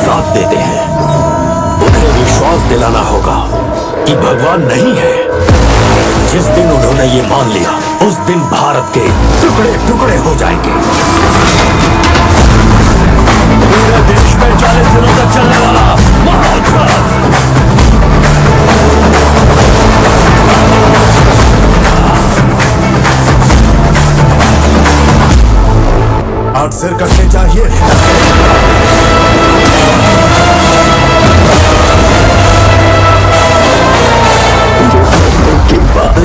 साथ देते हैं उन्हें विश्वास दिलाना होगा कि भगवान नहीं है। जिस दिन उन्होंने ये मान लिया उस दिन भारत के टुकड़े टुकड़े हो जाएंगे। पूरे देश में 40 दिनों तक चलने वाला महोत्सव। आग सिर कटने चाहिए। के बाद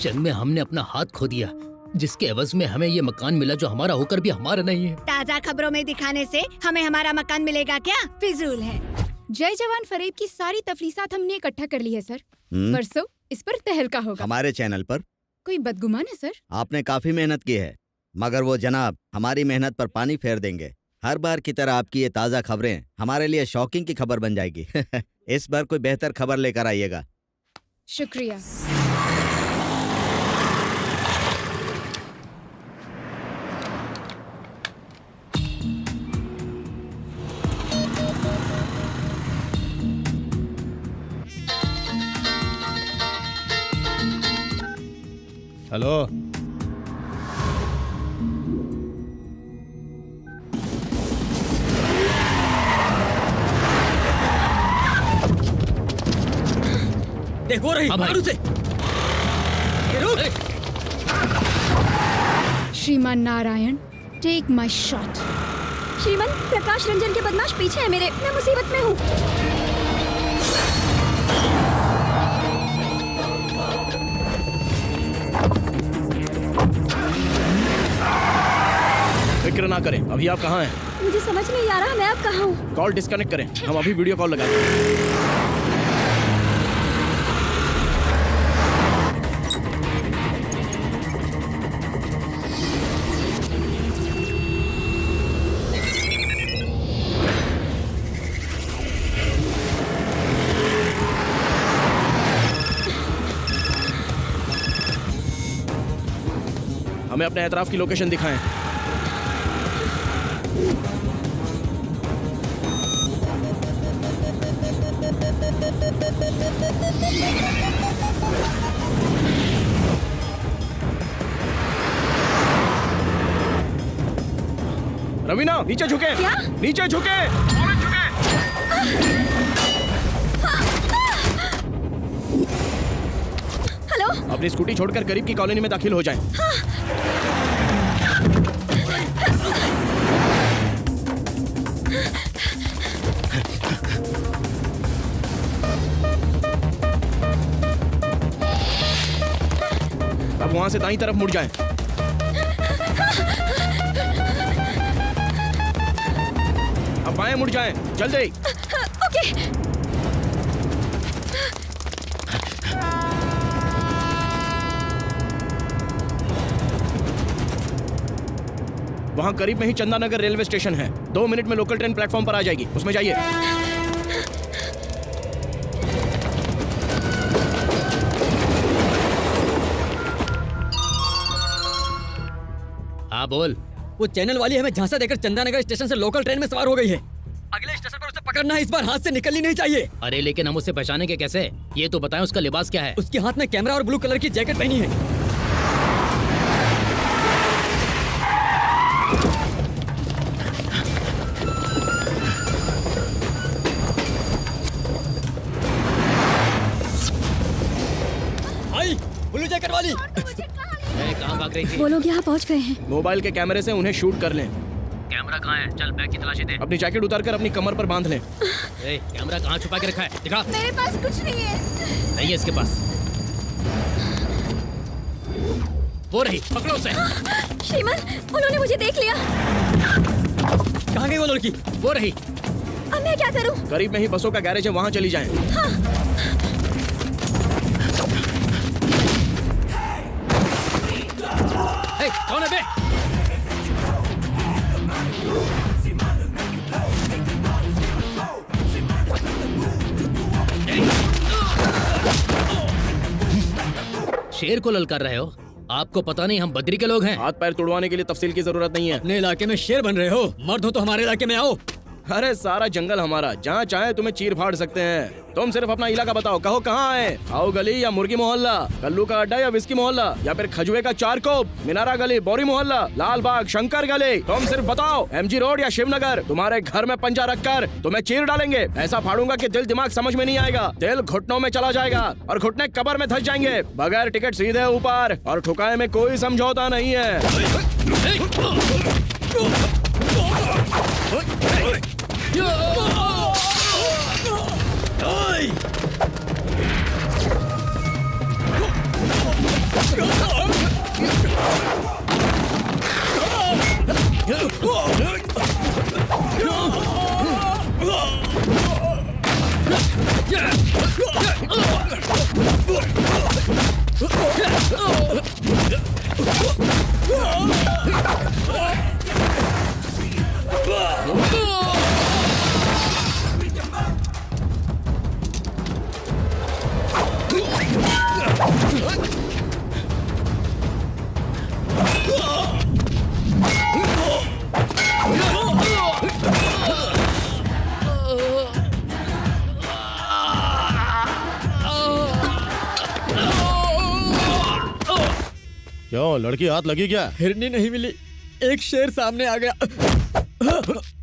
जंग में हमने अपना हाथ खो दिया, जिसके एवज में हमें ये मकान मिला जो हमारा होकर भी हमारा नहीं है। ताज़ा खबरों में दिखाने से हमें हमारा मकान मिलेगा क्या? फिजूल है। जय जवान फरेब की सारी तफलीसात हमने इकट्ठा कर ली है सर। परसों इस पर तहलका होगा। हमारे चैनल पर कोई बदगुमान है सर? आपने काफी मेहनत की है, मगर वो जनाब हमारी मेहनत पर पानी फेर देंगे। हर बार की तरह आपकी ये ताज़ा खबरें हमारे लिए शॉकिंग की खबर बन जाएगी। इस बार कोई बेहतर खबर लेकर आइएगा। शुक्रिया। हेलो, देखो रही से। श्रीमान नारायण, टेक माई शॉट। श्रीमान प्रकाश रंजन के बदमाश पीछे है मेरे, मैं मुसीबत में हूँ। फिक्र ना करें। अभी आप कहाँ हैं? मुझे समझ नहीं आ रहा मैं अब कहाँ हूँ। कॉल डिस्कनेक्ट करें, हम अभी वीडियो कॉल लगाते हैं। हमें अपने एतराफ की लोकेशन दिखाएं। रवीना नीचे झुके। क्या? नीचे झुके। हेलो। अपनी स्कूटी छोड़कर करीब की कॉलोनी में दाखिल हो जाएं। अब वहां से दाईं तरफ मुड़ जाएं। अब बाएं मुड़ जाएं, जल्दी। ओके। वहां करीब में ही चंदानगर रेलवे स्टेशन है। 2 मिनट में लोकल ट्रेन प्लेटफॉर्म पर आ जाएगी, उसमें जाइए। हाँ बोल। वो चैनल वाली हमें झांसा देकर चंदानगर स्टेशन से लोकल ट्रेन में सवार हो गई है। अगले स्टेशन पर उसे पकड़ना है, इस बार हाथ से निकलनी नहीं चाहिए। अरे लेकिन हम उससे पहचानेंगे कैसे? ये तो बताएं उसका लिबास क्या है? उसके हाथ में कैमरा और ब्लू कलर की जैकेट पहनी है। आई, ब्लू जैकेट वाली। अरे कहाँ भाग रही थी? वो लोग यहाँ पहुँच गए हैं। मोबाइल के कैमरे से उन्हें शूट कर लें। कैमरा कहाँ है? चल बैग की तलाशी दे। अपनी जैकेट उतारकर अपनी कमर पर बांध लें। ए, कैमरा कहाँ छुपा के रखा है? दिखा। मेरे पास कुछ नहीं है। नहीं है इसके पास। वो रही, पकड़ो उसे। श्रीमान, उन्होंने मुझे देख लिया। कहाँ गई वो लड़की? वो रही। अब मैं क्या करूं? करीब में ही बसों का गैरेज है, वहां चली जाएं। ए, कौन है बे? शेर को ललकार रहे हो? आपको पता नहीं हम बद्री के लोग हैं? हाथ पैर तुड़वाने के लिए तफसील की जरूरत नहीं है। अपने इलाके में शेर बन रहे हो? मर्द हो तो हमारे इलाके में आओ। अरे सारा जंगल हमारा, जहाँ चाहे तुम्हें चीर फाड़ सकते हैं। तुम सिर्फ अपना इलाका बताओ, कहो कहाँ आए? आओ गली या मुर्गी मोहल्ला, कल्लू का अड्डा या विस्की मोहल्ला, या फिर खजुए का चारकोप, मीनारा गली, बोरी मोहल्ला, लाल बाग, शंकर गली। तुम सिर्फ बताओ, MG रोड या शिवनगर। तुम्हारे घर में पंजा रखकर तुम्हें चीर डालेंगे। ऐसा फाड़ूंगा कि दिल दिमाग समझ में नहीं आएगा। दिल घुटनों में चला जाएगा और घुटने कब्र में धंस जाएंगे। बगैर टिकट सीधे ऊपर, और ठुकाए में कोई समझौता नहीं है। क्यों, लड़की हाथ लगी क्या? हिरनी नहीं मिली, एक शेर सामने आ गया।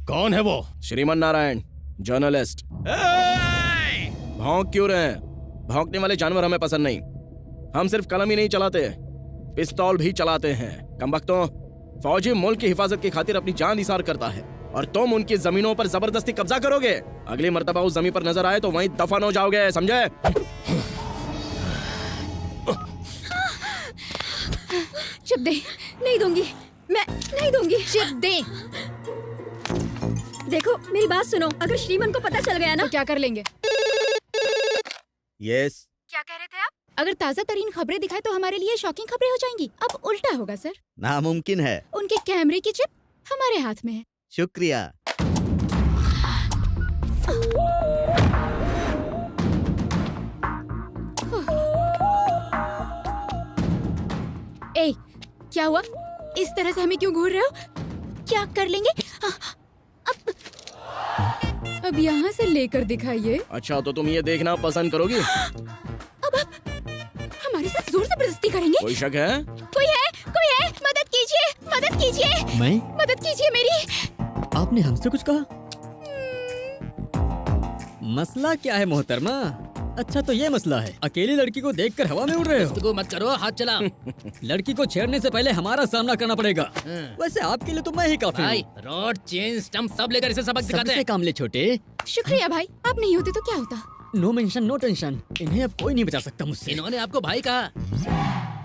कौन है वो? श्रीमान नारायण, जर्नलिस्ट। भौंक क्यों रहे हैं? भौंकने वाले जानवर हमें पसंद नहीं। हम सिर्फ कलम ही नहीं चलाते, पिस्तौल भी चलाते हैं। कमबख्तों, फौजी मुल्क की हिफाजत की खातिर अपनी जान निसार करता है, और तुम उनकी जमीनों पर जबरदस्ती कब्जा करोगे। अगली मर्तबा उस जमीन पर नजर आए तो वहीं दफन हो जाओगे, समझे? चिप दे। नहीं दूंगी, मैं नहीं दूंगी। चिप दे। देखो मेरी बात सुनो, अगर श्रीमान को पता चल गया ना तो क्या कर लेंगे? यस। क्या कह रहे थे आप? अगर ताज़ा तरीन खबरें दिखाए तो हमारे लिए शॉकिंग खबरें हो जाएंगी। अब उल्टा होगा सर। नामुमकिन है। उनके कैमरे की चिप हमारे हाथ में है। शुक्रिया। ए, क्या हुआ? इस तरह से हमें क्यों घूर रहे हो? क्या कर लेंगे? अब यहाँ से लेकर दिखाइए। अच्छा, तो तुम ये देखना पसंद करोगी? अब आप हमारे साथ जोर जबरदस्ती करेंगे? कोई शक है? कोई है? कोई है? मदद कीजिए, मदद कीजिए। मैं? मदद कीजिए मेरी। आपने हमसे कुछ कहा? मसला क्या है मोहतरमा? अच्छा तो ये मसला है, अकेली लड़की को देखकर हवा में उड़ रहे हो। को मत करो, हाथ चला। लड़की को छेड़ने से पहले हमारा सामना करना पड़ेगा। वैसे आपके लिए तो मैं ही काफी भाई हूँ। रॉड, चेन, स्टंप सब लेकर इसे सबक सिखाते सबसे हैं। काम ले छोटे। शुक्रिया भाई, आप नहीं होते तो क्या होता। नो मेंशन नो टेंशन, इन्हें अब कोई नहीं बचा सकता मुझसे। इन्होंने आपको भाई कहा।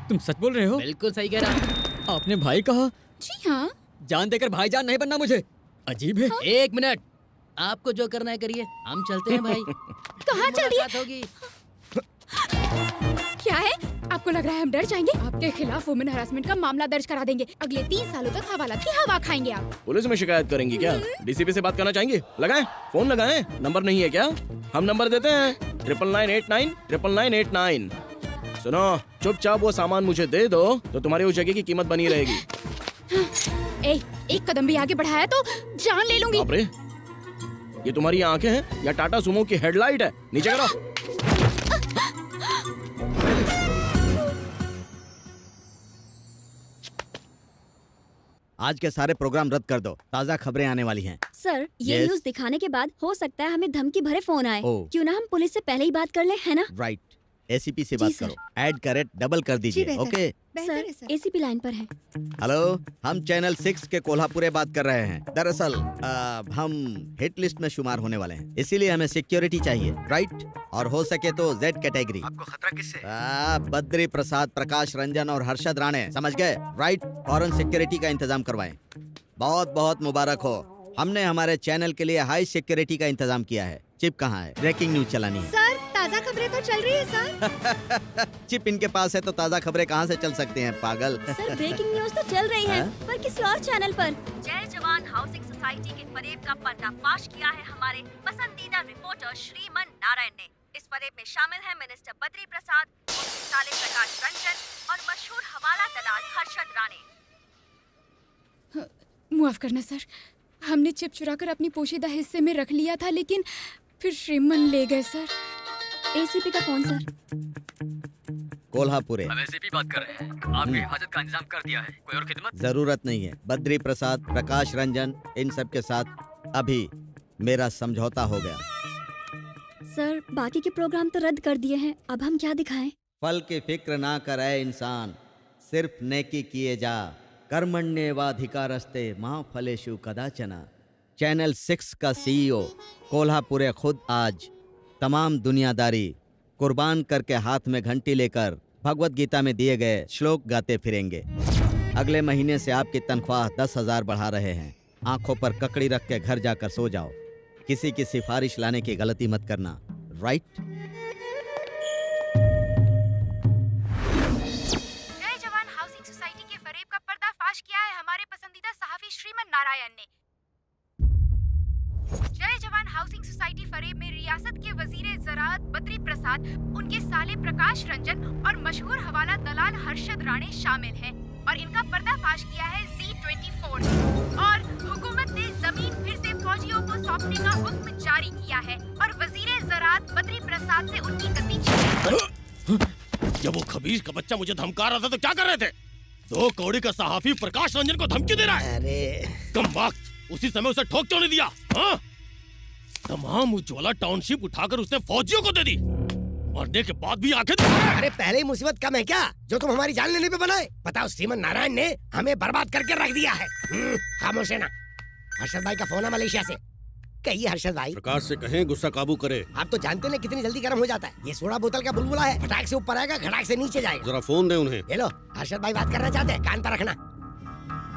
तुम सच बोल रहे हो? बिल्कुल सही कह रहा। आपने भाई कहा? जी हाँ। जान देकर भाईजान नहीं बनना मुझे, अजीब है। एक मिनट, आपको जो करना है करिए, हम चलते हैं भाई। कहाँ चल दिए? मुलाकात होगी। क्या है, आपको लग रहा है हम डर जाएंगे? आपके खिलाफ वुमेन हरासमेंट का मामला दर्ज करा देंगे। अगले 3 सालों तक हवालात की हवा खाएंगे आप। पुलिस में शिकायत करेंगी क्या? डीसीपी से बात करना चाहेंगे? लगाएं, फोन लगाएं। नंबर नहीं है क्या? हम नंबर देते हैं 9989 सुनो, चुपचाप वो सामान मुझे दे दो तो तुम्हारी उस जगह की कीमत बनी रहेगी। एक कदम भी आगे बढ़ाया तो जान ले लूंगी। बाप रे, ये तुम्हारी आंखें हैं या टाटा सुमो की हेडलाइट है? नीचे करो। आज के सारे प्रोग्राम रद्द कर दो, ताज़ा खबरें आने वाली हैं। सर, ये Yes? न्यूज़ दिखाने के बाद हो सकता है हमें धमकी भरे फोन आए। ओह। क्यों ना हम पुलिस से पहले ही बात कर ले, है ना? राइट, एसीपी से जी, बात सर। करो, ऐड का रेट डबल कर दीजिए। बेहतर। ओके। सर, एसीपी लाइन पर है। हेलो, हम चैनल 6 के कोल्हापुरे बात कर रहे हैं। दरअसल हम हिट लिस्ट में शुमार होने वाले हैं, इसीलिए हमें सिक्योरिटी चाहिए। राइट, और हो सके तो जेड कैटेगरी। आपको खतरा किससे? बद्री प्रसाद, प्रकाश रंजन और हर्षद राणे, समझ गए? राइट, फॉरेन सिक्योरिटी का इंतजाम करवाएं। बहुत बहुत मुबारक हो, हमने हमारे चैनल के लिए हाई सिक्योरिटी का इंतजाम किया है। चिप कहाँ है? ब्रेकिंग न्यूज चलानी है। सर, ताज़ा खबरें तो चल रही है सर। चिप इनके पास है तो ताज़ा खबरें कहाँ से चल सकते हैं, पागल। सर, ब्रेकिंग न्यूज़ तो चल रही है, हाँ? पर किसी और चैनल पर। जय जवान हाउसिंग सोसाइटी के फरेब का पर्दाफाश किया है हमारे पसंदीदा रिपोर्टर श्रीमन नारायण ने। इस फरेब में शामिल है मिनिस्टर बद्री प्रसाद, उनके साले प्रकाश रंजन और मशहूर हवाला दलाल हर्षद राणे। माफ करना सर, हमने चिप चुराकर अपनी पोशीदा हिस्से में रख लिया था, लेकिन फिर श्रीमन ले गए सर। एसीपी का फोन सर। कोल्हापुरे। हम एसीपी बात कर रहे हैं, आपकी हिफाजत का इंतजाम कर दिया है, कोई और खिदमत? जरूरत नहीं है। बद्री प्रसाद, प्रकाश रंजन, इन सब के साथ अभी मेरा समझौता हो गया। सर, बाकी के प्रोग्राम तो रद्द कर दिए हैं, अब हम क्या दिखाएं? फल की फिक्र ना करे इंसान, सिर्फ नेकी किए जा। कर्मण्येवाधिकारस्ते माँ फलेषु कदाचन। चैनल 6 का सीईओ कोल्हापुरे खुद आज तमाम दुनियादारी कुर्बान करके हाथ में घंटी लेकर भगवत गीता में दिए गए श्लोक गाते फिरेंगे। अगले महीने से आपकी तनख्वाह 10,000 बढ़ा रहे हैं। आंखों पर ककड़ी रख के घर जाकर सो जाओ। किसी की सिफारिश लाने की गलती मत करना। राइट? जय जवान हाउसिंग सोसाइटी के फरेब का पर्दाफाश किया है हमारे पसंदीदा सहाफी श्रीमन नारायण ने। जय जवान हाउसिंग सोसाइटी फरेब में रियासत के वजीर ज़राअत बद्री प्रसाद, उनके साले प्रकाश रंजन और मशहूर हवाला दलाल हर्षद राणे शामिल हैं और इनका पर्दाफाश किया है Z24 और हुकूमत ने जमीन फिर से फौजियों को सौंपने का हुक्म जारी किया है और वजीर ज़राअत बद्री प्रसाद से उनकी गद्दी छीनी। जब वो खबीज का बच्चा मुझे धमका रहा था तो क्या कर रहे थे? 2 कौड़ी का सहाफी प्रकाश रंजन को धमकी दे रहा है। अरे कम वक्त, उसी समय उसे ठोक क्यों नहीं दिया? हाँ? तमाम उज्ज्वला टाउनशिप उठाकर उसने फौजियों को दे दी। मरने के बाद भी आंखें दिखा रहा है। अरे पहले ही मुसीबत कम है क्या जो तुम हमारी जान लेने पे बनाए? बताओ, श्रीमन नारायण ने हमें बर्बाद करके रख दिया है। खामोश है ना। हर्षद भाई का फोन है मलेशिया से। कहिए हर्षद भाई। प्रकाश से कहें गुस्सा काबू करे। आप तो जानते हैं कितनी जल्दी गर्म हो जाता है। ये सोडा बोतल का बुलबुला है, फटाक से ऊपर आएगा, घटाक से नीचे जाएगा। जरा फोन दे उन्हें। ये लो, हर्षद भाई बात करना चाहते हैं, कान पर रखना।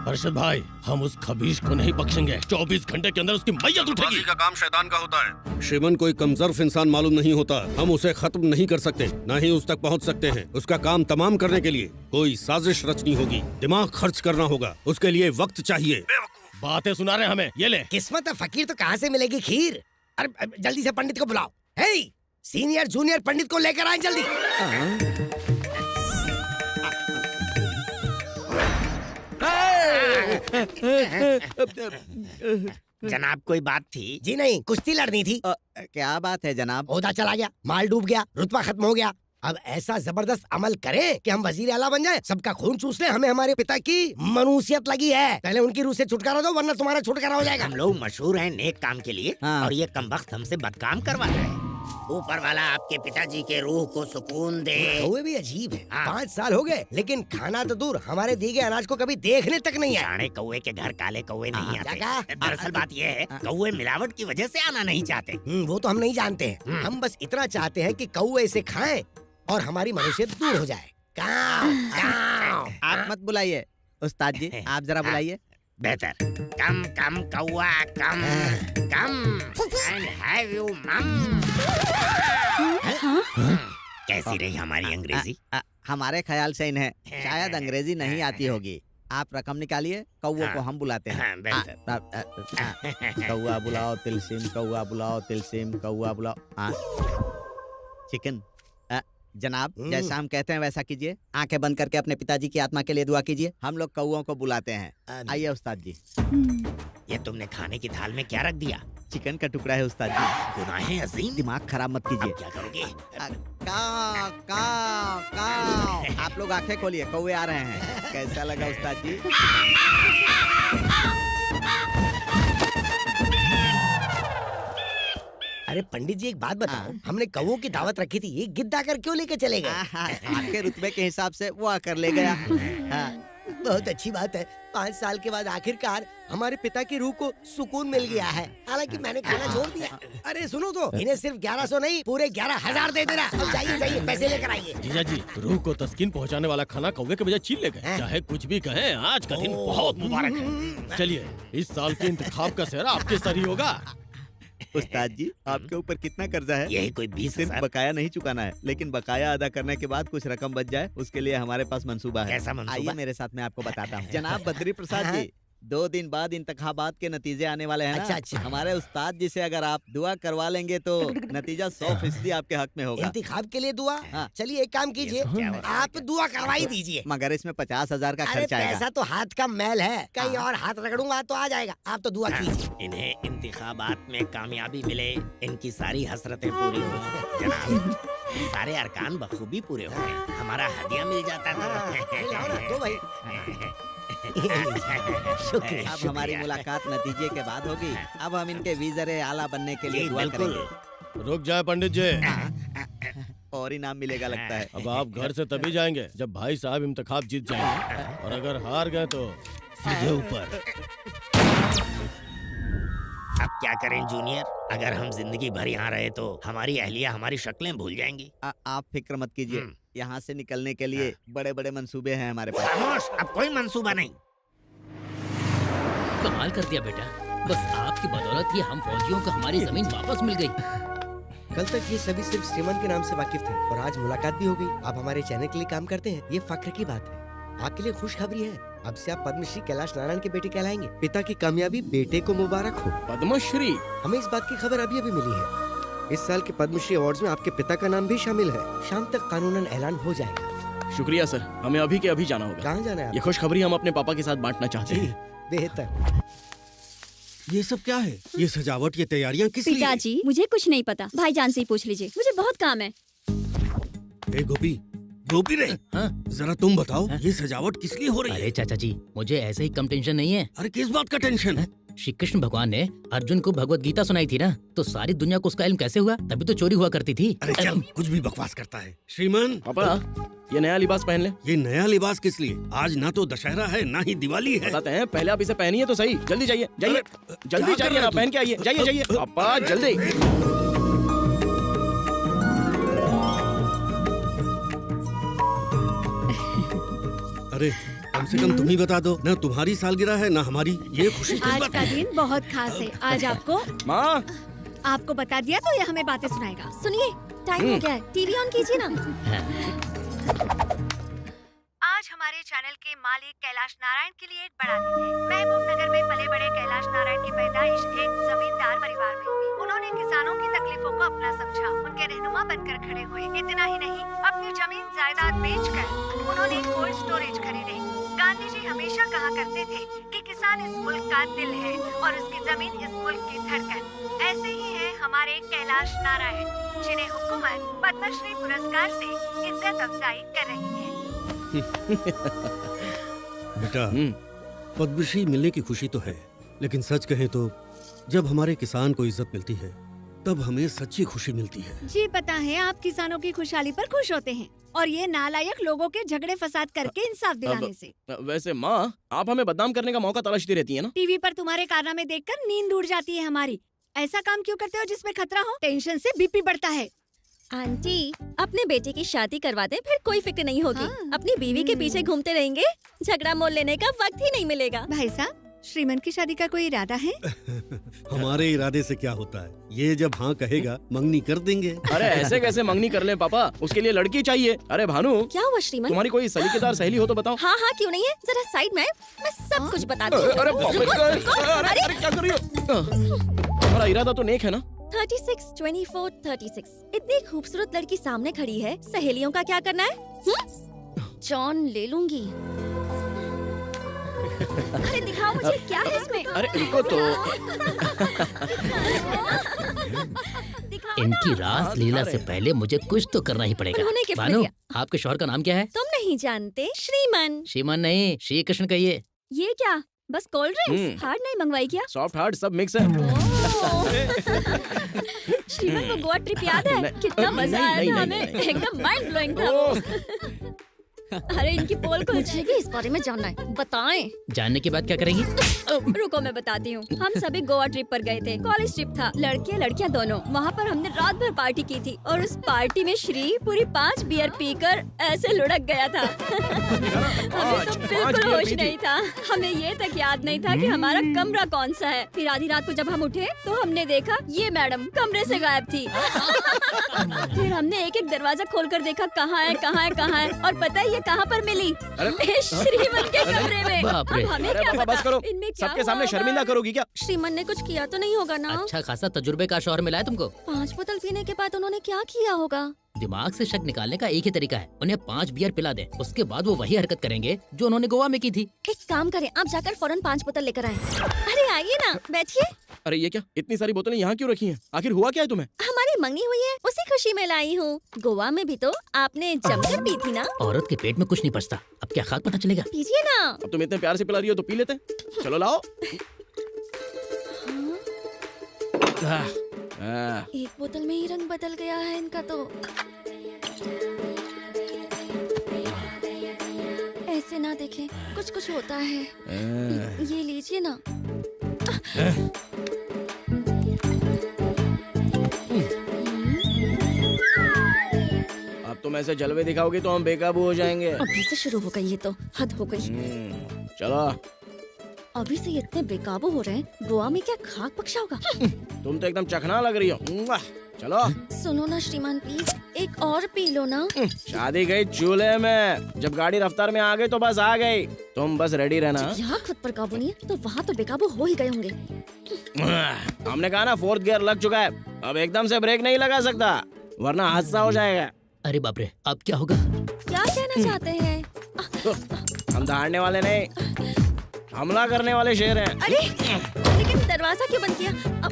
हर्षद भाई, हम उस खबीज को नहीं बख्शेंगे। 24 घंटे के अंदर उसकी मैयत उठेगी। का काम शैतान का होता है। श्रीमन कोई कमजोर इंसान मालूम नहीं होता। हम उसे खत्म नहीं कर सकते, न ही उस तक पहुंच सकते हैं। उसका काम तमाम करने के लिए कोई साजिश रचनी होगी, दिमाग खर्च करना होगा। उसके लिए वक्त चाहिए। बातें सुना रहे हमें, ये ले। किस्मत है फकीर तो कहाँ से मिलेगी खीर। अरे जल्दी से पंडित को बुलाओ। हे, सीनियर जूनियर पंडित को लेकर आए जल्दी। जनाब कोई बात थी? जी नहीं, कुश्ती लड़नी थी। क्या बात है जनाब? ओहदा चला गया, माल डूब गया, रुतबा खत्म हो गया। अब ऐसा जबरदस्त अमल करें कि हम वजीर आला बन जाएं, सबका खून चूस ले। हमें हमारे पिता की मनुसियत लगी है। पहले उनकी रूह से छुटकारा दो, वरना तुम्हारा छुटकारा हो जाएगा। हम लोग मशहूर हैं नेक काम के लिए, हाँ। और ये कमबख्त हमसे बदकाम करवा रहे हैं। ऊपर वाला आपके पिताजी के रूह को सुकून दे। कौवे भी अजीब है। हाँ। 5 साल हो गए, लेकिन खाना तो दूर, हमारे दिए गए अनाज को कभी देखने तक नहीं आया। जाने कौवे के घर काले कौवे नहीं आते। क्या? दरअसल बात ये है, कौवे मिलावट की वजह से आना नहीं चाहते। वो तो हम नहीं जानते हैं। हम बस इतना चाहते हैं कि कौवे इसे खाएं और हमारी मनुष्यत दूर हो जाए। काव, काव। आप मत बुलाइए उस्ताद जी, आप जरा बुलाइए। बेहतर। कम कम कौवा कम कम and have you mum। कैसी रही हमारी अंग्रेजी? हमारे ख्याल से इन्हें शायद अंग्रेजी नहीं आती होगी। आप रकम निकालिए, कौवों को हम बुलाते हैं। हाँ, बेहतर। कौवा बुलाओ तिलसिम, कौवा बुलाओ तिलसिम, कौवा बुलाओ। चिकन। जनाब, जैसा हम कहते हैं वैसा कीजिए। आंखें बंद करके अपने पिताजी की आत्मा के लिए दुआ कीजिए। हम लोग कौवों को बुलाते हैं। आइए उस्ताद जी। ये तुमने खाने की थाल में क्या रख दिया? चिकन का टुकड़ा है उस्ताद जी। गुनाहे अजीम। दिमाग खराब मत कीजिए। अब क्या करोगे? काव, काव, काव। आप लोग आंखें खोलिए, कौवे आ रहे हैं। कैसा लगा उस्ताद जी? अरे पंडित जी, एक बात बताओ, हमने कौवों की दावत रखी थी, ये गिद्ध आकर क्यों लेके चले गए? आपके रुतबे के हिसाब से वो आकर ले गया। बहुत अच्छी बात है। 5 साल के बाद आखिरकार हमारे पिता की रूह को सुकून मिल गया है। हालांकि मैंने खाना छोड़ दिया। अरे सुनो तो, इन्हें सिर्फ 1100 नहीं, पूरे 11,000 दे देना। अब जाइए जाइए, पैसे लेकर आइए। जीजा जी, रूह को तस्कीन पहुंचाने वाला खाना कौवे के बजाय छीन ले गए। चाहे कुछ भी कहें, आज का दिन बहुत मुबारक है। चलिए, इस साल के इंतखाब का सेहरा आपके सर ही होगा। उस्ताद जी, आपके ऊपर कितना कर्जा है? यही कोई 20 सिर्फ बकाया नहीं चुकाना है, लेकिन बकाया अदा करने के बाद कुछ रकम बच जाए, उसके लिए हमारे पास मंसूबा है। कैसा मंसूबा? आइए मेरे साथ, मैं आपको बताता हूँ। जनाब बद्री प्रसाद जी, 2 दिन बाद इंतखाबात के नतीजे आने वाले हैं ना? अच्छा। हमारे उस्ताद जी से अगर आप दुआ करवा लेंगे तो नतीजा 100% आपके हक में होगा। इंतखाब के लिए दुआ? हाँ। चलिए एक काम कीजिए, आप दुआ करवाई दीजिए। मगर इसमें 50,000 का अरे खर्च आएगा। पैसा तो हाथ का मैल है, कहीं और हाथ रगड़ूंगा तो आ जाएगा। आप तो दुआ कीजिए। इन्हें इंतखाबात में कामयाबी मिले, इनकी सारी हसरतें पूरी हो जनाब। सारे अरकान बखूबी पूरे हो गए, हमारा हदिया मिल जाता था। दो भाई। शुक्रिया। अब हमारी मुलाकात नतीजे के बाद होगी। अब हम इनके वीज़रे आला बनने के लिए जी, दुआ बिल्कुल। करेंगे। रुक जाए पंडित जी, और इनाम मिलेगा लगता है। अब आप घर से तभी जाएंगे जब भाई साहब इंतखाब जीत जाएंगे, और अगर हार गए तो सीधे ऊपर। अब क्या करें जूनियर? अगर हम जिंदगी भर यहाँ रहे तो हमारी अहलिया हमारी शक्लें भूल जाएंगी। आप फिक्र मत कीजिए, यहाँ से निकलने के लिए बड़े बड़े मंसूबे हैं हमारे पास। खामोश, अब कोई मंसूबा नहीं। कमाल कर दिया बेटा, बस आपकी बदौलत ही हम फौजियों को हमारी जमीन वापस मिल गई। कल तक ये सभी सिर्फ श्रीमन के नाम से वाकिफ थे, और आज मुलाकात भी हो गई। आप हमारे चैनल के लिए काम करते हैं, ये फख्र की बात है। आपके लिए खुशखबरी है, अब से आप पद्मश्री कैलाश नारायण के बेटे कहलाएंगे। पिता की कामयाबी बेटे को मुबारक हो। पद्मश्री? हमें इस बात की खबर अभी अभी मिली है। इस साल के पद्मश्री अवार्ड्स में आपके पिता का नाम भी शामिल है। शाम तक कानूनन ऐलान हो जाएगा। शुक्रिया सर, हमें अभी के अभी जाना होगा। कहाँ जाना है? ये खुशखबरी हम अपने पापा के साथ बांटना चाहते हैं। बेहतर। ये सब क्या है? ये सजावट, ये तैयारियां किस लिए? पिताजी, मुझे कुछ नहीं पता, भाईजान से ही पूछ लीजिए, मुझे बहुत काम है। ए गोपी, गोपी रे, जरा तुम बताओ, ये सजावट किस लिए हो रही है? अरे चाचा जी, मुझे ऐसे ही कम टेंशन नहीं है। अरे किस बात का टेंशन है? श्री कृष्ण भगवान ने अर्जुन को भगवत गीता सुनाई थी ना, तो सारी दुनिया को उसका इल्म कैसे हुआ? तभी तो चोरी हुआ करती थी। अरे चल, कुछ भी बकवास करता है। श्रीमान पापा, ये नया लिबास पहन ले। ये नया लिबास किस लिए? आज ना तो दशहरा है, ना ही दिवाली है। बताते हैं, पहले आप इसे पहनिए तो सही। जल्दी जाइए, जाइए, जल्दी जाइए ना, पहन के आइए। जाइए जाइए पापा, जल्दी। अरे कम से कम तुम ही बता दो ना, तुम्हारी सालगिरह है ना हमारी। ये खुशी किस आज बात का की? दिन बहुत खास है। आज माँ, आपको बता दिया तो ये हमें बातें सुनाएगा। सुनिए, टाइम हो गया है, टीवी ऑन कीजिए ना। आज हमारे चैनल के मालिक कैलाश नारायण के लिए एक बड़ा दिन है। महबूब नगर में पले बड़े कैलाश नारायण की पैदाइश एक जमींदार परिवार में हुई। उन्होंने किसानों की तकलीफों को अपना समझा, उनके रहनुमा बनकर खड़े हुए। इतना ही नहीं, अपनी जमीन जायदाद बेचकर उन्होंने कोल्ड स्टोरेज खरीदे। गांधी जी हमेशा कहा करते थे कि किसान किसान इस मुल्क का दिल है और उसकी जमीन इस मुल्क की धड़कन। ऐसे ही है हमारे कैलाश नारायण, जिन्हें हुकूमत पद्मश्री पुरस्कार से इज्जत अफजाई कर रही है। बेटा, पद्मश्री मिलने की खुशी तो है, लेकिन सच कहें तो जब हमारे किसान को इज्जत मिलती है तब हमें सच्ची खुशी मिलती है। जी पता है, आप किसानों की खुशहाली पर खुश होते हैं और ये नालायक लोगों के झगड़े फसाद करके इंसाफ दिलाने से। वैसे माँ, आप हमें बदनाम करने का मौका तलाशती रहती है ना? टीवी पर तुम्हारे कारनामे देखकर नींद उड़ जाती है हमारी। ऐसा काम क्यों करते हो जिसमें खतरा हो? टेंशन से बीपी बढ़ता है। आंटी, अपने बेटे की शादी करवा दें, फिर कोई फिक्र नहीं होगी। अपनी बीवी के पीछे घूमते रहेंगे, झगड़ा मोल लेने का वक्त ही नहीं मिलेगा। भाई साहब, श्रीमन की शादी का कोई इरादा है? हमारे इरादे से क्या होता है, ये जब हाँ कहेगा मंगनी कर देंगे। अरे ऐसे कैसे मंगनी कर ले पापा, उसके लिए लड़की चाहिए। अरे भानु, क्या हुआ श्रीमन? तुम्हारी कोई सलीकेदार सहेली हो तो बताओ। हाँ हाँ, क्यों नहीं है, जरा साइड में, मैं सब कुछ बता दूँ। अरे बाप रे, अरे क्या कर रही हो? तुम्हारा इरादा तो नेक है ना? 36, 24, 36 इतनी खूबसूरत लड़की सामने खड़ी है, सहेलियों का क्या करना है? जॉन ले लूंगी। अरे दिखाओ मुझे, क्या है इसमें? अरे रुको तो। इनकी रास लीला से पहले मुझे कुछ तो करना ही पड़ेगा। उन्होंने गिफ्ट भानु, दिया। आपके शौहर का नाम क्या है? तुम नहीं जानते? श्रीमन। श्रीमान नहीं, श्री कृष्ण कहिए। ये क्या, बस कोल्ड ड्रिंक्स? हार्ड नहीं मंगवाई क्या? सॉफ्ट हार्ड सब मिक्स है। श्रीमन, वो गोवा ट्रिप याद है? कितना मजा आया था हमें, एकदम माइंड ब्लोइंग था। अरे इनकी पोल को मुझे भी इस बारे में जानना है, बताएं। जानने के बाद क्या करेंगी? रुको मैं बताती हूँ। हम सभी गोवा ट्रिप पर गए थे, कॉलेज ट्रिप था, लड़के लड़कियाँ दोनों। वहाँ पर हमने रात भर पार्टी की थी और उस पार्टी में श्री पूरी 5 बियर पीकर ऐसे लुढ़क गया था। हमें तो बिल्कुल होश नहीं था। हमें ये तक याद नहीं था कि हमारा कमरा कौन सा है। फिर आधी रात को जब हम उठे तो हमने देखा ये मैडम कमरे से गायब थी। फिर हमने एक एक दरवाजा खोलकर देखा, कहाँ है कहाँ है कहाँ है, और पता है ये कहाँ पर मिली? श्रीमन के कमरे में। बाप रे। अब हमें अरे क्या पापा, पता बस करो। इनमें क्या सबके हुआ सामने होगा? शर्मिंदा करोगी क्या? श्रीमन ने कुछ किया तो नहीं होगा ना? अच्छा खासा तजुर्बे का शौहर मिला है तुमको। 5 बोतल पीने के बाद उन्होंने क्या किया होगा? दिमाग से शक निकालने का एक ही तरीका है, उन्हें 5 बियर पिला दे, उसके बाद वो वही हरकत करेंगे जो उन्होंने गोवा में की थी। एक काम करें, आप जाकर फौरन 5 बोतल लेकर आए। अरे आइए ना, बैठिए। अरे ये क्या, इतनी सारी बोतलें यहाँ क्यों रखी हैं? आखिर हुआ क्या है तुम्हें? हमारी मंगनी हुई है, उसी खुशी में लाई हूँ। गोवा में भी तो आपने जमकर पी थी ना? औरत के पेट में कुछ नहीं पचता, अब क्या खाक पता चलेगा? पीजिए ना। अब तुम इतने प्यार से पिला रही हो तो पी लेते हैं। चलो लाओ। एक बोतल में ही रंग बदल गया है इनका तो। ऐसे ना देखें, कुछ कुछ होता है। ये लीजिए ना। अब तुम ऐसे जलवे दिखाओगे तो हम बेकाबू हो जाएंगे। अभी से शुरू हो गई, ये तो हद हो गई। चलो। अभी से ये इतने बेकाबू हो रहे हैं, गोवा में क्या खाक बख्शा होगा? तुम तो एकदम चखना लग रही हो। चलो। सुनो ना श्रीमान, प्लीज एक और पी लो ना। शादी गई चूल्हे में, जब गाड़ी रफ्तार में आ गई तो बस आ गई। तुम बस रेडी रहना। यहाँ खुद पर काबू नहीं है तो वहाँ तो बेकाबू हो ही गए होंगे। हमने कहा ना 4th गियर लग चुका है, अब एकदम से ब्रेक नहीं लगा सकता वरना हादसा हो जाएगा। अरे बाप रे, अब क्या होगा? क्या कहना चाहते हैं? हम दहाड़ने वाले नहीं, हमला करने वाले शेर हैं। अरे लेकिन दरवाजा क्यों बंद किया? अब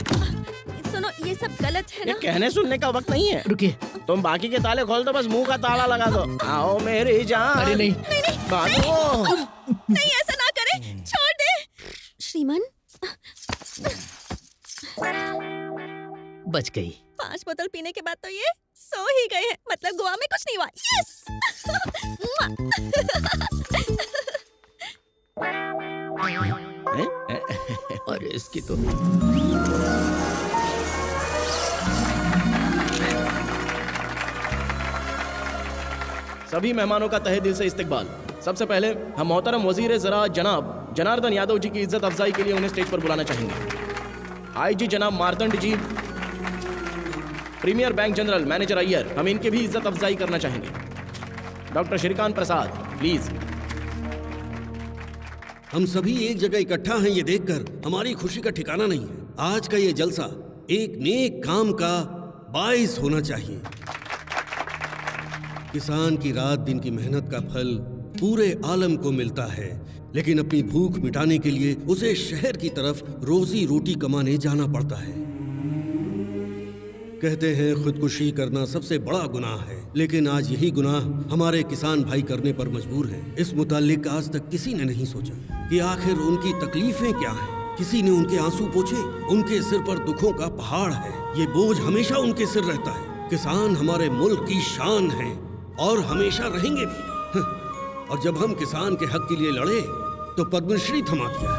सुनो, ये सब गलत है ये ना? कहने सुनने का वक्त नहीं है। रुकिए, तुम बाकी के ताले खोल दो, बस मुंह का ताला लगा दो। आओ मेरी जान। अरे नहीं, नहीं ऐसा ना करे, छोड़ दे। श्रीमान, बच गई। 5 बोतल पीने के बाद तो ये सो ही गए हैं, मतलब गोवा में कुछ नहीं हुआ। यस। अरे इसकी तो सभी मेहमानों का तहे दिल से इस्तकबाल। सबसे पहले हम मोहतरम वजीर ज़राअत जनाब जनार्दन यादव जी की इज्जत अफजाई के लिए उन्हें स्टेज पर बुलाना चाहेंगे। आईजी जनाब Martand ji, premier bank general manager Iyer, हम इनकी भी इज्जत अफजाई करना चाहेंगे। Doctor Shrikant Prasad, please. हम सभी एक जगह इकट्ठा हैं, ये देखकर हमारी खुशी का ठिकाना नहीं है। आज का ये जलसा एक नेक काम का बाइस होना चाहिए। किसान की रात दिन की मेहनत का फल पूरे आलम को मिलता है, लेकिन अपनी भूख मिटाने के लिए उसे शहर की तरफ रोजी रोटी कमाने जाना पड़ता है। कहते हैं खुदकुशी करना सबसे बड़ा गुनाह है, लेकिन आज यही गुनाह हमारे किसान भाई करने पर मजबूर हैं। इस मुतालिक आज तक किसी ने नहीं सोचा कि आखिर उनकी तकलीफें क्या हैं। किसी ने उनके आंसू पोंछे। उनके सिर पर दुखों का पहाड़ है, ये बोझ हमेशा उनके सिर रहता है। किसान हमारे मुल्क की शान है और हमेशा रहेंगे भी। और जब हम किसान के हक के लिए लड़े तो पद्मश्री थमा दिया।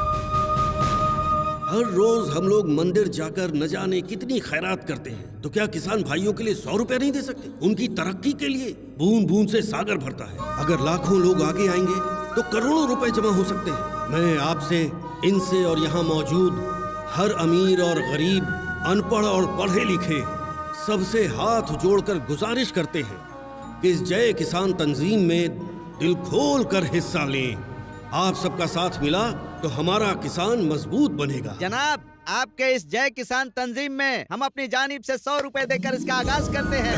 हर रोज हम लोग मंदिर जाकर न जाने कितनी खैरात करते हैं, तो क्या किसान भाइयों के लिए 100 रुपए नहीं दे सकते? उनकी तरक्की के लिए बूंद बूंद से सागर भरता है। अगर लाखों लोग आगे आएंगे तो करोड़ों रुपए जमा हो सकते हैं। मैं आपसे, इनसे और यहाँ मौजूद हर अमीर और गरीब, अनपढ़ और पढ़े लिखे सबसे हाथ जोड़कर गुजारिश करते हैं कि इस जय किसान तंजीम में दिल खोल कर हिस्सा लें। आप सबका साथ मिला तो हमारा किसान मजबूत बनेगा। जनाब, आपके इस जय किसान तंजीम में हम अपनी जानिब से 100 रुपए देकर इसका आगाज करते हैं।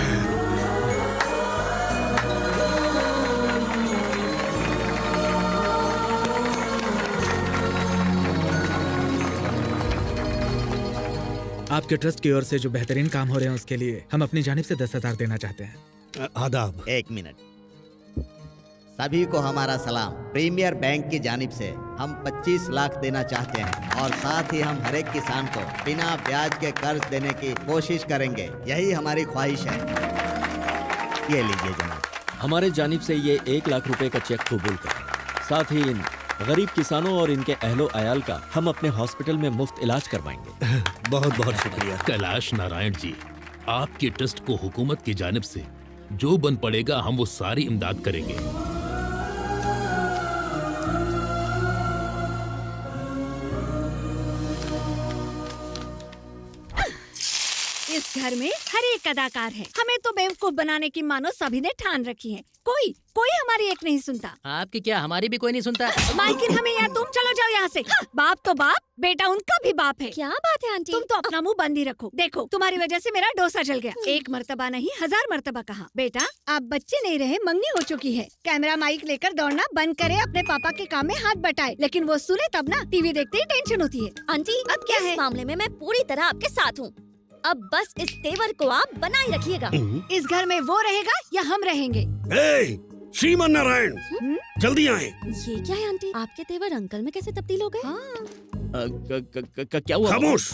आपके ट्रस्ट की ओर से जो बेहतरीन काम हो रहे हैं उसके लिए हम अपनी जानिब से 10,000 देना चाहते हैं। आदाब। 1 मिनट। सभी को हमारा सलाम। प्रीमियर बैंक की जानिब से हम 25 लाख देना चाहते हैं और साथ ही हम हर एक किसान को बिना ब्याज के कर्ज देने की कोशिश करेंगे। यही हमारी ख्वाहिश है। ये लीजिए जनाब। हमारे जानिब से ये 1 लाख रुपए का चेक कबूल करें। साथ ही इन गरीब किसानों और इनके अहलो अयाल का हम अपने हॉस्पिटल में मुफ्त इलाज करवाएंगे। बहुत बहुत शुक्रिया। कैलाश नारायण जी, आपके ट्रस्ट को हुकूमत की जानिब से जो बन पड़ेगा हम वो सारी इमदाद करेंगे। इस घर में हर एक अदाकार है। हमें तो बेवकूफ बनाने की मानो सभी ने ठान रखी है। कोई हमारी एक नहीं सुनता। आपकी क्या, हमारी भी कोई नहीं सुनता। मालकिन हमें यहाँ, तुम चलो जाओ यहाँ से। बाप तो बाप, बेटा उनका भी बाप है। क्या बात है आंटी? तुम तो अपना मुंह बंद ही रखो। देखो, तुम्हारी वजह से मेरा डोसा जल गया। 1 मर्तबा नहीं 1000 मर्तबा कहा। बेटा, आप बच्चे नहीं रहे, मंगनी हो चुकी है। कैमरा माइक लेकर दौड़ना बंद करे, अपने पापा के काम में हाथ बटाए। लेकिन वो सुने तब ना, टीवी देखते ही टेंशन होती है। आंटी, अब क्या है? इस मामले में मैं पूरी तरह आपके साथ हूँ। अब बस इस तेवर को आप बनाए रखिएगा। इस घर में वो रहेगा या हम रहेंगे? श्रीमन नारायण, जल्दी आए। ये क्या है आंटी? आपके तेवर अंकल में कैसे तब्दील हो गए? क्या हुआ? खामोश।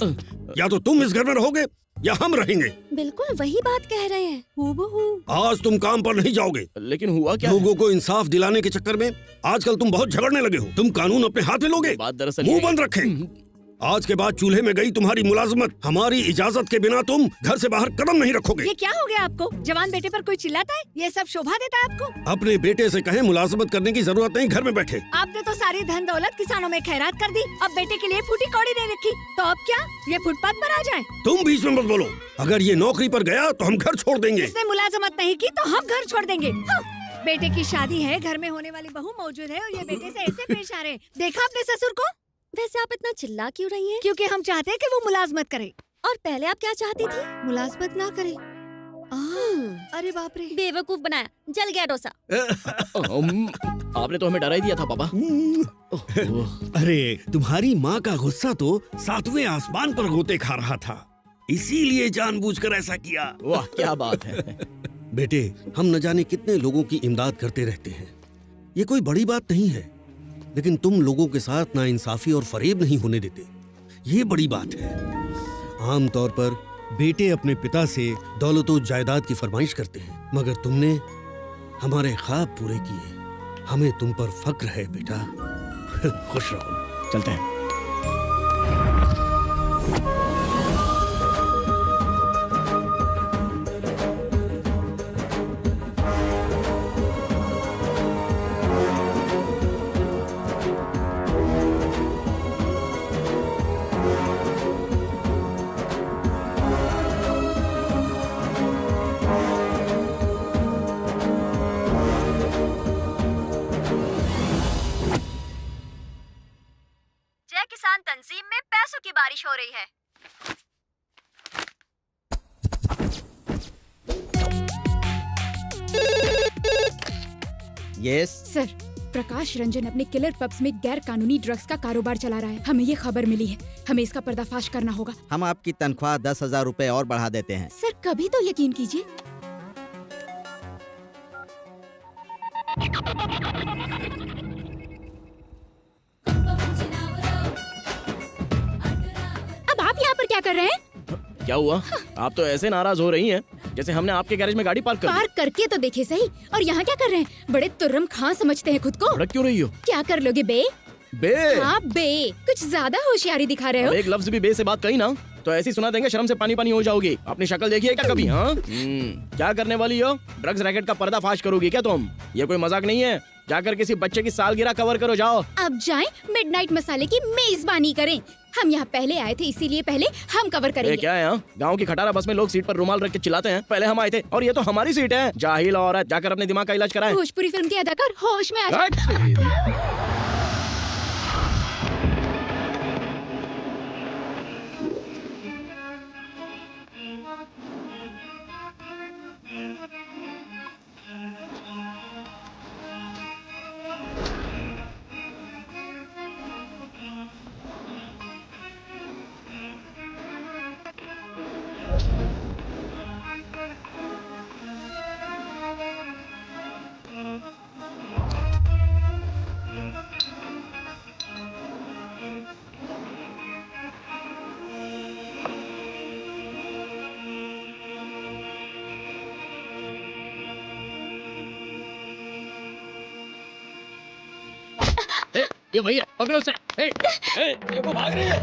या तो तुम इस घर में रहोगे या हम रहेंगे। बिल्कुल वही बात कह रहे हैं। हूबहू। आज तुम काम पर नहीं जाओगे। लेकिन हुआ क्या? लोगों को इंसाफ दिलाने के चक्कर में आजकल तुम बहुत झगड़ने लगे हो। तुम कानून अपने हाथ में लोगे। बात दरअसल मुंह बंद रखे। आज के बाद चूल्हे में गई तुम्हारी मुलाजमत। हमारी इजाजत के बिना तुम घर से बाहर कदम नहीं रखोगे। ये क्या हो गया आपको? जवान बेटे पर कोई चिल्लाता है? ये सब शोभा देता है आपको? अपने बेटे से कहें मुलाजमत करने की जरूरत नहीं, घर में बैठे। आपने तो सारी धन दौलत किसानों में खैरात कर दी। अब बेटे के लिए फूटी कौड़ी नहीं रखी, तो अब क्या ये फुटपाथ पर आ जाए? तुम बीच में मत बोलो। अगर ये नौकरी पर गया तो हम घर छोड़ देंगे। इसने मुलाजमत नहीं की तो हम घर छोड़ देंगे। हाँ। बेटे की शादी है, घर में होने वाली बहू मौजूद है और ये बेटे से ऐसे पेश आ रहे। देखा अपने ससुर को? वैसे आप इतना चिल्ला क्यों रही हैं? क्योंकि हम चाहते हैं कि वो मुलाजमत करे। और पहले आप क्या चाहती थी? मुलाजमत ना करे। अरे बाप रे, बेवकूफ बनाया, जल गया डोसा। आपने तो हमें डरा ही दिया था पापा। अरे तुम्हारी माँ का गुस्सा तो 7वें आसमान पर गोते खा रहा था, इसीलिए जानबूझकर ऐसा किया। वाह क्या बात है। बेटे, हम न जाने कितने लोगों की इमदाद करते रहते हैं। ये कोई बड़ी बात नहीं है, लेकिन तुम लोगों के साथ नाइंसाफी और फरेब नहीं होने देते, ये बड़ी बात है। आम तौर पर बेटे अपने पिता से दौलत और जायदाद की फरमाइश करते हैं, मगर तुमने हमारे ख्वाब पूरे किए। हमें तुम पर फक्र है बेटा। खुश रहो। चलते हैं। जय किसान तंजीम में पैसों की बारिश हो रही है। यस सर, प्रकाश रंजन अपने किलर पब्स में गैर कानूनी ड्रग्स का कारोबार चला रहा है। हमें ये खबर मिली है, हमें इसका पर्दाफाश करना होगा। हम आपकी तनख्वाह 10,000 रुपए और बढ़ा देते हैं। सर कभी तो यकीन कीजिए। अब आप यहाँ पर क्या कर रहे हैं? क्या हुआ? आप तो ऐसे नाराज हो रही हैं जैसे हमने आपके गैरेज में गाड़ी पार्क कर दी। पार्क करके तो देखे सही। और यहाँ क्या कर रहे हैं? बड़े तुर्रम खां समझते हैं खुद को। भड़क क्यों रही हो? क्या कर लोगे बे? बे? हाँ बे, कुछ ज्यादा होशियारी दिखा रहे हो। एक लफ्ज भी बे से बात कही ना तो ऐसी सुना देंगे, शर्म से पानी पानी हो जाओगी। अपनी शक्ल देखी है क्या कभी? हाँ क्या करने वाली हो? ड्रग्स रैकेट का पर्दाफाश करोगी क्या तुम? ये कोई मजाक नहीं है। जाकर किसी बच्चे की सालगिरह कवर करो, जाओ। अब जाएं मिडनाइट मसाले की मेजबानी करें। हम यहाँ पहले आए थे, इसीलिए पहले हम कवर ये करेंगे। क्या है? हाँ? गाँव की खटारा बस में लोग सीट पर रुमाल रख के चिल्लाते हैं, पहले हम आए थे और ये तो हमारी सीट है। जाहिल औरत, जाकर अपने दिमाग का इलाज कराएं। भोजपुरी फिल्म के अदाकार होश में आ जाए। ये भैया पकड़ो उसे। ये वो भाग रही है।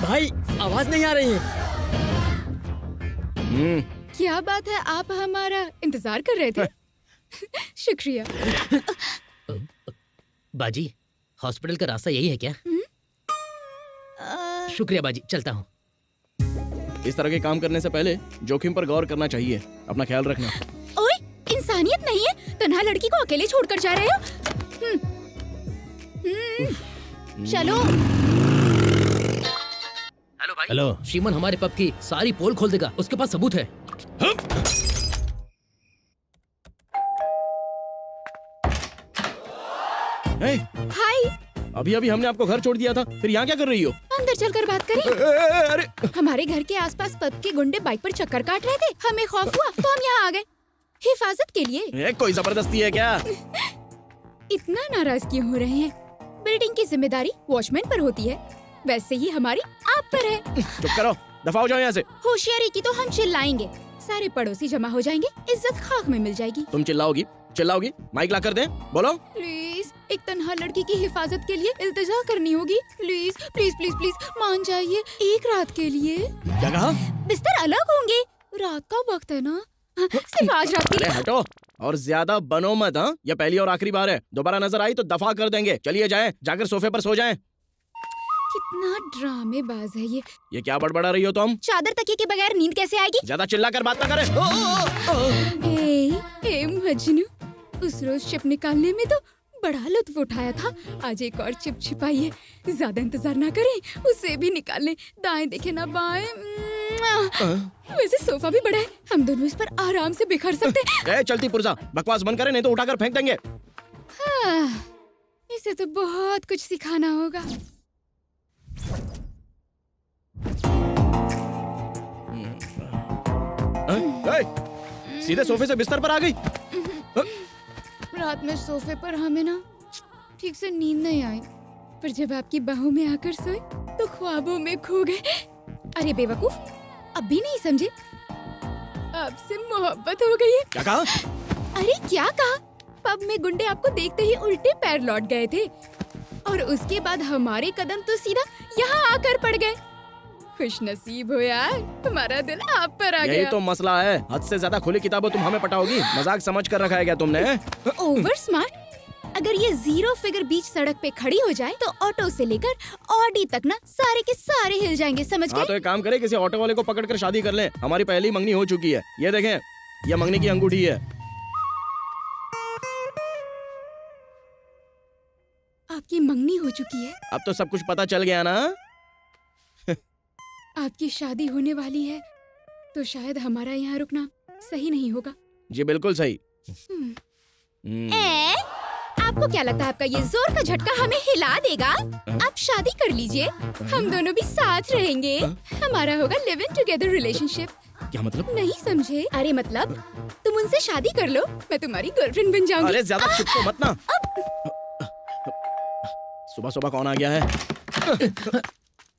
भाई आवाज नहीं आ रही है। क्या बात है, आप हमारा इंतजार कर रहे थे? शुक्रिया। बाजी, हॉस्पिटल का रास्ता यही है क्या? शुक्रिया बाजी, चलता हूँ। इस तरह के काम करने से पहले जोखिम पर गौर करना चाहिए। अपना ख्याल रखना। ओए, इंसानियत नहीं है? तन्हा लड़की को अकेले छोड़कर जा रहे हो? चलो। हेलो भाई। हेलो, श्रीमन हमारे पब की सारी पोल खोल देगा, उसके पास सबूत है। हाय। अभी अभी हमने आपको घर छोड़ दिया था, फिर यहाँ क्या कर रही हो? अंदर चलकर बात करें। अरे हमारे घर के आसपास पब के गुंडे बाइक पर चक्कर काट रहे थे, हमें खौफ हुआ तो हम यहाँ आ गए हिफाजत के लिए। कोई जबरदस्ती है क्या? इतना नाराज क्यों हो रहे हैं? बिल्डिंग की जिम्मेदारी वॉचमैन पर होती है, वैसे ही हमारी आप पर है। चुप करो, दफा हो जाओ यहाँ से। होशियारी की तो हम चिल्लाएंगे, सारे पड़ोसी जमा हो जाएंगे, इज्जत खाक में मिल जाएगी। तुम चिल्लाओगी? माइक ला कर दें? बोलो। प्लीज, एक तन्हा लड़की की हिफाजत के लिए इल्तिजा करनी होगी। प्लीज प्लीज प्लीज प्लीज मान जाइए, एक रात के लिए। क्या कहा? बिस्तर अलग होंगे, रात का वक्त है ना, सिर्फ आज रात के अरे लिए। हटो और ज्यादा बनो मत। हाँ, यह पहली और आखिरी बार है, दोबारा नजर आई तो दफा कर देंगे। चलिए जाएं, जाकर सोफे पर सो जाएं। कितना ड्रामेबाज है ये क्या बड़बड़ा रही हो तुम? चादर तकिए के बगैर नींद कैसे आएगी? ज्यादा चिल्लाकर बात ना करें। ए मजनू, उस रोज चिप निकालने में तो बड़ा लुत्फ उठाया था, आज एक और चिप छिपाई है। ज्यादा इंतजार ना करें, उसे भी निकाल लें। दाएं देखे ना बाएं। वैसे सोफा भी बड़ा है, हम दोनों इस पर आराम से बिखर सकते हैं। चलती पुर्जा, बकवास बंद करें नहीं तो उठाकर फेंक देंगे। इसे तो बहुत कुछ सिखाना होगा। सीधे सोफे से बिस्तर पर आ गई। रात में सोफे पर हमें ना ठीक से नींद नहीं आई, पर जब आपकी बाहों में आकर सोए तो ख्वाबों में खो गए। अरे बेवकूफ, अब भी नहीं समझे? आपसे मोहब्बत हो गई है। क्या कहा? अरे क्या कहा? पब में गुंडे आपको देखते ही उल्टे पैर लौट गए थे और उसके बाद हमारे कदम तो सीधा यहाँ आकर पड़ गए। खुश नसीब हो यार, हमारा दिल आप पर आ गया। यही तो मसला है, हद से ज्यादा खुली किताबें तुम हमें पटाओगी। मजाक समझ कर रखा है क्या तुमने? Over smart. अगर ये जीरो फिगर बीच सड़क पे खड़ी हो जाए तो ऑटो से लेकर ऑडी तक ना सारे के सारे हिल जाएंगे, समझ गए? हाँ तो एक काम करें, किसी ऑटो वाले को पकड़कर शादी कर लें। हमारी पहली मंगनी हो चुकी है। ये देखें, ये मंगनी की अंगूठी है। आपकी मंगनी हो चुकी है। अब तो सब कुछ पता चल गया ना। आपकी शादी होने वाली है तो शायद हमारा यहाँ रुकना सही नहीं होगा। जी बिल्कुल सही। आपको क्या लगता है आपका ये जोर का झटका हमें हिला देगा? आप शादी कर लीजिए, हम दोनों भी साथ रहेंगे। हमारा होगा लिव इन टुगेदर रिलेशनशिप। क्या मतलब? नहीं समझे? अरे मतलब तुम उनसे शादी कर लो, मैं तुम्हारी गर्लफ्रेंड बन जाऊंगी। अरे ज्यादा चिपको मत ना। सुबह सुबह कौन आ गया है?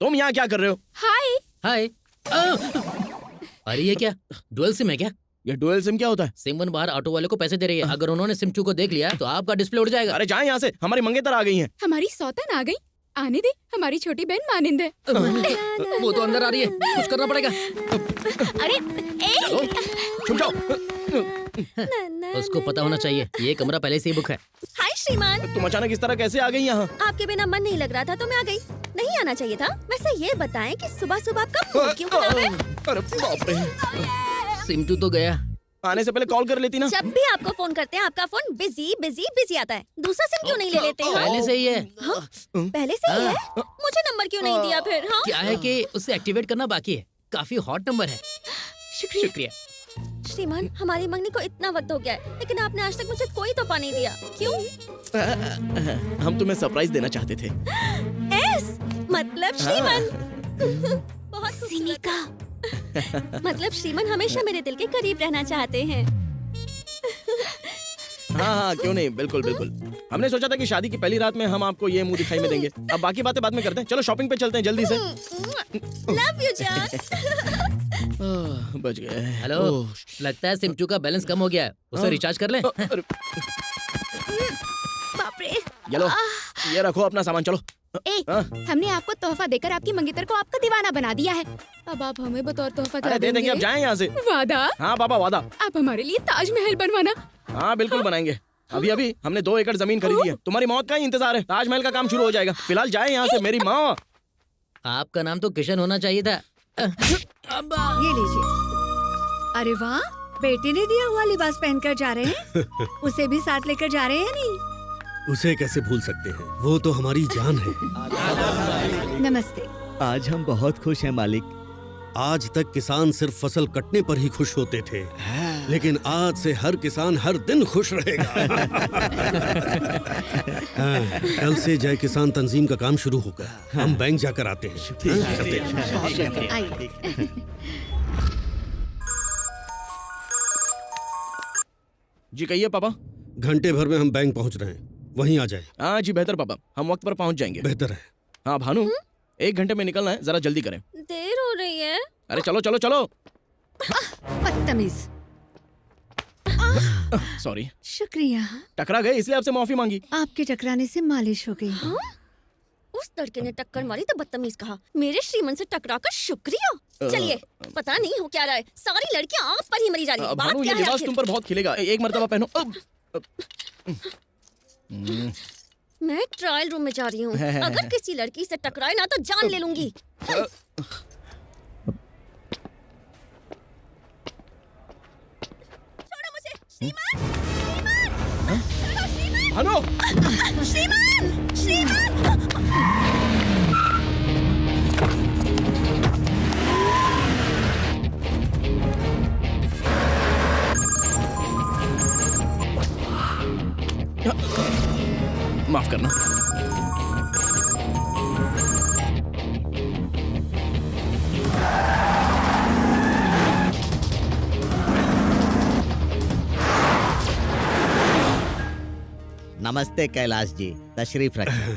तुम यहाँ क्या कर रहे हो? हाय हाय। अरे ये क्या डुअल सिम है क्या? ये डुअल सिम क्या होता है? सिम वन बाहर ऑटो वाले को पैसे दे रही है, अगर उन्होंने सिम 2 को देख लिया तो आपका डिस्प्ले उड़ जाएगा। अरे जाए यहाँ से, हमारी मंगेतर आ गई हैं। हमारी सौतन आ गई, आने दे। हमारी छोटी बहन मानिंद है। वो तो अंदर आ रही है, कुछ करना पड़ेगा। अरे छुप जाओ। उसको पता होना चाहिए ये कमरा पहले से ही बुक है। हाय श्रीमान, तुम अचानक इस तरह कैसे आ गई यहाँ? आपके बिना मन नहीं लग रहा था तो मैं आ गई। नहीं आना चाहिए था। वैसे ये बताएं कि सुबह सुबह आपका मूड क्यों खराब है? अरे बाप रे। सिम 2 तो गया। आने से पहले कॉल कर लेती ना। जब भी आपको फोन करते हैं आपका फोन बिजी बिजी बिजी आता है। दूसरा सिम क्यों नहीं ले लेते? पहले से ही है। हाँ? पहले से ही है? मुझे नंबर क्यों नहीं दिया फिर? हाँ? क्या है कि उसे एक्टिवेट करना बाकी है, काफी हॉट नंबर है। शुक्रिया। श्रीमान, हमारी मंगनी को इतना वक्त हो गया है लेकिन आपने आज तक मुझे कोई तोहफा नहीं दिया। क्यों? हम तुम्हें सरप्राइज देना चाहते थे। मतलब श्रीमान बहुत सिनिका। मतलब श्रीमान हमेशा मेरे दिल के करीब रहना चाहते हैं। हाँ, क्यों नहीं, बिल्कुल बिल्कुल। हमने सोचा था कि शादी की पहली रात में हम आपको ये मुंह दिखाई में देंगे। अब बाकी बातें बाद में करते हैं। चलो शॉपिंग पे चलते हैं जल्दी से। लव यू जान। बच गए। हेलो, लगता है सिम 2 का बैलेंस कम हो गया है, उसे रिचार्ज कर ले। बाप रे। ये रखो अपना सामान, चलो। हमने आपको तोहफा देकर आपकी मंगेतर को आपका दीवाना बना दिया है। अब आप हमें बतौर तोहफा क्या दे देंगे? अब जाएं यहाँ से। वादा? हाँ बाबा वादा। आप हमारे लिए ताजमहल बनवाना। हाँ बिल्कुल बनाएंगे। अभी हमने 2 एकड़ जमीन खरीदी है। तुम्हारी मौत का ही इंतजार है, ताजमहल का काम शुरू हो जाएगा। फिलहाल जाए यहाँ से मेरी माँ। आपका नाम तो किशन होना चाहिए था। ये लीजिए। अरे वाह, बेटे ने दिया हुआ लिबास पहनकर जा रहे हैं। उसे भी साथ लेकर जा रहे हैं नहीं? उसे कैसे भूल सकते हैं, वो तो हमारी जान है। नमस्ते। आज हम बहुत खुश हैं मालिक। आज तक किसान सिर्फ फसल कटने पर ही खुश होते थे, लेकिन आज से हर किसान हर दिन खुश रहेगा। कल से जय किसान तंजीम का काम शुरू होगा। हम बैंक जाकर आते हैं। चलते हैं। जी कहिए पापा। घंटे भर में हम बैंक पहुंच रहे हैं, वहीं आ जाए। हाँ जी बेहतर पापा, हम वक्त पर पहुंच जाएंगे। बेहतर है। हाँ भानु, 1 घंटे में निकलना है, जरा जल्दी करें। देर हो रही है। अरे चलो चलो चलो। बदतमीज। सॉरी। शुक्रिया। टकरा गए इसलिए आपसे माफी मांगी। आपके टकराने से मालिश हो गई। हाँ? उस लड़के ने टक्कर मारी तो बदतमीज कहा। मेरे श्रीमन से टकरा कर शुक्रिया। चलिए, पता नहीं हो क्या रहा है, सारी लड़कियां आप पर ही मरी जा रही हैं। बात भानु, क्या ये है लिबास आखिर? तुम पर बहुत खिलेगा। एक मर्तबा पहनो। मैं ट्रायल रूम में जा रही हूँ। अगर किसी लड़की से टकराए ना तो जान ले लूंगी। छोड़ो मुझे, श्रीमान! भानु! श्रीमान! माफ करना। नमस्ते कैलाश जी, तशरीफ रखें।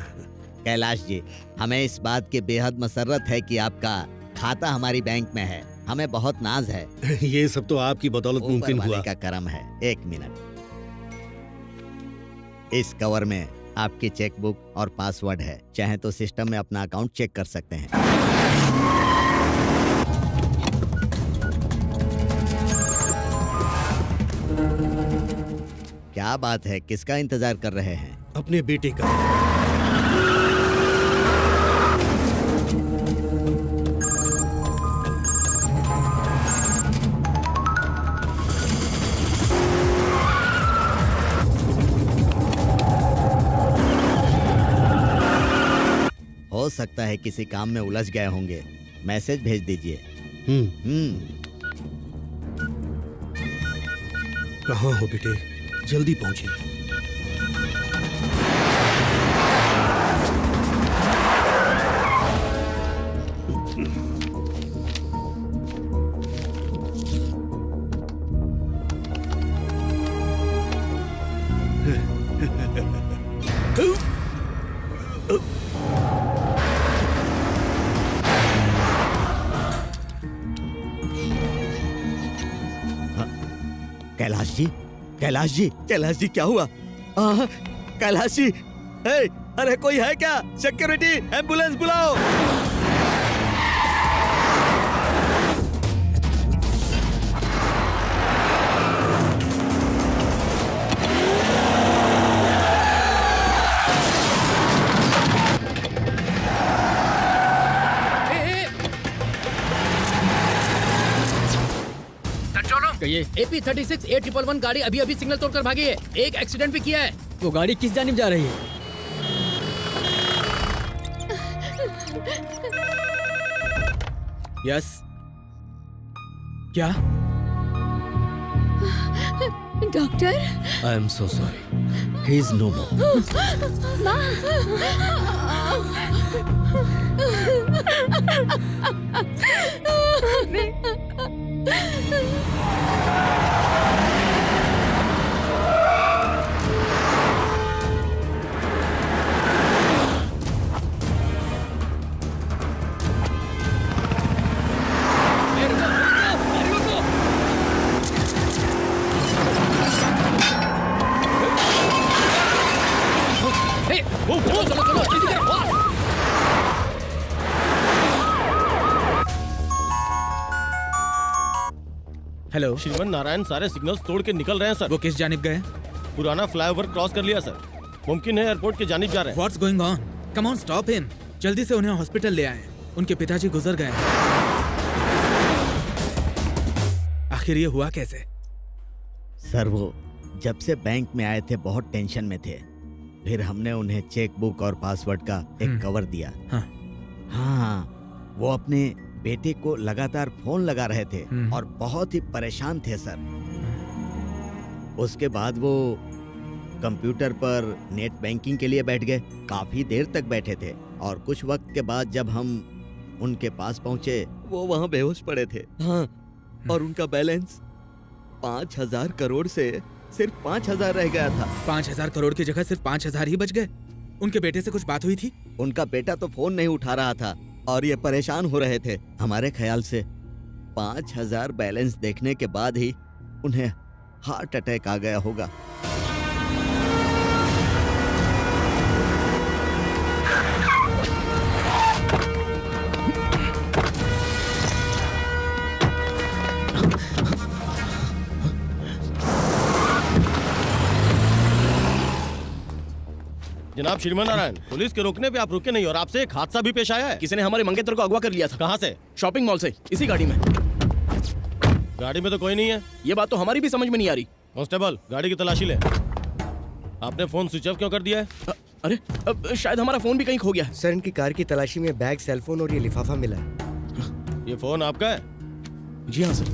कैलाश जी, हमें इस बात की बेहद मसर्रत है कि आपका खाता हमारी बैंक में है। हमें बहुत नाज है। ये सब तो आपकी बदौलत मुमकिन हुआ। का करम है। 1 मिनट। इस कवर में आपकी चेकबुक और पासवर्ड है। चाहे तो सिस्टम में अपना अकाउंट चेक कर सकते हैं। क्या बात है, किसका इंतजार कर रहे हैं? अपने बेटे का। सकता है किसी काम में उलझ गए होंगे। मैसेज भेज दीजिए। कहाँ हो बेटे? जल्दी पहुंचे। कैलाश जी, कैलाश जी, कैलाश जी, क्या हुआ? कैलाश जी, अरे कोई है क्या? सिक्योरिटी, एम्बुलेंस बुलाओ। ये AP36 A111 गाड़ी अभी अभी सिग्नल तोड़कर भागी है। एक एक्सीडेंट भी किया है। वो गाड़ी किस जानिब जा रही है? यस, क्या? Doctor, I am so sorry, he is no more. Hello, Shriman Narayan सारे सिग्नल्स तोड़ के निकल रहे हैं सर। वो किस जानिब गए? पुराना फ्लाईओवर क्रॉस कर लिया सर। मुमकिन है एयरपोर्ट की जानिब जा रहे हैं। What's going on? Come on, stop him. जल्दी से उन्हें हॉस्पिटल ले आएं। उनके पिताजी गुजर गए हैं। आखिर ये हुआ कैसे? सर, वो जब से बैंक में आए थे बहुत टेंशन में थे। फिर हमने उन्हें चेक बुक और पासवर्ड का एक कवर दिया। हाँ, वो अपने बेटे को लगातार फोन लगा रहे थे और बहुत ही परेशान थे सर। उसके बाद वो कंप्यूटर पर नेट बैंकिंग के लिए बैठ गए। काफी देर तक बैठे थे और कुछ वक्त के बाद जब हम उनके पास पहुंचे, वो वहां बेहोश पड़े थे। हाँ, और उनका बैलेंस 5,000 करोड़ से सिर्फ 5,000 रह गया था। 5,000 करोड़ की जगह सिर्फ 5,000 ही बच गए। उनके बेटे से कुछ बात हुई थी? उनका बेटा तो फोन नहीं उठा रहा था और ये परेशान हो रहे थे। हमारे ख्याल से 5,000 बैलेंस देखने के बाद ही उन्हें हार्ट अटैक आ गया होगा। जनाब श्रीमन नारायण, पुलिस के रोकने पे आप रुके नहीं और आपसे एक हादसा भी पेश आया है। किसी ने हमारे मंगेतर को अगवा कर लिया था। कहाँ से? शॉपिंग मॉल से, इसी गाड़ी में। गाड़ी में तो कोई नहीं है। ये बात तो हमारी भी समझ में नहीं आ रही। कांस्टेबल, गाड़ी की तलाशी ले। आपने फोन स्विच ऑफ क्यों कर दिया है? अरे शायद हमारा फोन भी कहीं खो गया है। सर, इनकी कार की तलाशी में बैग, सेलफोन और ये लिफाफा मिला है। ये फोन आपका है? जी हाँ सर।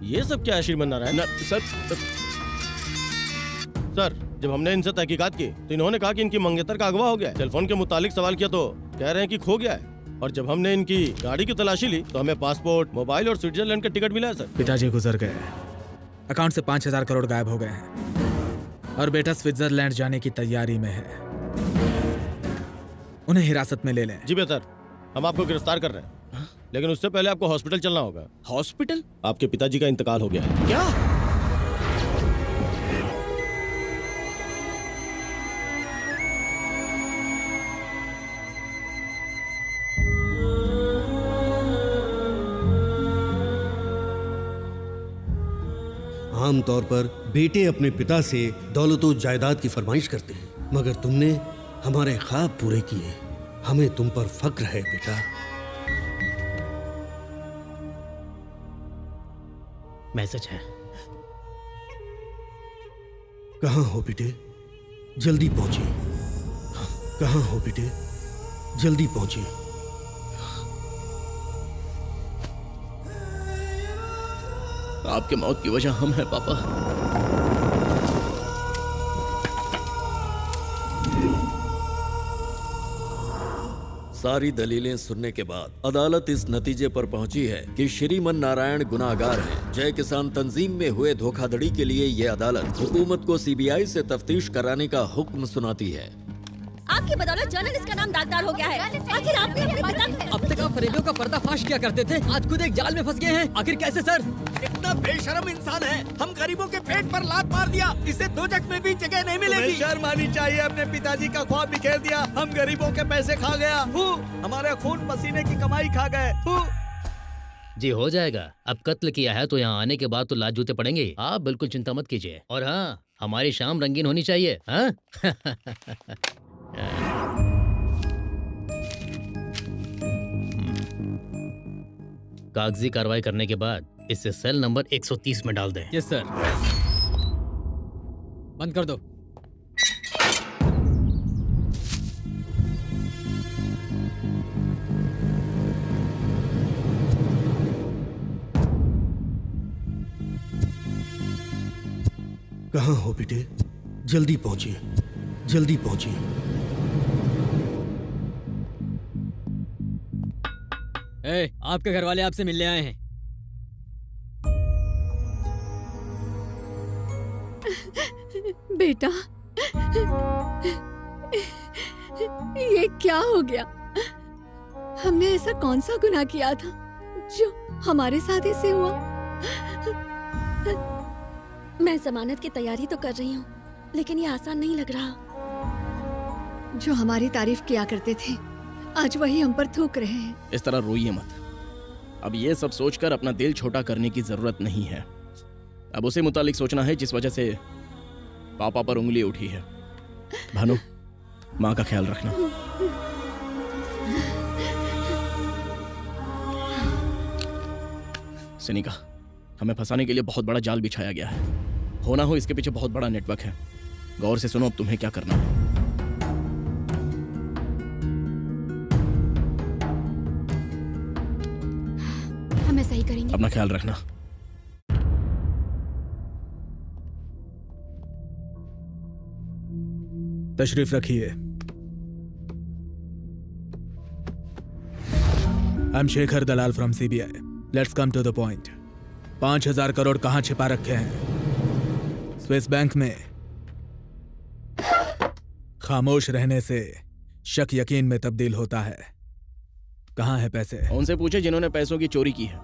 ये सब क्या है श्रीमन नारायण? सर, जब हमने इनसे तहकीकात की तो इन्होंने कहा कि इनकी मंगेतर का अगवा हो गया है। टेलीफोन के मुतालिक सवाल किया तो कह रहे हैं कि खो गया है। और जब हमने इनकी गाड़ी की तलाशी ली तो हमें पासपोर्ट, मोबाइल और स्विट्जरलैंड का टिकट मिला है सर। पिताजी गुजर गए, अकाउंट से 5,000 करोड़ गायब हो गए हैं और बेटा स्विट्जरलैंड जाने की तैयारी में है। उन्हें हिरासत में ले लें। जी बेहतर, हम आपको गिरफ्तार कर रहे हैं, लेकिन उससे पहले आपको हॉस्पिटल चलना होगा। हॉस्पिटल? आपके पिताजी का इंतकाल हो गया है। क्या? आमतौर पर बेटे अपने पिता से दौलत और जायदाद की फरमाइश करते हैं, मगर तुमने हमारे ख्वाब पूरे किए। हमें तुम पर फक्र है बेटा। मैसेज है। कहाँ हो बेटे? जल्दी पहुंचिए। कहाँ हो बेटे? जल्दी पहुंचिए। आपके मौत की वजह हम हैं पापा। सारी दलीलें सुनने के बाद अदालत इस नतीजे पर पहुंची है कि श्रीमन नारायण गुनाहगार हैं। जय किसान तंजीम में हुए धोखाधड़ी के लिए ये अदालत हुकूमत को सीबीआई से तफ्तीश कराने का हुक्म सुनाती है। आपकी बदौलत जर्नलिस्ट का नाम दागदार हो गया है। आखिर आपने अपने पिता अब तक आप फरेबियों का पर्दाफाश किया करते थे, आज खुद एक जाल में फंस गए हैं। आखिर कैसे सर? इतना बेशर्म इंसान है, हम गरीबों के पेट पर लात मार दिया, इसे दोजख में भी जगह नहीं मिलेगी। शर्म आनी चाहिए, अपने पिताजी का ख्वाब बिखेर दिया। हम गरीबों के पैसे खा गया, हमारे खून पसीने की कमाई खा गए। जी हो जाएगा। अब कत्ल किया है तो यहाँ आने के बाद तो लात जूते पड़ेंगे। आप बिल्कुल चिंता मत कीजिए। और हाँ, हमारी शाम रंगीन होनी चाहिए। हाँ? कागजी कार्रवाई करने के बाद इसे सेल नंबर 130 में डाल दें। Yes sir. बंद कर दो। कहाँ हो बेटे? जल्दी पहुंचिए, जल्दी पहुंचिए। आपके घर वाले आपसे मिलने आए हैं। बेटा, ये क्या हो गया? हमने ऐसा कौन सा गुनाह किया था जो हमारे साथ ऐसे हुआ? मैं जमानत की तैयारी तो कर रही हूँ, लेकिन ये आसान नहीं लग रहा। जो हमारी तारीफ किया करते थे, आज वही हम पर थूक रहे हैं। इस तरह रोइए मत। अब ये सब सोचकर अपना दिल छोटा करने की जरूरत नहीं है। अब उसे मुतालिक सोचना है जिस वजह से पापा पर उंगली उठी है। भानु, माँ का ख्याल रखना। सिनिका, हमें फंसाने के लिए बहुत बड़ा जाल बिछाया गया है। हो ना हो इसके पीछे बहुत बड़ा नेटवर्क है। गौर से सुनो अब तुम्हें क्या करना है। हम ऐसा ही करेंगे। अपना ख्याल रखना। तशरीफ रखिए। I am Shekhar Dalal from CBI. Let's come to the point. 5,000 crore कहाँ छिपा रखे हैं? स्विस बैंक में। खामोश रहने से शक यकीन में तब्दील होता है। कहाँ है पैसे? उनसे पूछे जिन्होंने पैसों की चोरी की है।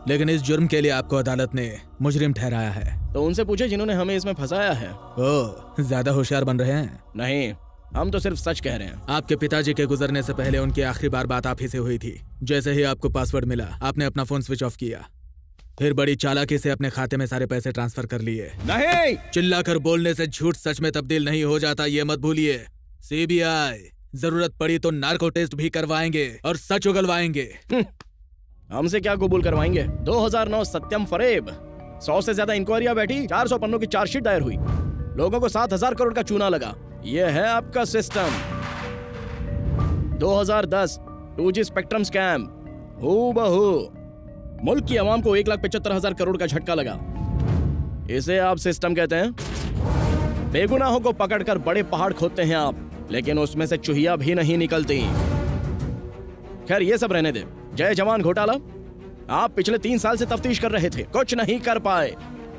लेकिन इस जुर्म के लिए आपको अदालत ने मुजरिम ठहराया है। तो उनसे पूछे जिन्होंने हमें इसमें फंसाया है। ओह, ज्यादा होशियार बन रहे हैं? नहीं, हम तो सिर्फ सच कह रहे हैं। आपके पिताजी के गुजरने से पहले उनकी आखिरी बार बात आप ही से हुई थी। जैसे ही आपको पासवर्ड मिला, आपने अपना फोन स्विच ऑफ किया, फिर बड़ी चालाकी से अपने खाते में सारे पैसे ट्रांसफर कर लिए। नहीं, चिल्लाकर बोलने से झूठ सच में तब्दील नहीं हो जाता, ये मत भूलिए। सीबीआई जरूरत पड़ी तो नार्को टेस्ट भी करवाएंगे और सच उगलवाएंगे। हमसे क्या कबूल करवाएंगे? 2009 सत्यम फरेब, 100 से ज्यादा इंक्वायरियां बैठी, 400 पन्नों की चार्जशीट दायर हुई, लोगों को 7,000 करोड़ का चूना लगा। ये है आपका सिस्टम। 2010 2G स्पेक्ट्रम स्कैम, हूबहू मुल्क की आवाम को 1,75,000 करोड़ का झटका लगा। इसे आप सिस्टम कहते हैं? बेगुनाहों को पकड़कर बड़े पहाड़ खोदते हैं आप, लेकिन उसमें से चुहिया भी नहीं निकलती। खैर ये सब रहने दे। जय जवान घोटाला, आप पिछले 3 साल से तफ्तीश कर रहे थे, कुछ नहीं कर पाए।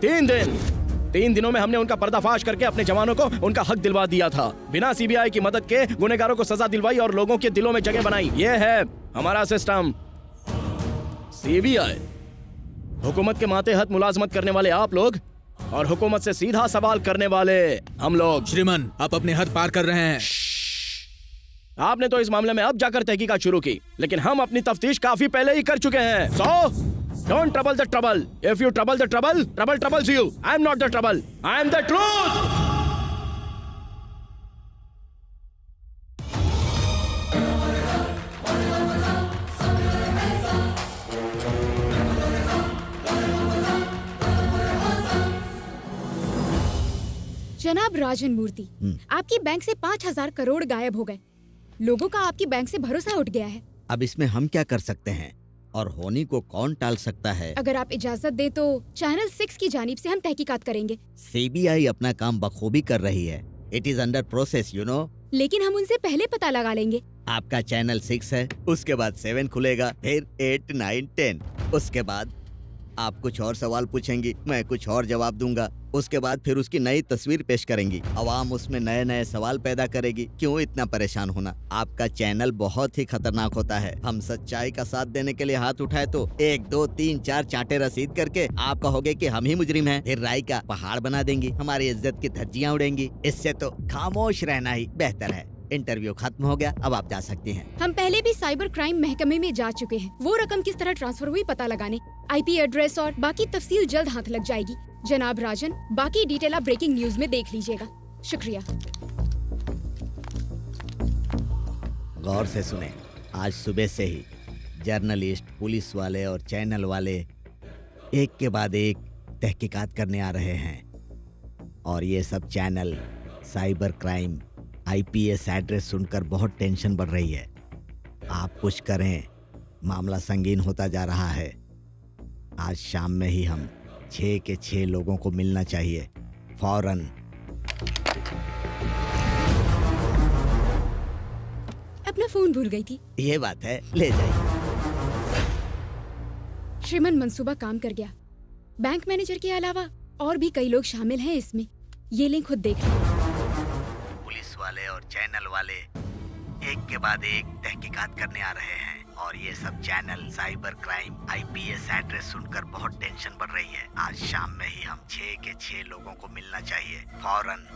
3 दिनों में हमने उनका पर्दाफाश करके अपने जवानों को उनका हक दिलवा दिया था। बिना सीबीआई की मदद के गुनहगारों को सजा दिलवाई और लोगों के दिलों में जगह बनाई। ये है हमारा सिस्टम। सीबीआई, हुकूमत के मातहत मुलाजमत करने वाले आप लोग और हुकूमत से सीधा सवाल करने वाले हम लोग। श्रीमान, आप अपने हद पार कर रहे हैं। आपने तो इस मामले में अब जाकर तहकीकात शुरू की, लेकिन हम अपनी तफ्तीश काफी पहले ही कर चुके हैं। So don't trouble the trouble. If you trouble the trouble, trouble troubles you. I am not the trouble. I am the truth. जनाब राजन मूर्ति, आपकी बैंक से 5,000 करोड़ गायब हो गए। लोगों का आपकी बैंक से भरोसा उठ गया है। अब इसमें हम क्या कर सकते हैं और होनी को कौन टाल सकता है? अगर आप इजाजत दे तो चैनल 6 की जानिब से हम तहकीकात करेंगे। सीबीआई अपना काम बखूबी कर रही है। It is under process you know. लेकिन हम उनसे पहले पता लगा लेंगे। आपका चैनल 6 है, उसके बाद 7 खुलेगा, फिर 8, 9, 10। उसके बाद आप कुछ और सवाल पूछेंगी, मैं कुछ और जवाब दूंगा। उसके बाद फिर उसकी नई तस्वीर पेश करेंगी, अवाम उसमें नए नए सवाल पैदा करेगी। क्यों इतना परेशान होना? आपका चैनल बहुत ही खतरनाक होता है। हम सच्चाई का साथ देने के लिए हाथ उठाए तो 1, 2, 3, 4 चांटे रसीद करके आप कहोगे कि हम ही मुजरिम हैं। फिर राय का पहाड़ बना देंगी, हमारी इज्जत की धज्जियां उड़ेंगी। इससे तो खामोश रहना ही बेहतर है। इंटरव्यू खत्म हो गया, अब आप जा सकती हैं। हम पहले भी साइबर क्राइम महकमे में जा चुके हैं। वो रकम किस तरह ट्रांसफर हुई पता लगाने। IP एड्रेस और बाकी तफसील जल्द हाथ लग जाएगी। जनाब राजन, बाकी डिटेल आप ब्रेकिंग न्यूज में देख लीजिएगा। शुक्रिया। गौर से सुने, आज सुबह से ही जर्नलिस्ट, पुलिस वाले और चैनल वाले एक के बाद एक तहकीकात करने आ रहे हैं। और ये सब channel cyber crime IPS address सुनकर बहुत टेंशन बढ़ रही है। आप कुछ करें, मामला संगीन होता जा रहा है। आज शाम में ही हम 6 के 6 लोगों को मिलना चाहिए, फौरन। अपना फोन भूल गई थी। ये बात है, ले जाइए। श्रीमन मंसूबा काम कर गया। बैंक मैनेजर के अलावा और भी कई लोग शामिल हैं इसमें। ये लिंक खुद देख लें। पुलिस वाले और चैनल वाले एक के बाद एक तहकीकात करने आ रहे हैं। और ये सब channel cyber crime IPS address सुनकर बहुत टेंशन बढ़ रही है। आज शाम में ही हम 6 के 6 लोगों को मिलना चाहिए, फौरन।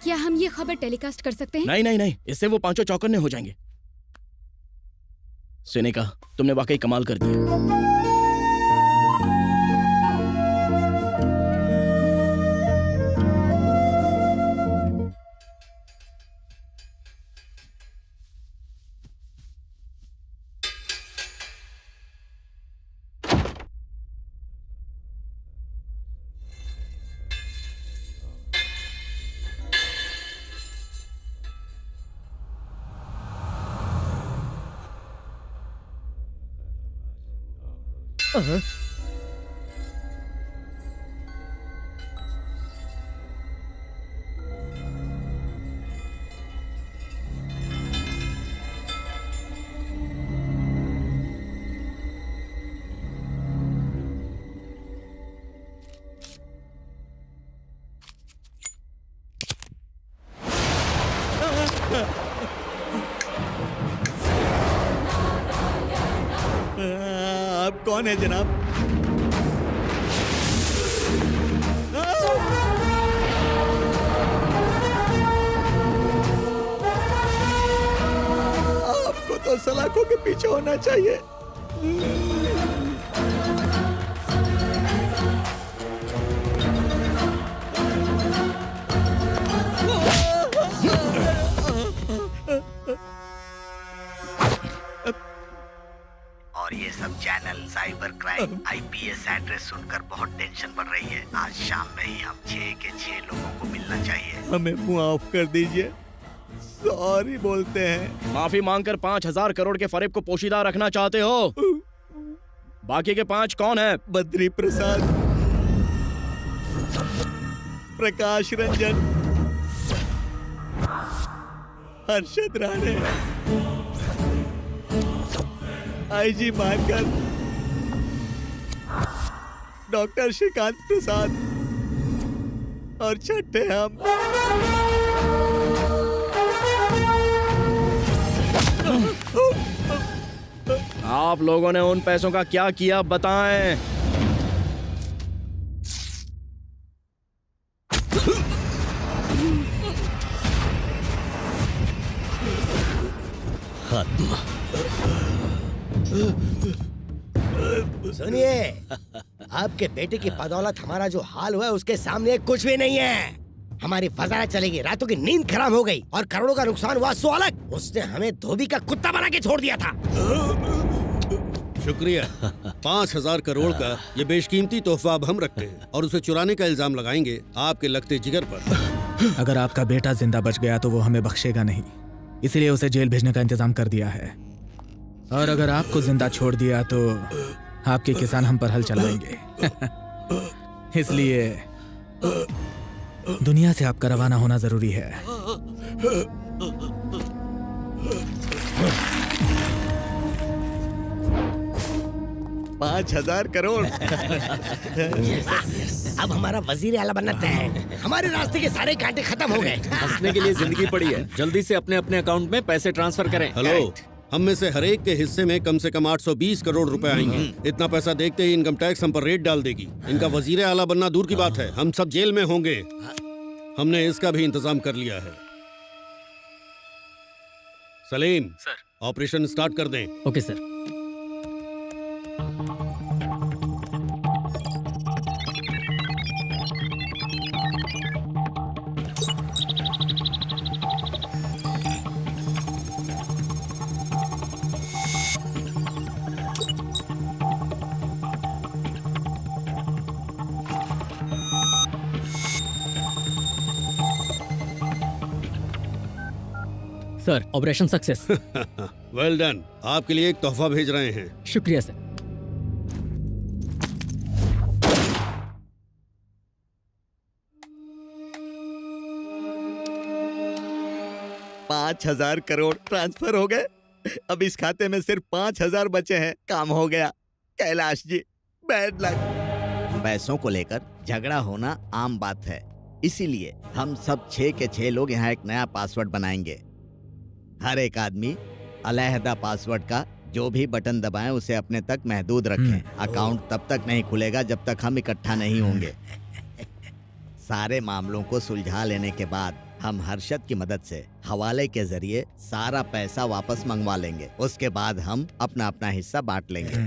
क्या हम ये खबर टेलीकास्ट कर सकते हैं? नहीं नहीं नहीं, इससे वो पांचों चौकन्ने हो जाएंगे। सिनेका, तुमने वाकई कमाल कर दिया। आप कौन है जनाब? आपको तो सलाखों के पीछे होना चाहिए। और ये सब channel cyber crime IPS address सुनकर बहुत टेंशन बढ़ रही है। आज शाम में ही हम 6 के 6 लोगों को मिलना चाहिए। हमें माफ कर दीजिए, सॉरी बोलते हैं। माफी मांगकर 5,000 करोड़ के फरेब को पोशीदा रखना चाहते हो? बाकी के 5 कौन है? बद्री प्रसाद, प्रकाश रंजन, हर्षद राणे, IG मानकर, डॉक्टर श्रीकांत प्रसाद और छठे हम। आप लोगों ने उन पैसों का क्या किया बताएं। सुनिए, आपके बेटे की बदौलत हमारा जो हाल हुआ है उसके सामने कुछ भी नहीं है। हमारी वजारत चलेगी, रातों की नींद खराब हो गई और करोड़ों का नुकसान हुआ सो अलग। उसने हमें धोबी का कुत्ता बना के छोड़ दिया था। शुक्रिया। 5,000 करोड़ का ये बेशकीमती तोहफा अब हम रखते हैं और उसे चुराने का इल्जाम लगाएंगे आपके लगते जिगर पर। अगर आपका बेटा जिंदा बच गया तो वो हमें बख्शेगा नहीं। इसलिए उसे जेल भेजने का इंतजाम कर दिया है। और अगर आपको जिंदा छोड़ दिया तो आपके किसान हम पर हल चलाएंगे। इसलिए दुनिया से आपका रवाना होना जरूरी है। 5,000 करोड़। अब हमारा वजीर आला बनना तय है। हमारे रास्ते के सारे कांटे खत्म हो गए। हंसने के लिए जिंदगी पड़ी है, जल्दी से अपने अपने अकाउंट में पैसे ट्रांसफर करें। हेलो, हम में से हर एक के हिस्से में कम से कम 820 करोड़ रुपए आएंगे। इतना पैसा देखते ही इनकम टैक्स हम पर रेट डाल देगी। इनका वजीर आला बनना दूर की बात है, हम सब जेल में होंगे। हमने इसका भी इंतजाम कर लिया है। सलीम सर, ऑपरेशन स्टार्ट कर दें। Okay sir. Sir, operation success. Well done. आपके लिए एक तोहफा भेज रहे हैं। शुक्रिया सर। पाँच 5,000 करोड़ ट्रांसफर हो गए। अब इस खाते में सिर्फ 5,000 बचे हैं। काम हो गया। Kailash ji, bad luck. पैसों को लेकर झगड़ा होना आम बात है, इसीलिए हम सब 6 के 6 लोग यहाँ एक नया पासवर्ड बनाएंगे। हर एक आदमी अलहदा पासवर्ड का जो भी बटन दबाएं उसे अपने तक महदूद रखें। अकाउंट तब तक नहीं खुलेगा जब तक हम इकट्ठा नहीं होंगे। सारे मामलों को सुलझा लेने के बाद हम हर्षद की मदद से हवाले के जरिए सारा पैसा वापस मंगवा लेंगे। उसके बाद हम अपना अपना हिस्सा बांट लेंगे।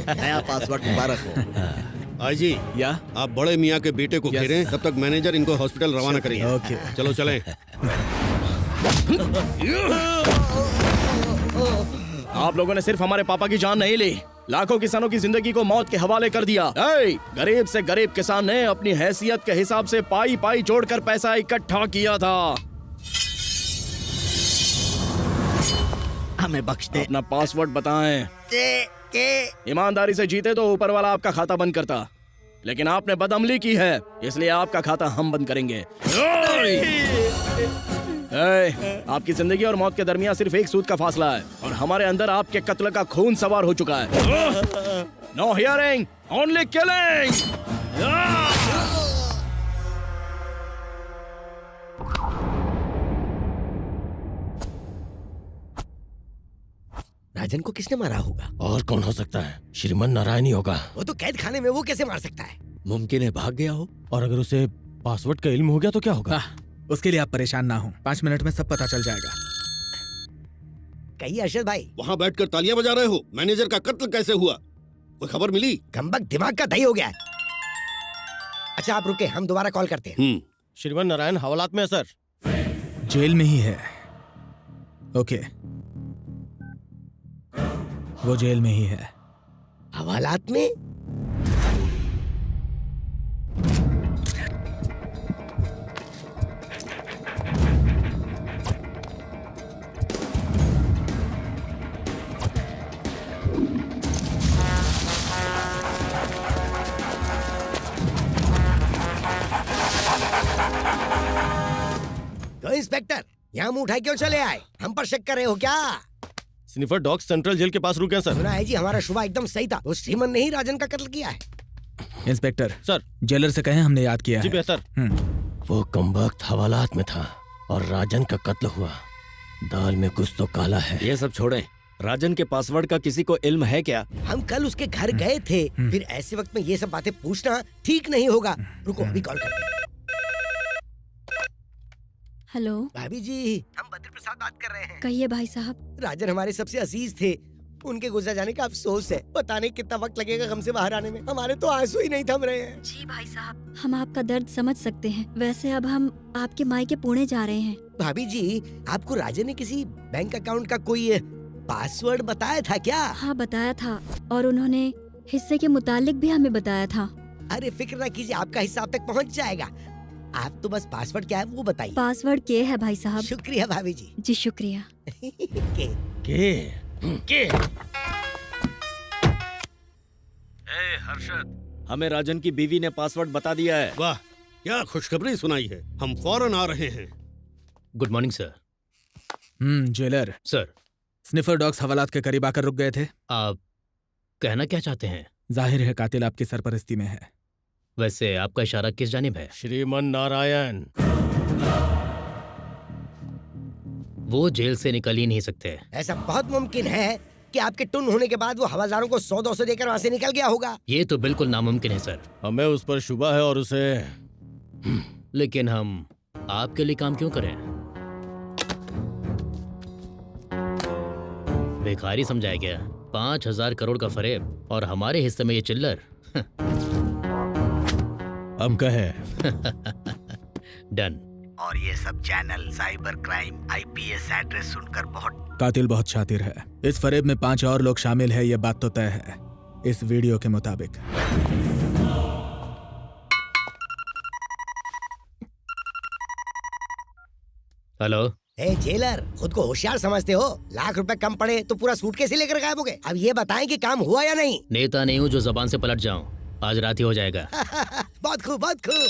नया पासवर्ड मुबारक हो। आई जी, या आप बड़े मियाँ के बेटे को घेरें, तब तक मैनेजर इनको हॉस्पिटल रवाना करेंगे। ओके। चलो चलें। आप लोगों ने सिर्फ हमारे पापा की जान नहीं ली, लाखों किसानों की जिंदगी को मौत के हवाले कर दिया। गरीब से गरीब किसान ने अपनी हैसियत के हिसाब से पाई पाई जोड़कर पैसा इकट्ठा किया था। हमें बख्श दे। अपना पासवर्ड बताएं। ईमानदारी से जीते तो ऊपर वाला आपका खाता बंद करता, लेकिन आपने बदअमली की है, इसलिए आपका खाता हम बंद करेंगे। आपकी जिंदगी और मौत के दरमियान सिर्फ एक सूद का फासला है, और हमारे अंदर आपके कत्ल का खून सवार हो चुका है। No hearing, only killing. Rajan को किसने मारा होगा? और कौन हो सकता है? श्रीमन नारायण ही होगा। वो तो कैद खाने में, वो कैसे मार सकता है? मुमकिन है भाग गया हो। और अगर उसे पासवर्ड का इल्म हो गया तो क्या होगा? उसके लिए आप परेशान ना हो, 5 मिनट में सब पता चल जाएगा। कहिए अरशद भाई। वहाँ बैठकर तालियां बजा रहे हो। मैनेजर का कत्ल कैसे हुआ, कोई खबर मिली? गंबक दिमाग का दही हो गया है। अच्छा आप रुके, हम दोबारा कॉल करते हैं। श्रीमन नारायण हवालात में है सर। जेल में ही है। ओके, वो जेल में ही है। हवालात में? तो इंस्पेक्टर, यहाँ मुंह उठाए क्यों चले आए? हम पर शक कर रहे हो क्या? स्निफर डॉग सेंट्रल जेल के पास रुके हैं सर। सुना है जी, हमारा शुबा एकदम सही था। उस श्रीमन ने ही राजन का कत्ल किया है। इंस्पेक्टर सर, जेलर से कहें हमने याद किया जी है। बेहतर। वो कमबख्त हवालात में था और राजन का कत्ल हुआ। दाल में कुछ तो काला है। ये सब छोड़ें, राजन के पासवर्ड का किसी को इल्म है क्या? हम कल उसके घर गए थे, फिर ऐसे वक्त में ये सब बातें पूछना ठीक नहीं होगा। रुको, अभी कॉल करते हैं। हेलो भाभी जी, हम बद्री प्रसाद बात कर रहे हैं। कहिए भाई साहब। राजन हमारे सबसे अजीज थे, उनके गुजर जाने का अफसोस है। पता नहीं कितना वक्त लगेगा गम से बाहर आने में। हमारे तो आंसू ही नहीं थम रहे हैं। जी भाई साहब, हम आपका दर्द समझ सकते हैं। वैसे अब हम आपके मायके पुणे जा रहे हैं। भाभी जी, आपको राजन ने किसी बैंक अकाउंट का कोई पासवर्ड बताया था क्या? हाँ बताया था, और उन्होंने हिस्से के मुतालिक भी हमें बताया था। अरे फिक्र न कीजिए, आपका हिस्सा आप तक पहुंच जाएगा। आप तो बस पासवर्ड क्या है वो बताइए। पासवर्ड के है भाई साहब। शुक्रिया भाभी जी। जी शुक्रिया। के हर्षद, हमें राजन की बीवी ने पासवर्ड बता दिया है। वाह, क्या खुशखबरी सुनाई है। हम फौरन आ रहे हैं। Good morning sir. Jailer sir, sniffer dogs हवालात के करीब आकर रुक गए थे। आप कहना क्या चाहते हैं? जाहिर है कातिल आपकी सरपरस्ती में है। वैसे आपका इशारा किस जानिब है? श्रीमन नारायण। वो जेल से निकल ही नहीं सकते। ऐसा बहुत मुमकिन है कि आपके टुन होने के बाद वो हवालदारों को 100-200 देकर वहाँ से निकल गया होगा। ये तो बिल्कुल नामुमकिन है सर। हमें उस पर शुबा है और उसे। लेकिन हम आपके लिए काम क्यों करें? भिखारी समझाया गया। 5,000 करोड़ का फरेब और हमारे हिस्से में ये चिल्लर। हम कहे डन। और ये सब channel cyber crime IPS address सुनकर बहुत कातिल बहुत शातिर है। इस फरेब में 5 और लोग शामिल है, ये बात तो तय है इस वीडियो के मुताबिक। हेलो। ए जेलर, खुद को होशियार समझते हो? लाख रुपए कम पड़े तो पूरा सूटकेस ही लेकर गायब हो गए। अब ये बताएं कि काम हुआ या नहीं। नेता नहीं हूँ जो जबान से पलट जाऊं। आज रात ही हो जाएगा। बहुत खूब, बहुत खूब।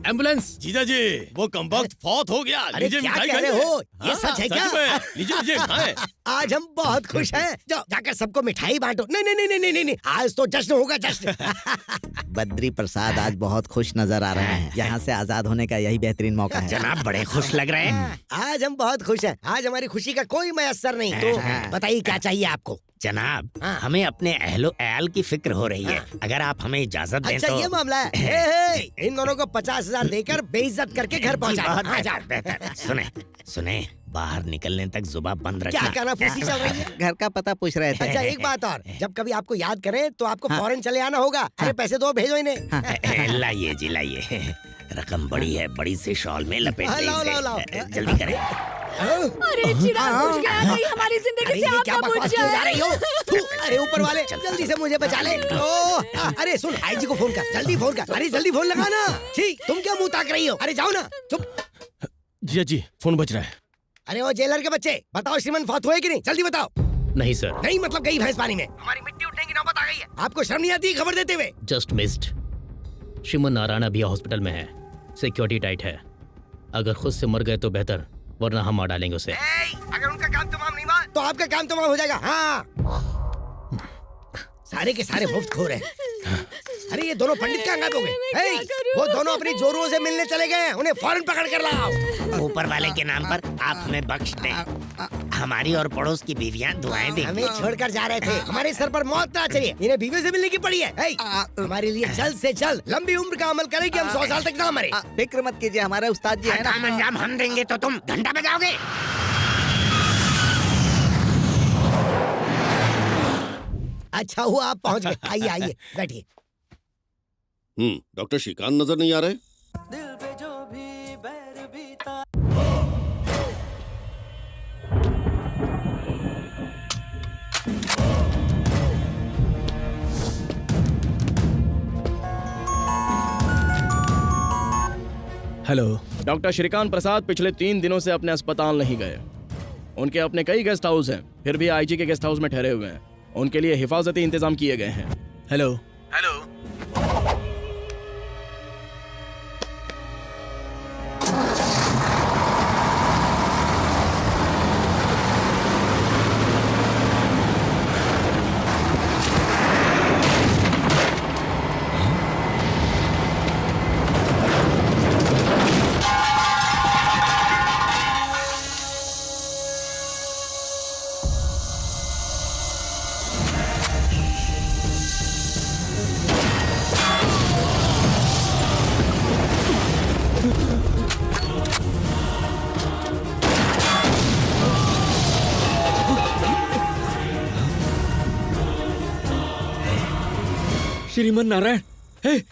एम्बुलेंस। जीजा जी, वो कमबख्त फौत हो गया। अरे क्या कह रहे हो? ये सच है क्या? लीजिए खाएं। आज हम बहुत खुश हैं। जाओ जाकर सबको मिठाई बांटो। नहीं नहीं नहीं नहीं नहीं नहीं, आज तो जश्न होगा, जश्न। बद्री प्रसाद आज बहुत खुश नजर आ रहे हैं। यहाँ से आजाद होने का यही बेहतरीन मौका है। जनाब बड़े खुश लग रहे हैं। आज हम बहुत खुश हैं। आज हमारी खुशी का कोई मयस्सर नहीं। तो बताइए क्या चाहिए आपको? जनाब, हमें अपने अहलो अयाल की फिक्र हो रही है। अगर आप हमें इजाजत दें अच्छा तो। ये मामला है। हे, इन दोनों को 50,000 देकर बेइज्जत करके घर पहुंचा। सुने सुने, बाहर निकलने तक जुबान बंद रखना। क्या कहना फूसी चल रही है? घर का पता पूछ रहे थे। अच्छा एक बात और, जब कभी आपको याद करें तो आपको फौरन चले आना होगा। अरे पैसे दो, भेजो इन्हें। लाइए जी लाइए, रकम बड़ी है, बड़ी से शॉल में लपेट दें लाओ, इसे। लाओ, लाओ। जल्दी करें। अरे चिराग बुझ गया, कहीं हमारी जिंदगी से क्या आप ना बुझ बकवास किए जा रही हो? जाए। अरे ऊपर वाले जल्दी से मुझे बचा ले। अरे सुन, आईजी को फोन कर, जल्दी फोन कर। अरे जल्दी फोन लगा ना। ठीक, तुम क्या मुंह ताक रही हो? अरे जाओ ना, चुप। जीजा जी, फोन बज रहा है। अरे वो जेलर के बच्चे, बताओ श्रीमन फौत हुए कि नहीं? जल्दी बताओ। नहीं सर। नहीं मतलब गई भैंस पानी में। हमारी मिट्टी उठने की नौबत आ गई है। आपको शर्म नहीं आती खबर देते हुए? Just missed. श्रीमन नारायण अभी हॉस्पिटल में है, सिक्योरिटी टाइट है। अगर खुद से मर गए तो बेहतर, वरना हम मार डालेंगे उसे। अगर उनका काम तमाम नहीं हुआ तो आपका काम तमाम हो जाएगा। हाँ, सारे के सारे मुफ्त खो रहे हैं। अरे ये दोनों पंडित कहाँ गायब हो गए? वो दोनों अपनी जोरों से मिलने चले गए। उन्हें फौरन पकड़ कर लाओ। ऊपर वाले के नाम पर आप हमें बख्श दें। हमारी और पड़ोस की बीवियां दुआएं देंगी। हमें छोड़कर जा रहे थे, हमारे सर पर मौत ना चढ़ी। इन्हें बीवी से मिलने की पड़ी है। हमारे लिए जल्द से जल्द लंबी उम्र का अमल करें कि हम 100 साल तक ना मरे। फिक्र मत कीजिए, हमारे उस्ताद जी है ना। अंजाम हम देंगे तो तुम घंटा बजाओगे। अच्छा हुआ आप पहुंच गए। आइए आइए बैठिए। डॉक्टर श्रीकांत नजर नहीं आ रहे? हेलो। डॉक्टर श्रीकांत प्रसाद पिछले 3 दिनों से अपने अस्पताल नहीं गए। उनके अपने कई गेस्ट हाउस हैं, फिर भी आईजी के गेस्ट हाउस में ठहरे हुए हैं। उनके लिए हिफाजती इंतजाम किए गए हैं। Hello hello. Shriman Narayan,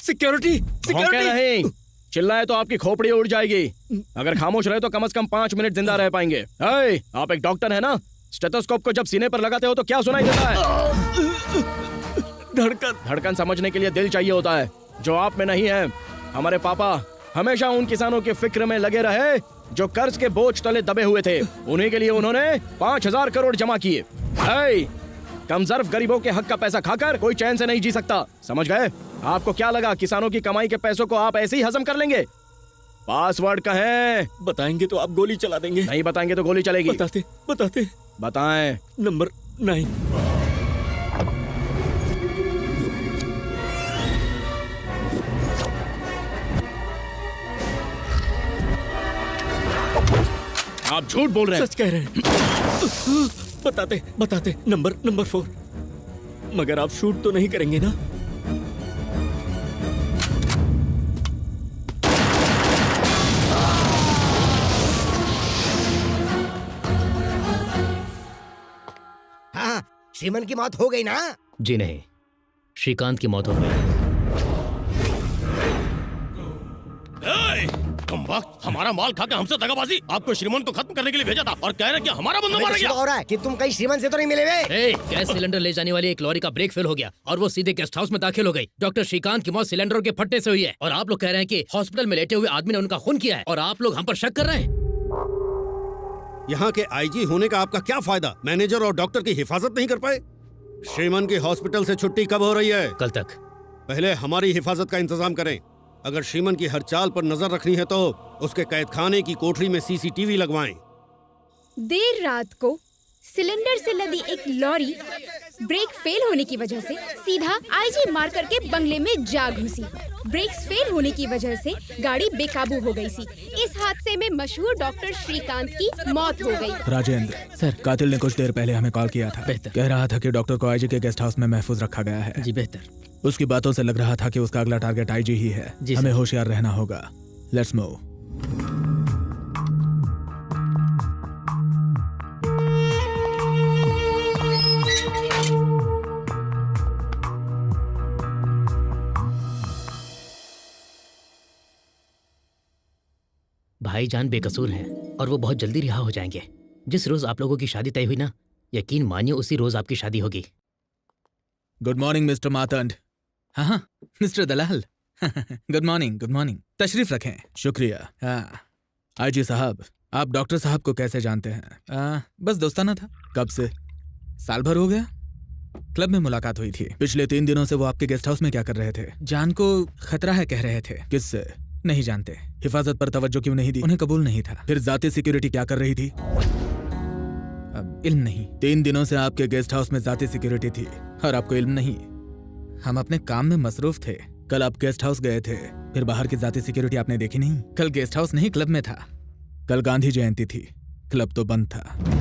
security भौंके नहीं, चिल्लाए तो आपकी खोपड़ी उड़ जाएगी। अगर खामोश रहे तो कम से कम 5 मिनट जिंदा रह पाएंगे। आप एक डॉक्टर है ना, स्टेथोस्कोप को जब सीने पर लगाते हो तो क्या सुनाई देता है? धड़कन समझने के लिए दिल चाहिए होता है, जो आप में नहीं है। हमारे पापा हमेशा उन किसानों की फिक्र में लगे रहे जो कर्ज के बोझ तले दबे हुए थे। उन्हीं के लिए उन्होंने 5000 करोड़ जमा किए। कमजोर गरीबों के हक का पैसा खाकर कोई चैन से नहीं जी सकता, समझ गए? आपको क्या लगा किसानों की कमाई के पैसों को आप ऐसे ही हजम कर लेंगे? पासवर्ड कहें। बताएंगे तो आप गोली चला देंगे। नहीं बताएंगे तो गोली चलेगी। बताते बताएं। नंबर 9। आप झूठ बोल रहे हैं। सच कह रहे हैं। बताते नंबर 4। मगर आप शूट तो नहीं करेंगे ना? हाँ, श्रीमन की मौत हो गई ना? जी नहीं, श्रीकांत की मौत हो गई। हमारा माल खा के हमसे दगाबाजी। आपको श्रीमन को खत्म करने के लिए भेजा था और कह रहे कि हमारा बंदा मारा गया। हो रहा है कि तुम कहीं श्रीमन से तो नहीं मिले हुए? गैस सिलेंडर ले जाने वाली एक लॉरी का ब्रेक फेल हो गया और वो सीधे गेस्ट हाउस में दाखिल हो गई। डॉक्टर श्रीकांत की मौत सिलेंडरों के फटने से हुई है और आप लोग कह रहे हैं कि हॉस्पिटल में लेटे हुए आदमी ने उनका खून किया है और आप लोग हम पर शक कर रहे हैं। यहाँ के आईजी होने का आपका क्या फायदा? मैनेजर और डॉक्टर की हिफाजत नहीं कर पाए? श्रीमन की हॉस्पिटल से छुट्टी कब हो रही है? कल तक। पहले हमारी हिफाजत का इंतजाम करें। अगर श्रीमन की हर चाल पर नजर रखनी है तो उसके कैद खाने की कोठरी में सीसीटीवी लगवाएं। देर रात को सिलेंडर से लदी एक लॉरी ब्रेक फेल होने की वजह से सीधा आईजी मार्कर के बंगले में जा घुसी। ब्रेक्स फेल होने की वजह से गाड़ी बेकाबू हो गई थी। इस हादसे में मशहूर डॉक्टर श्रीकांत की मौत हो गई। राजेंद्र सर, कातिल ने कुछ देर पहले हमें कॉल किया था। कह रहा था कि डॉक्टर को आईजी के गेस्ट हाउस में महफूज रखा गया है। जी बेहतर। उसकी बातों से लग रहा था कि उसका अगला टारगेट आईजी ही है। हमें होशियार रहना होगा। Let's move. भाईजान बेकसूर हैं और वो बहुत जल्दी रिहा हो जाएंगे। जिस रोज आप लोगों की शादी तय हुई ना, यकीन मानिए उसी रोज आपकी शादी होगी। Good morning mister Matand. हाँ, मिस्टर दलाल। Good morning. तशरीफ रखें। शुक्रिया। हाँ, आईजी साहब, आप डॉक्टर साहब को कैसे जानते हैं? बस दोस्ताना था। कब से? साल भर हो गया। क्लब में मुलाकात हुई थी। पिछले 3 दिनों से वो आपके गेस्ट हाउस में क्या कर रहे थे? जान को खतरा है कह रहे थे। किससे? नहीं जानते। हिफाजत पर तवज्जो क्यों नहीं दी? उन्हें कबूल नहीं था। फिर जाती सिक्योरिटी क्या कर रही थी? अब इल्म नहीं। 3 दिनों से आपके गेस्ट हाउस में जाती सिक्योरिटी थी और आपको इल्म नहीं। हम अपने काम में मसरूफ थे। कल आप गेस्ट हाउस गए थे, फिर बाहर की जाती सिक्योरिटी आपने देखी नहीं? कल गेस्ट हाउस नहीं, क्लब में था। कल गांधी जयंती थी, क्लब तो बंद था।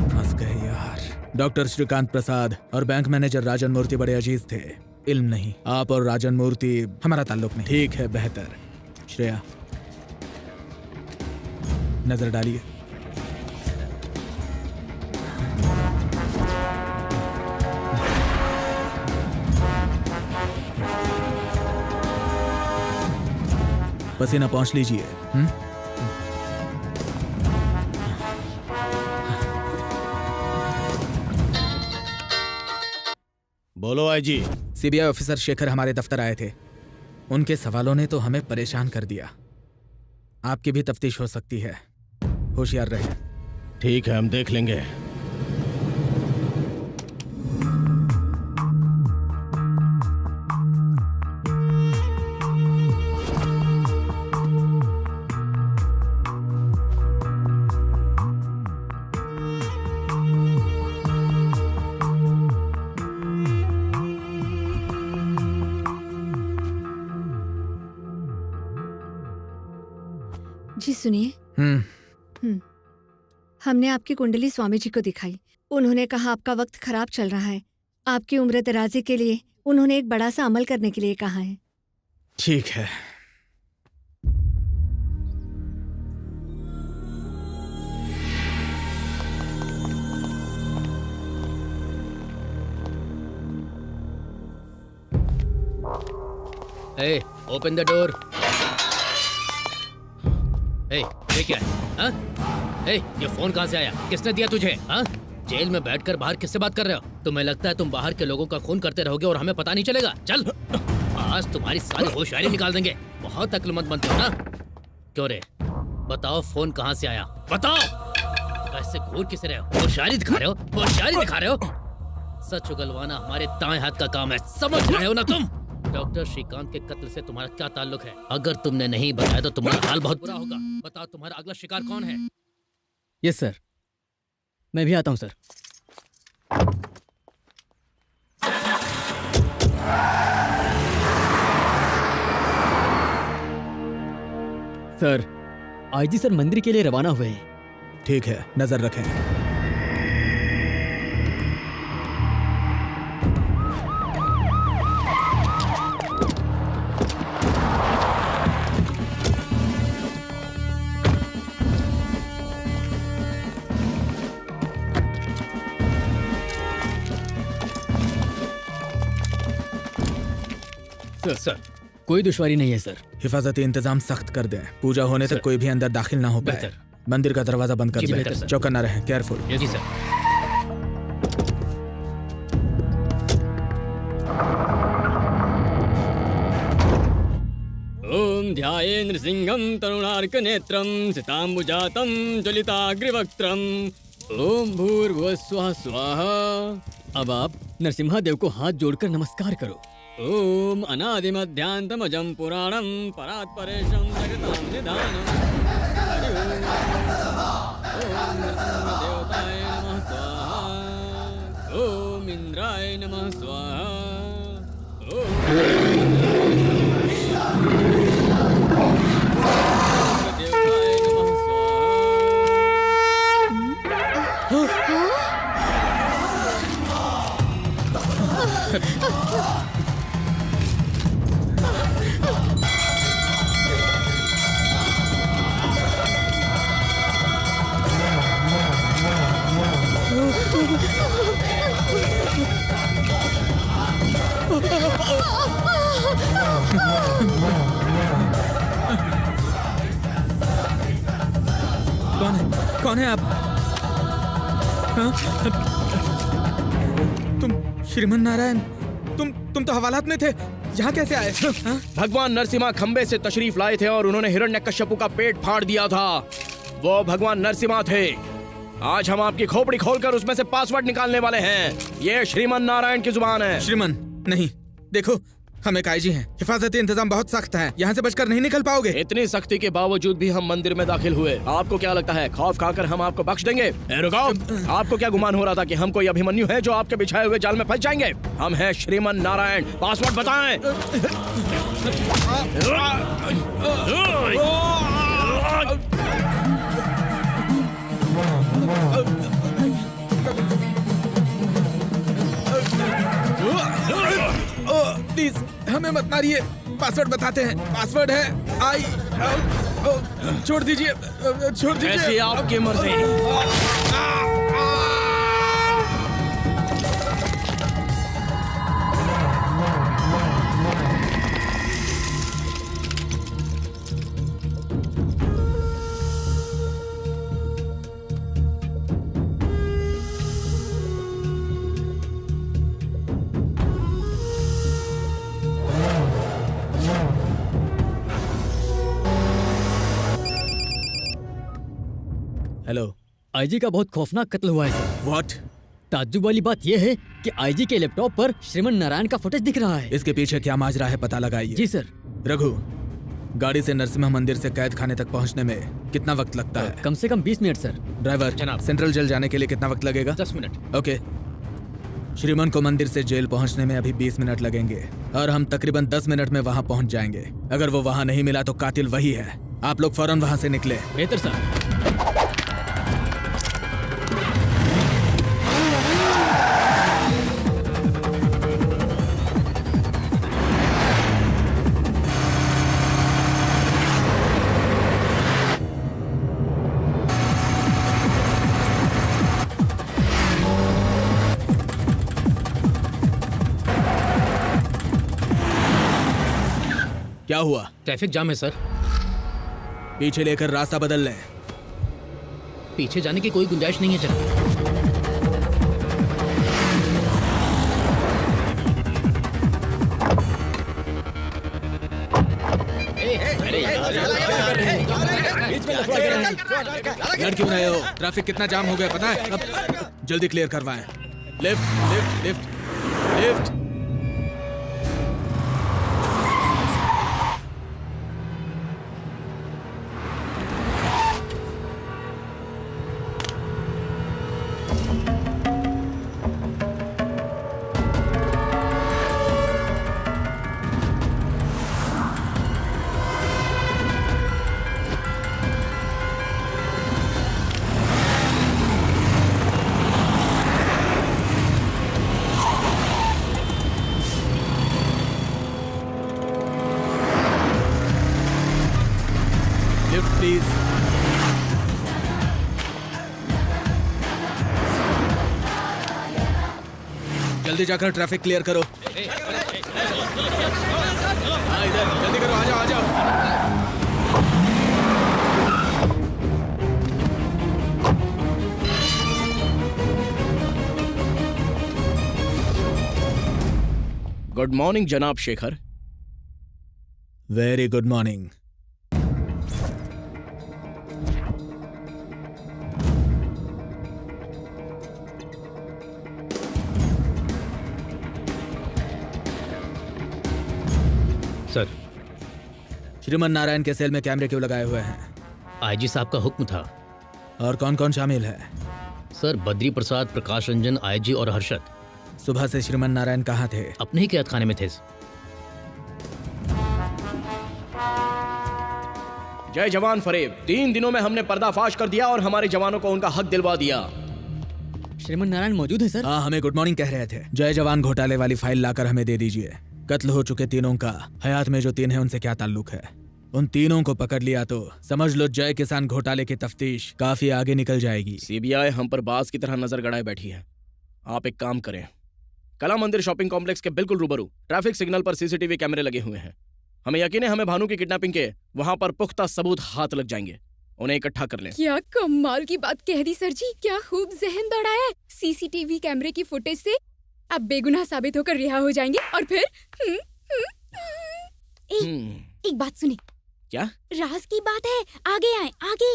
फंस गए यार। डॉक्टर श्रीकांत प्रसाद और बैंक मैनेजर राजन मूर्ति बड़े अजीज थे। इल्म नहीं। आप और राजन मूर्ति हमारा ताल्लुक नहीं। ठीक है, बेहतर। श्रेया, नजर डालिए। पसीना पहुंच लीजिए। बोलो आईजी। सीबीआई ऑफिसर शेखर हमारे दफ्तर आए थे। उनके सवालों ने तो हमें परेशान कर दिया। आपकी भी तफ्तीश हो सकती है, होशियार रहे। ठीक है, हम देख लेंगे। जी सुनिए, हमने आपकी कुंडली स्वामी जी को दिखाई। उन्होंने कहा आपका वक्त खराब चल रहा है। आपकी उम्र दराजी के लिए उन्होंने एक बड़ा सा अमल करने के लिए कहा है। ठीक है। Hey, open the door. Hey, ये क्या है? हाँ? Hey, ये फोन कहाँ से आया? किसने दिया तुझे? हाँ? जेल में बैठकर बाहर किससे बात कर रहे हो? तुम्हें लगता है तुम बाहर के लोगों का खून करते रहोगे और हमें पता नहीं चलेगा? चल, आज तुम्हारी सारी होशियारी निकाल देंगे। बहुत अक्लमंद बनते हो ना? क्यों रे? बताओ फोन कहाँ से आया? बताओ। ऐसे घूर किसे रहे हो? होशियारी दिखा रहे हो? होशियारी दिखा रहे हो? सच उगलवाना हमारे दाएं हाथ का काम है, समझ रहे हो ना तुम? डॉक्टर श्रीकांत के कत्ल से तुम्हारा क्या ताल्लुक है? अगर तुमने नहीं बताया तो तुम्हारा हाल बहुत बुरा होगा। बताओ तुम्हारा अगला शिकार कौन है? यस सर, मैं भी आता हूँ सर। सर, आईजी सर मंदिर के लिए रवाना हुए हैं। ठीक है, नजर रखें। सर, कोई दुश्वारी नहीं है सर। हिफाजती इंतजाम सख्त कर दें। पूजा होने तक कोई भी अंदर दाखिल ना हो पाए। मंदिर का दरवाजा बंद कर दें। चौकन्ना रहें, केयरफुल। जी सर। ओम ध्याये नृसिंहं तरुणार्क नेत्रं सिताम्बुजातं ज्वलिताग्रिवक्त्रं ओम भूर्भुवस्वः स्वाहा। अब आप नरसिम्हा देव को हाथ जोड़कर नमस्कार करो। ओम अनादिमध्यांतमजं पुराणं परात्परेशं जगतां निधानम्। हरि ओम। ओम नरसिंहदेवताय नमः स्वाहा। ओम इंद्राय नमः स्वाहा। कौन है आप? हाँ? तुम श्रीमन नारायण, तुम तो हवालात में थे, यहाँ कैसे आए? हाँ? भगवान नरसिम्हा खंबे से तशरीफ लाए थे और उन्होंने हिरण्यकश्यपु का पेट फाड़ दिया था। वो भगवान नरसिम्हा थे। आज हम आपकी खोपड़ी खोलकर उसमें से पासवर्ड निकालने वाले हैं। ये श्रीमन नारायण की जुबान है। श्रीमन नहीं, देखो हम एक आईजी हैं। हिफाजती इंतजाम बहुत सख्त है, यहाँ से बचकर नहीं निकल पाओगे। इतनी सख्ती के बावजूद भी हम मंदिर में दाखिल हुए। आपको क्या लगता है खौफ खाकर हम आपको बख्श देंगे? रुको, आपको क्या गुमान हो रहा था कि हम कोई अभिमन्यु है जो आपके बिछाए हुए जाल में फंस जाएंगे? हम हैं श्रीमन नारायण। पासवर्ड बताएं। प्लीज हमें मत मारिए, पासवर्ड बताते हैं। पासवर्ड है छोड़ दीजिए, छोड़ दीजिए। ऐसी आपकी मर्जी। हेलो। आईजी का बहुत खौफनाक कत्ल हुआ है सर। व्हाट? ताज्जुब वाली बात यह है कि आईजी के लैपटॉप पर श्रीमन नारायण का फुटेज दिख रहा है। इसके पीछे क्या माजरा है पता लगाइए। जी सर। रघु, गाड़ी से नरसिम्हा मंदिर से कैद खाने तक पहुंचने में कितना वक्त लगता है? कम से कम 20 मिनट सर। ड्राइवर, जनाब। सेंट्रल जेल जाने के लिए कितना वक्त लगेगा? 10 मिनट। ओके। श्रीमन को मंदिर से जेल पहुंचने में अभी 20 मिनट लगेंगे और हम तकरीबन 10 मिनट में वहां पहुंच जाएंगे। अगर वो वहां नहीं मिला तो कातिल वही है। आप लोग फौरन वहां से निकले। बेहतर सर। क्या हुआ? ट्रैफिक जाम है सर। पीछे लेकर रास्ता बदल लें। पीछे जाने की कोई गुंजाइश नहीं है जनाब। लड़ क्यों रहे हो? ट्रैफिक कितना जाम हो गया पता है? अब जल्दी क्लियर करवाएं। Lift lift lift lift. Lift please. जल्दी जाकर ट्रैफिक क्लियर करो। हाँ इधर जल्दी करो, आ जाओ आ जाओ। गुड मॉर्निंग जनाब Shekhar. Very good morning. Sir, Shriman Narayan के सेल में कैमरे क्यों लगाए हुए हैं? आईजी साहब का हुक्म था। और कौन कौन शामिल है? सर, बद्री प्रसाद, प्रकाश रंजन, आईजी और हर्षद। सुबह से श्रीमन नारायण कहाँ थे? अपने ही कैद खाने में थे। जय जवान फरेब। 3 दिनों में हमने पर्दाफाश कर दिया और हमारे जवानों को उनका हक दिलवा दिया। श्रीमन नारायण मौजूद है सर? हाँ, हमें गुड मॉर्निंग कह रहे थे। जय जवान घोटाले वाली फाइल लाकर हमें दे दीजिए। कत्ल हो चुके तीनों का हयात में जो 3 हैं उनसे क्या ताल्लुक है? उन तीनों को पकड़ लिया तो समझ लो जय किसान घोटाले की तफ्तीश काफी आगे निकल जाएगी। सीबीआई हम पर बाज की तरह नजर गड़ाए बैठी है। आप एक काम करें, कला मंदिर शॉपिंग कॉम्प्लेक्स के बिल्कुल रूबरू ट्रैफिक सिग्नल पर सीसीटीवी कैमरे लगे हुए हैं। हमें यकीन है हमें भानु की किडनैपिंग के वहां पर पुख्ता सबूत हाथ लग जाएंगे। उन्हें इकट्ठा कर लें। क्या कमाल की बात कह दी सर जी, क्या खूब जहन दौड़ाया है। सीसीटीवी कैमरे की फुटेज से अब बेगुनाह साबित होकर रिहा हो जाएंगे और फिर एक बात सुनी। क्या? राज की बात है, आगे आए आगे।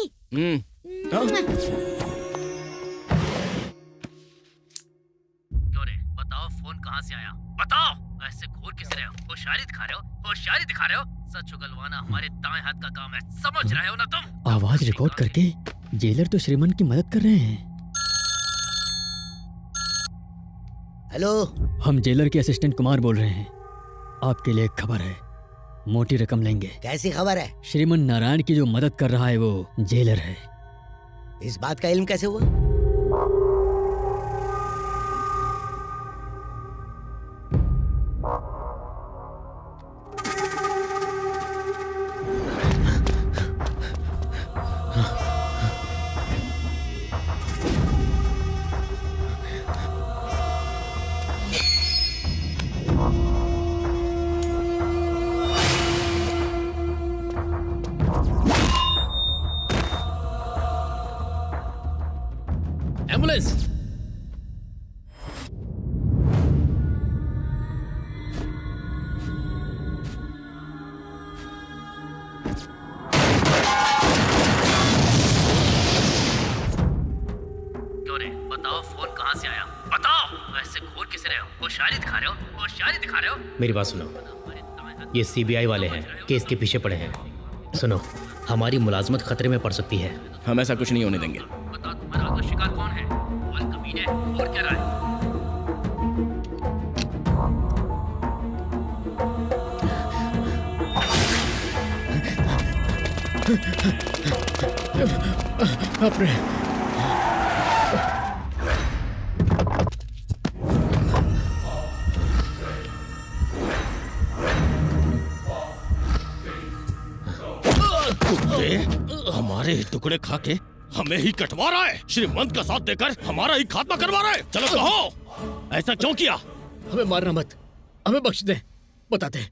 क्यों रे? बताओ फोन कहाँ से आया? बताओ। ऐसे घूर किस रहे हो? होशियारी दिखा रहे हो? होशियारी दिखा रहे हो? सच उगलवाना हमारे दाएं हाथ का काम है, समझ रहे हो ना तुम? आवाज रिकॉर्ड करके जेलर तो श्रीमन की मदद कर रहे हैं। हेलो, हम जेलर के असिस्टेंट कुमार बोल रहे हैं। आपके लिए एक खबर है, मोटी रकम लेंगे। कैसी खबर है? श्रीमन नारायण की जो मदद कर रहा है वो जेलर है। इस बात का इल्म कैसे हुआ? एम्बुलेंस। दिखा रहे हो? मेरी बात सुनो, ये सीबीआई वाले हैं, केस के पीछे पड़े हैं। सुनो, हमारी मुलाजमत खतरे में पड़ सकती है। हम ऐसा कुछ नहीं होने देंगे। बताओ तुम्हारा अगला शिकार कौन है? और कमीने, और क्या राय? अपने हमारे ही टुकड़े खा के हमें ही कटवा रहा है। श्रीमंत का साथ देकर हमारा ही खात्मा करवा रहा है। चलो कहो, ऐसा क्यों किया? हमें मारना मत, हमें बख्श दे। बताते हैं,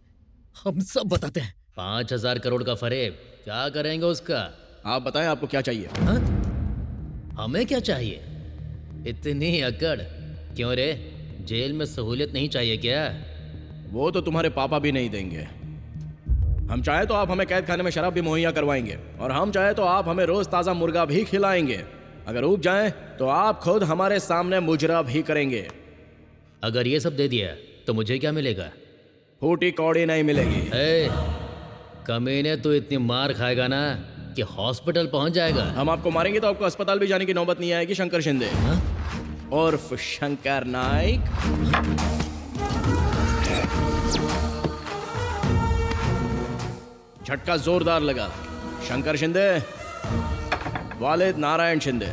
हम सब बताते हैं। 5,000 करोड़ का फरेब, क्या करेंगे उसका? आप बताएं, आपको क्या चाहिए? हा? हमें क्या चाहिए? इतनी अकड़ क्यों रे? जेल में सहूलियत नहीं चाहिए क्या? वो तो तुम्हारे पापा भी नहीं देंगे। हम चाहे तो आप हमें कैद खाने में शराब भी मुहैया करवाएंगे, और हम चाहे तो आप हमें रोज ताजा मुर्गा भी खिलाएंगे। अगर ऊब जाएं तो आप खुद हमारे सामने मुजरा भी करेंगे। अगर ये सब दे दिया तो मुझे क्या मिलेगा? फूटी कौड़ी नहीं मिलेगी। कमीने तो इतनी मार खाएगा ना कि हॉस्पिटल पहुंच जाएगा। हम आपको मारेंगे तो आपको अस्पताल भी जाने की नौबत नहीं आएगी। शंकर शिंदे उर्फ शंकर नाइक। झटका जोरदार लगा। शंकर शिंदे, वालिद नारायण शिंदे,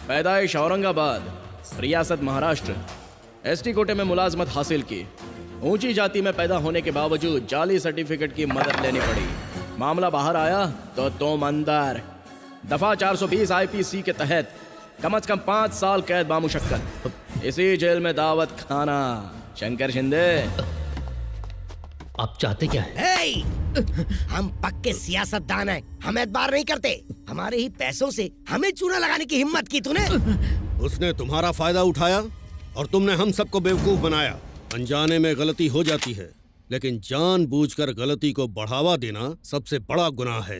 पैदाइश औरंगाबाद, रियासत महाराष्ट्र, एसटी कोटे में मुलाजमत हासिल की। ऊंची जाति में पैदा होने के बावजूद जाली सर्टिफिकेट की मदद लेनी पड़ी। मामला बाहर आया तो तुम अंदर। दफा 420 आईपीसी के तहत कम से कम 5 साल कैद बामुशक्कत। इसी जेल में दावत खाना। शंकर शिंदे, आप चाहते क्या है? हम पक्के सियासतदान हैं, हम एतबार नहीं करते। हमारे ही पैसों से हमें चूना लगाने की हिम्मत की तूने। उसने तुम्हारा फायदा उठाया और तुमने हम सबको बेवकूफ बनाया। अनजाने में गलती हो जाती है, लेकिन जानबूझकर गलती को बढ़ावा देना सबसे बड़ा गुनाह है।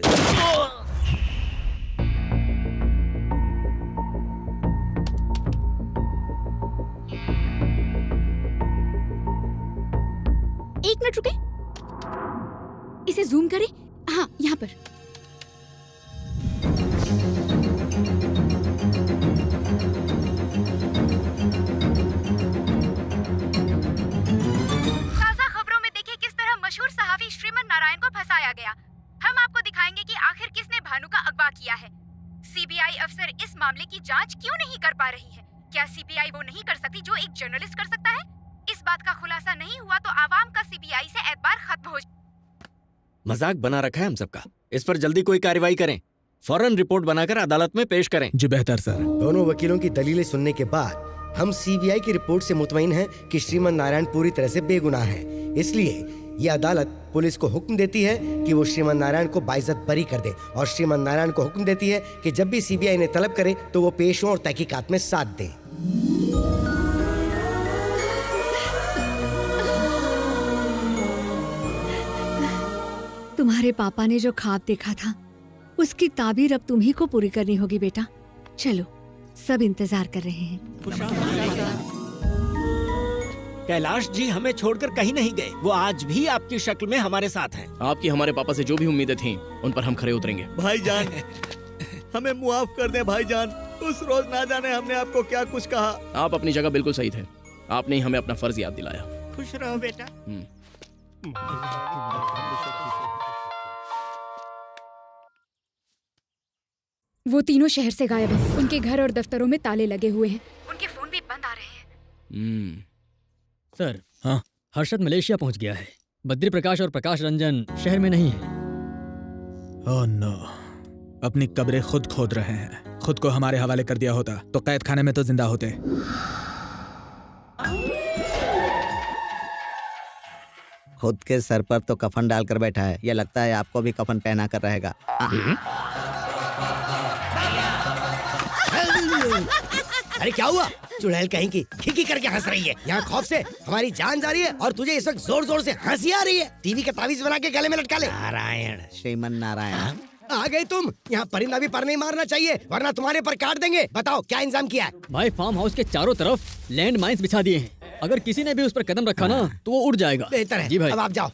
एक मिनट रुके, इसे जूम करें। हाँ, यहाँ पर। ताजा खबरों में देखिए किस तरह मशहूर सहाफी श्रीमन नारायण को फंसाया गया। हम आपको दिखाएंगे कि आखिर किसने भानु का अगवा किया है। सीबीआई अफसर इस मामले की जांच क्यों नहीं कर पा रही है? क्या सीबीआई वो नहीं कर सकती जो एक जर्नलिस्ट कर सकता है? इस बात का खुलासा नहीं हुआ तो आवाम का सीबीआई से एतबार खत्म हो। मजाक बना रखा है हम सबका। इस पर जल्दी कोई कार्रवाई करें, फौरन रिपोर्ट बनाकर अदालत में पेश करें। जी बेहतर सर। दोनों वकीलों की दलीलें सुनने के बाद हम सीबीआई की रिपोर्ट से मुतमईन हैं कि श्रीमन नारायण पूरी तरह से बेगुनाह हैं। इसलिए ये अदालत पुलिस को हुक्म देती है कि वो श्रीमन नारायण को बाइज्जत बरी कर दे, और श्रीमन नारायण को हुक्म देती है कि जब भी सीबीआई ने तलब करे तो वो पेश हों और तहकीकात में साथ दें। तुम्हारे पापा ने जो ख्वाब देखा था उसकी ताबीर अब तुम्ही को पूरी करनी होगी बेटा। चलो, सब इंतजार कर रहे हैं। कैलाश जी हमें छोड़कर कहीं नहीं गए। वो आज भी आपकी शक्ल में हमारे साथ हैं। आपकी हमारे पापा से जो भी उम्मीदें थीं उन पर हम खरे उतरेंगे। भाईजान, हमें मुआफ कर दे भाईजान। उस रोज ना जाने हमने आपको क्या कुछ कहा। आप अपनी जगह बिल्कुल सही थे। आपने ही हमें अपना फर्ज याद दिलाया। खुश रहो बेटा। वो तीनों शहर से गायब हैं। उनके घर और दफ्तरों में ताले लगे हुए हैं। उनके फोन भी बंद आ रहे हैं। सर, हाँ, हर्षद मलेशिया पहुंच गया है। बद्री प्रकाश और प्रकाश रंजन शहर में नहीं है। ओह नो, अपनी कब्रें खुद खोद रहे हैं। खुद को हमारे हवाले कर दिया होता तो कैद खाने में तो जिंदा होते। खुद के सर पर तो कफन डालकर बैठा है। यह लगता है आपको भी कफन पहना कर रहेगा। अरे क्या हुआ? चुड़ैल कहीं की खिकी करके हंस रही है। यहाँ खौफ से हमारी जान जा रही है और तुझे इस वक्त जोर जोर से हंसी आ रही है। टीवी का तावीज बना के गले में लटका ले। नारायण, श्रीमन नारायण, आ गई तुम। यहाँ परिंदा भी पर नहीं मारना चाहिए, वरना तुम्हारे पर काट देंगे। बताओ क्या इंतजाम किया है? भाई, फार्म हाउस के चारों तरफ लैंड माइंस बिछा दिए हैं। अगर किसी ने भी उस पर कदम रखा ना तो वो उड़ जाएगा। बेहतर है जी भाई। अब आप जाओ।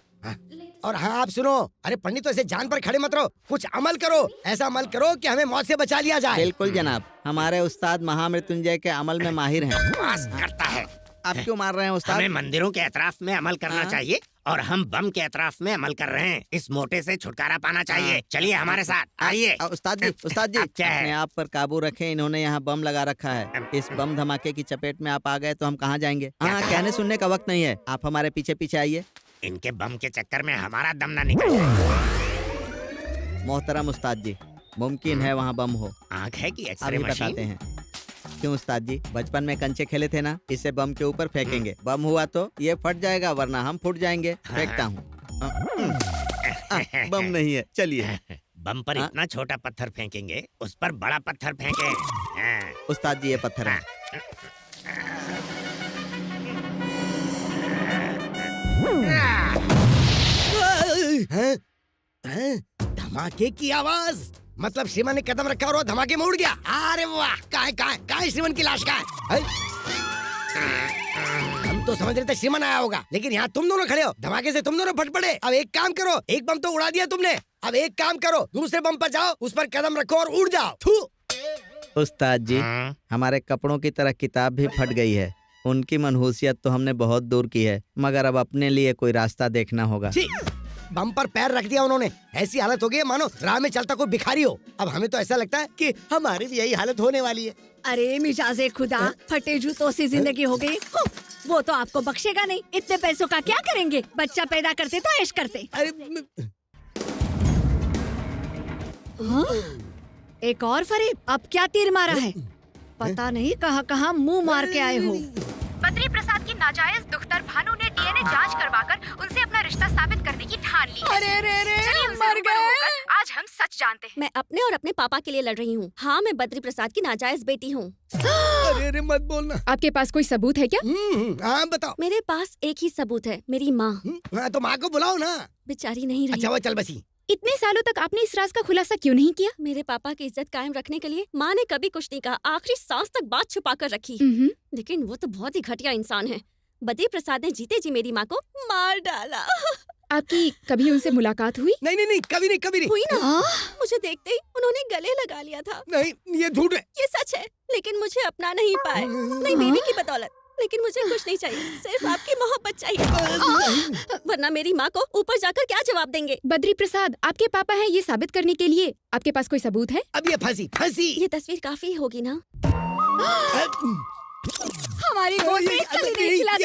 और हाँ आप सुनो, अरे पंडित तो ऐसे जान पर खड़े मत रहो, कुछ अमल करो, ऐसा अमल करो कि हमें मौत से बचा लिया जाए। बिल्कुल जनाब, हमारे उस्ताद महामृत्युंजय के अमल में माहिर हैं। बकवास करता है। आप क्यों मार रहे हैं उस्ताद? हमें मंदिरों के एतराफ में अमल करना चाहिए और हम बम के एतराफ में अमल कर रहे हैं। इस मोटे से छुटकारा पाना चाहिए। चलिए हमारे साथ आइए। उस्ताद जी अपने आप पर काबू रखें, इन्होंने यहाँ बम लगा रखा है। इस बम धमाके की चपेट में आप आ गए तो हम कहाँ जाएंगे? हाँ, कहने सुनने का वक्त नहीं है, आप हमारे पीछे पीछे आइए। इनके बम के चक्कर में हमारा दम ना निकल जाए। मोहतरम उस्ताद जी, मुमकिन है वहाँ बम हो। आँख है कि एक्सरे अभी मशीन? बताते हैं। क्यों उस्ताद जी, बचपन में कंचे खेले थे ना, इसे बम के ऊपर फेंकेंगे, बम हुआ तो ये फट जाएगा, वरना हम फूट जाएंगे। फेंकता हूँ। बम नहीं है, चलिए। बम पर इतना छोटा पत्थर फेंकेंगे, उस पर बड़ा पत्थर फेंके। उस्ताद जी ये पत्थर है। धमाके की आवाज, मतलब श्रीमान ने कदम रखा और वो धमाके में उड़ गया। अरे वाह, कहाँ श्रीमान की लाश कहाँ है? हम तो समझ रहे थे श्रीमान आया होगा, लेकिन यहाँ तुम दोनों खड़े हो, धमाके से तुम दोनों फट पड़े। अब एक काम करो, एक बम तो उड़ा दिया तुमने, अब एक काम करो, दूसरे बम पर जाओ, उस पर कदम रखो और उड़ जाओ। थू। उस्ताद जी, हमारे कपड़ों की तरह किताब भी फट गई है। उनकी मनहूसियत तो हमने बहुत दूर की है, मगर अब अपने लिए कोई रास्ता देखना होगा। बम पर पैर रख दिया उन्होंने, ऐसी हालत हो गई है मानो राह में चलता कोई भिखारी हो। अब हमें तो ऐसा लगता है कि हमारी भी यही हालत होने वाली है। अरे मिजाजे खुदा, फटे जूतों से जिंदगी हो गई। वो तो आपको बख्शेगा नहीं। इतने पैसों का क्या करेंगे? बच्चा पैदा करते तो ऐश करते। हाँ? एक और फरेब, अब क्या तीर मारा है? पता नहीं कहाँ मुंह मार के आए हो। बद्री प्रसाद की नाजायज दुख्तर भानु ने डीएनए जांच करवाकर उनसे अपना रिश्ता साबित करने की ठान ली है। चलिए उनसे रूबरू होकर आज हम सच जानते हैं। मैं अपने और अपने पापा के लिए लड़ रही हूँ। हाँ, मैं बद्री प्रसाद की नाजायज बेटी हूँ। अरे मत बोलना। आपके पास कोई सबूत है क्या? हाँ बताओ। मेरे पास एक ही सबूत है, मेरी माँ। तो माँ को बुलाओ ना। बेचारी नहीं रही। अच्छा वो चल बसी। इतने सालों तक आपने इस राज का खुलासा क्यों नहीं किया? मेरे पापा की इज्जत कायम रखने के लिए माँ ने कभी कुछ नहीं कहा, आखिरी सांस तक बात छुपा कर रखी। लेकिन वो तो बहुत ही घटिया इंसान है। बद्री प्रसाद ने जीते जी मेरी माँ को मार डाला। आपकी कभी उनसे मुलाकात हुई? नहीं, कभी नहीं हुई ना। मुझे देखते ही उन्होंने गले लगा लिया था। नहीं, ये झूठ है। ये सच है, लेकिन मुझे अपना नहीं पाए। नहीं बीवी की बदौलत, लेकिन मुझे कुछ नहीं चाहिए, सिर्फ आपकी मोहब्बत चाहिए। वरना मेरी माँ को ऊपर जाकर क्या जवाब देंगे? बद्री प्रसाद आपके पापा हैं ये साबित करने के लिए आपके पास कोई सबूत है? अब ये फंसी। ये तस्वीर काफी होगी ना? हमारी गोद में गुल खिला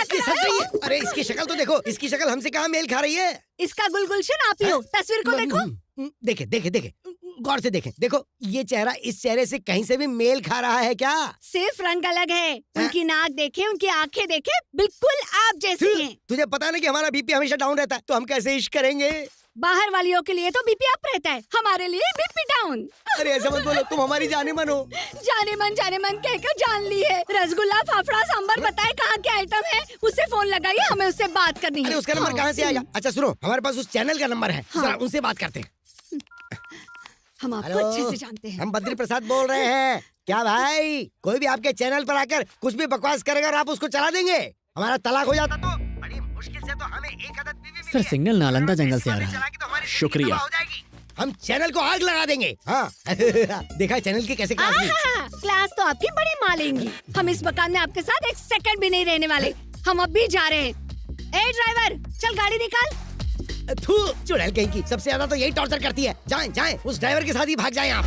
कर। अरे इसकी शक्ल तो देखो, इसकी शक्ल हमसे कहाँ मेल खा रही है? इसका गुलगुलशन आप ही हो। तस्वीर को देखो। देखे गौर से देखें। देखो ये चेहरा इस चेहरे से कहीं से भी मेल खा रहा है क्या? सिर्फ रंग अलग है। उनकी नाक देखे, उनकी आंखें देखे, बिल्कुल आप जैसी हैं। तुझे पता नहीं कि हमारा बीपी हमेशा डाउन रहता है, तो हम कैसे इश्क करेंगे? बाहर वालियों के लिए तो बीपी अप रहता है, हमारे लिए बीपी डाउन। अरे ऐसा मत बोलो, तुम हमारी जाने मन हो। जाने मन कहकर जान ली है। रसगुल्ला, फाफड़ा, सांबर बताए कहाँ के आइटम है? उससे फोन लगाइए, हमें उससे बात करनी है। उसका नंबर कहाँ से आएगा? अच्छा सुनो, हमारे पास उस चैनल का नंबर है, जरा उनसे बात करते हैं। हम आपको अच्छे से जानते हैं। हम बद्री प्रसाद बोल रहे हैं। क्या भाई, कोई भी आपके चैनल पर आकर कुछ भी बकवास करेगा और आप उसको चला देंगे? हमारा तलाक हो जाता तो बड़ी मुश्किल से तो हमें एक आदत बीवी मिली सर, सिग्नल नालंदा जंगल से आ रहा है। शुक्रिया। हम चैनल को आग लगा देंगे। हाँ देखा चैनल की कैसे क्लास ली? क्लास तो आपकी बड़ी माँ लेंगी। हम इस मकान में आपके साथ एक सेकंड भी नहीं रहने वाले। हम अब भी जा रहे हैं। ए ड्राइवर, चल गाड़ी निकाल। थू, चुड़ैल कहीं की, सबसे ज्यादा तो यही टॉर्चर करती है। जाएं, उस ड्राइवर के साथ ही भाग जाएं आप।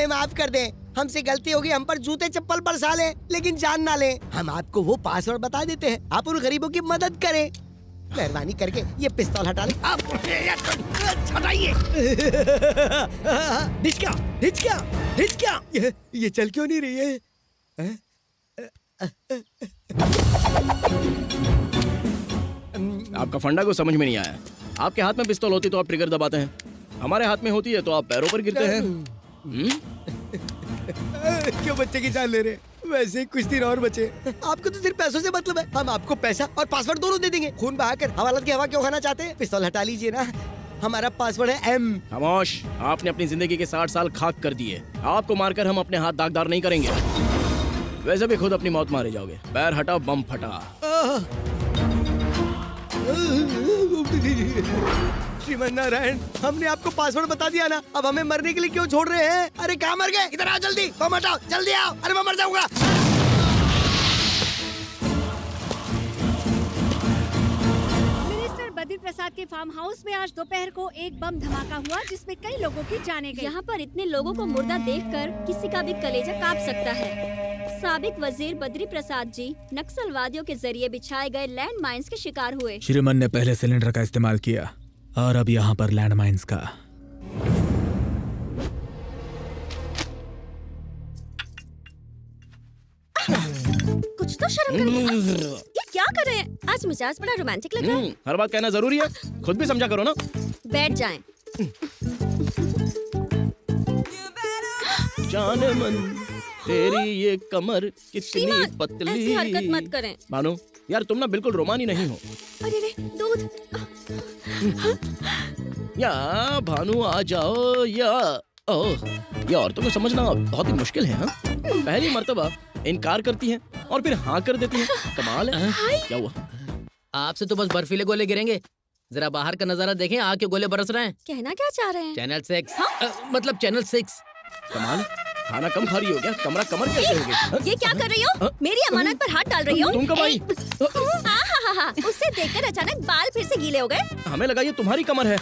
माफ कर दें, हमसे गलती होगी, हम पर जूते चप्पल बरसा लें, लेकिन जान ना लें। हम आपको वो पासवर्ड बता देते हैं, आप उन गरीबों की मदद करें। मेहरबानी करके ये पिस्तौल हटा लें। आप हटाइए। ढिचक्या, ये चल क्यों नहीं रही है? आपका फंडा को समझ में नहीं आया। आपके हाथ में पिस्तौल होती तो आप ट्रिगर दबाते हैं, हमारे हाथ में होती है तो आप पैरों पर गिरते हैं। क्यों बच्चे की जान ले रहे? वैसे ही कुछ दिन और बचे। आपको तो सिर्फ पैसों से मतलब है। हम आपको पैसा और पासवर्ड दोनों दे देंगे। खून बहाकर हवालात की हवा क्यों खाना चाहते हैं? पिस्तौल हटा लीजिए ना। हमारा पासवर्ड है M। खामोश, आपने अपनी जिंदगी के 60 साल खाक कर दिए। आपको मारकर हम अपने हाथ दागदार नहीं करेंगे। वैसे भी खुद अपनी मौत मारे जाओगे। पैर हटा, बम फटा। श्रीमन नारायण, हमने आपको पासवर्ड बता दिया ना, अब हमें मरने के लिए क्यों छोड़ रहे हैं? अरे कहाँ मर गए? इधर आओ जल्दी, बम हटाओ, जल्दी आओ। अरे मैं मर जाऊंगा। मिनिस्टर बद्री प्रसाद के फार्म हाउस में आज दोपहर को एक बम धमाका हुआ जिसमें कई लोगों की जानें गई। यहाँ पर इतने लोगों को मुर्दा देखकर किसी का भी कलेजा कांप सकता है। साबिक वजीर बद्री प्रसाद जी नक्सलवादियों के जरिए बिछाए गए लैंड माइन्स के शिकार हुए। श्रीमन ने पहले सिलेंडर का इस्तेमाल किया और अब यहाँ पर लैंड माइन्स का। कुछ तो शर्म करिए। ये क्या कर रहे हैं? आज मिजाज बड़ा रोमांटिक लग रहा है। हर बात कहना जरूरी है, खुद भी समझा करो ना। बैठ जाएं। जाने मन तेरी ये कमर कितनी श्रीमान, पतली। ऐसी हरकत मत करें। भानु, यार तुम ना बिल्कुल रोमानी नहीं हो। अरे रे, दूध। या भानु आ जाओ या ओह, ये औरतों को समझना बहुत ही मुश्किल है। हाँ? पहली मर्तबा इनकार करती हैं और फिर हाँ कर देती हैं। कमाल है। क्या हुआ? आपसे तो बस बर्फीले गोले गिरेंगे। जरा बाहर का नजारा देखें, आग के गोले बरस रहे हैं। कहना क्या चाह रहे हैं? चैनल 6 मतलब चैनल 6। कमाल, खाना कम खा रही हो क्या? कमरा कमर कैसे हो गई? ये क्या कर रही हो? मेरी अमानत पर हाथ डाल रही हो? तुम कब आई? हाँ, उससे देखकर अचानक बाल फिर से गीले हो गए। हमें लगा ये तुम्हारी कमर है।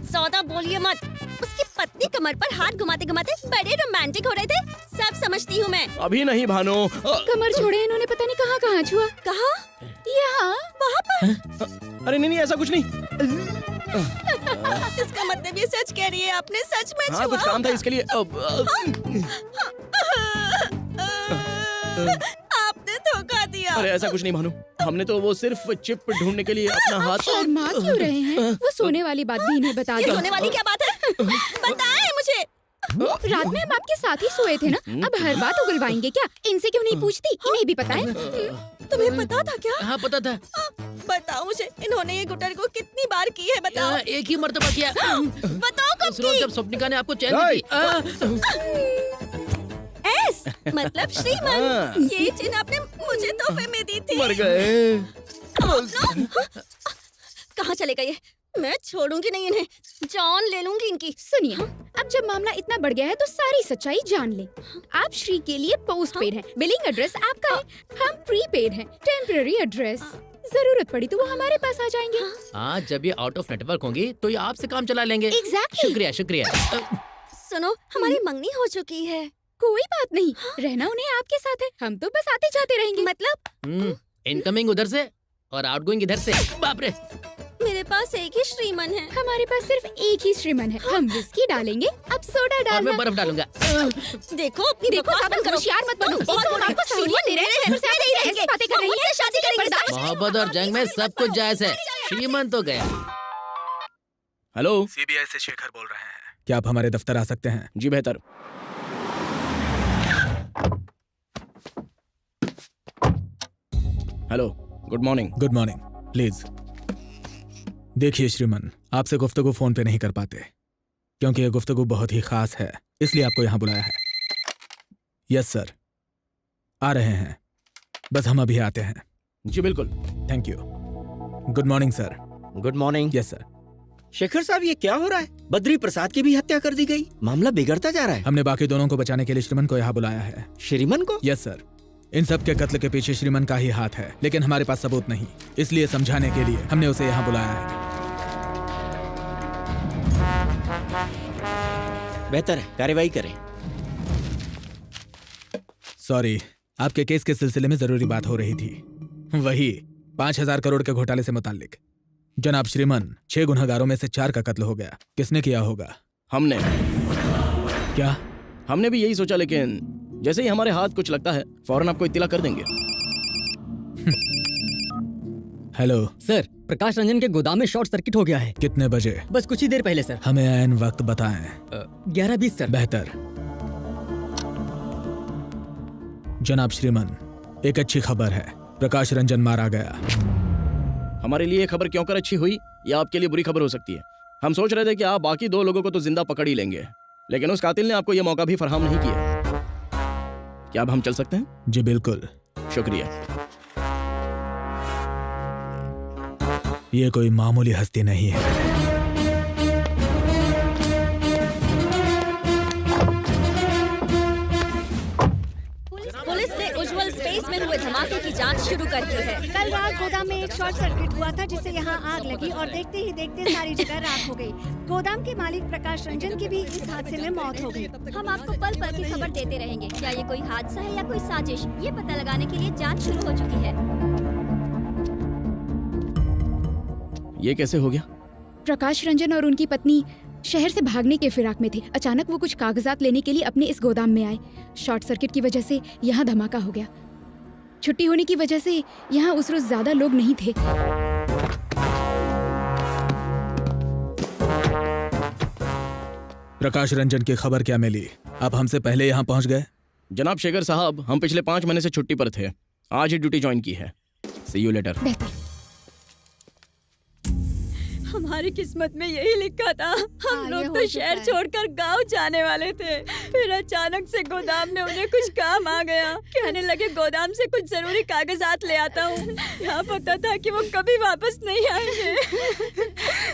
सौदा बोलिए मत। उसकी पतली कमर पर हाथ घुमाते घुमाते बड़े रोमांटिक हो रहे थे। सब समझती हूँ मैं। अभी नहीं भानु। कमर छोड़े, इन्होंने पता नहीं कहाँ कहाँ छुआ। कहाँ? यहाँ, वहाँ पर। अरे नहीं, ऐसा कुछ नहीं। इसका मतलब ये सच कह रही है, आपने सच में छुआ? हाँ, कुछ काम था इसके लिए। आपने धोखा दिया। अरे ऐसा कुछ नहीं भानु, हमने तो वो सिर्फ चिप ढूंढने के लिए अपना हाथ। शर्मा क्यों रहे हैं? वो सोने वाली बात भी इन्हें बता दो। सोने वाली क्या बात है? बताएं मुझे। रात में हम आपके साथ ही सोए थे ना, अब हर बात उगलवाएंगे क्या? इनसे क्यों नहीं पूछती? इन्हें भी पता है। तुम्हें पता था क्या? हाँ पता था। बताओ मुझे, इन्होंने ये गुटर को कितनी बार की है? बताओ। एक ही मर्तबा किया। बताओ कब उस रोज की? जब स्वप्निका ने आपको चैन दी। एस मतलब श्रीमान, ये चीन आपने मुझे तोहफे में दी थी। मर गए। कहाँ चले गए? मैं छोड़ूंगी नहीं इन्हें, जान ले लूंगी इनकी। सुनिए, अब जब मामला इतना बढ़ गया है तो सारी सच्चाई जान ले। आप श्री के लिए पोस्ट पेड हैं, बिलिंग एड्रेस आपका है, हम प्रीपेड हैं, टेम्पररी एड्रेस। जरूरत पड़ी तो वो हमारे पास आ जाएंगे। हाँ, जब ये आउट ऑफ नेटवर्क होंगी तो ये आपसे काम चला लेंगे। Exactly. शुक्रिया शुक्रिया। सुनो, हमारी मंगनी हो चुकी है। कोई बात नहीं, रहना उन्हें आपके साथ है, हम तो बस आते जाते रहेंगे। मतलब इनकमिंग उधर से और आउटगोइंग इधर से। बाप रे, मेरे पास एक ही श्रीमन है। हमारे पास सिर्फ एक ही श्रीमन है। हम विस्की डालेंगे, अब सोडा और डालना। मैं बर्फ डालूंगा। देखो अपनी बकवास बंद करो। होशियार मत बनो। बहुत हम आपको सहूलियत दे रहे हैं, फिर से आप ऐसी बातें कर रही हैं। मुझसे शादी करेंगे। मोहब्बत और जंग में सब कुछ जायज है। श्रीमन तो गया। हेलो, सीबीआई से शेखर बोल रहे हैं। क्या आप हमारे दफ्तर आ सकते हैं? जी बेहतर। Hello, good morning. Good morning. Please देखिए श्रीमन, आपसे गुफ्तगू फोन पे नहीं कर पाते क्योंकि ये गुफ्तगू बहुत ही खास है, इसलिए आपको यहाँ बुलाया है। यस सर, आ रहे हैं, बस हम अभी आते हैं। जी बिल्कुल। Thank you. Good morning sir. Good morning. Yes sir. Shekhar साहब, ये क्या हो रहा है? बद्री प्रसाद की भी हत्या कर दी गई, मामला बिगड़ता जा रहा है। हमने बाकी दोनों को बचाने के लिए श्रीमन को यहाँ बुलाया है। श्रीमन को? Yes sir. इन सब के कत्ल के पीछे श्रीमन का ही हाथ है, लेकिन हमारे पास सबूत नहीं, इसलिए समझाने के लिए हमने उसे यहाँ बुलाया है। बेहतर है, कार्रवाई करें। सॉरी, आपके केस के सिलसिले में जरूरी बात हो रही थी। वही 5,000 करोड़ के घोटाले से मुताल्लिक। जनाब श्रीमन, 6 गुनहगारों में से 4 का कत्ल हो गया। किसने किया होगा? हमने। क्या? हमने भी यही सोचा, लेकिन जैसे ही हमारे हाथ कुछ लगता है फौरन आपको इत्तला कर देंगे। हेलो सर, प्रकाश रंजन के गोदाम में शॉर्ट सर्किट हो गया है। कितने बजे? बस कुछ ही देर पहले सर। हमें ऐन वक्त बताएं। 11:20 सर। बेहतर। जनाब श्रीमन, एक अच्छी खबर है, प्रकाश रंजन मारा गया। हमारे लिए खबर क्यों कर अच्छी हुई, या आपके लिए बुरी खबर हो सकती है। हम सोच रहे थे कि आप बाकी 2 लोगों को तो जिंदा पकड़ ही लेंगे, लेकिन उस कातिल ने आपको यह मौका भी फराहम नहीं किया। क्या अब हम चल सकते हैं? जी बिल्कुल। शुक्रिया। ये कोई मामूली हस्ती नहीं है। पुलिस ने उज्जवल स्पेस में हुए धमाके की जांच शुरू कर दी है। कल रात गोदाम में एक शॉर्ट सर्किट हुआ था जिससे यहाँ आग लगी और देखते ही देखते सारी जगह राख हो गई। गोदाम के मालिक प्रकाश रंजन की भी इस हादसे में मौत हो गई। हम आपको पल पल की खबर देते रहेंगे। क्या ये कोई हादसा है या कोई साजिश, ये पता लगाने के लिए जांच शुरू हो चुकी है। ये कैसे हो गया? प्रकाश रंजन और उनकी पत्नी शहर से भागने के फिराक में थे। अचानक वो कुछ कागजात लेने के लिए अपने इस गोदाम में आए। शॉर्ट सर्किट की वजह से यहाँ धमाका हो गया। छुट्टी होने की वजह से यहाँ उस रोज ज्यादा लोग नहीं थे। प्रकाश रंजन की खबर क्या मिली? आप हमसे पहले यहाँ पहुँच गए? जनाब शेखर साहब, हम पिछले 5 महीने से छुट्टी पर थे, आज ही ड्यूटी ज्वाइन की है। सी यू लेटर। हमारी किस्मत में यही लिखा था। हम लोग तो शहर छोड़कर गांव जाने वाले थे, फिर अचानक से गोदाम में उन्हें कुछ काम आ गया। कहने लगे गोदाम से कुछ जरूरी कागजात ले आता हूँ। यहाँ पता था कि वो कभी वापस नहीं आएंगे।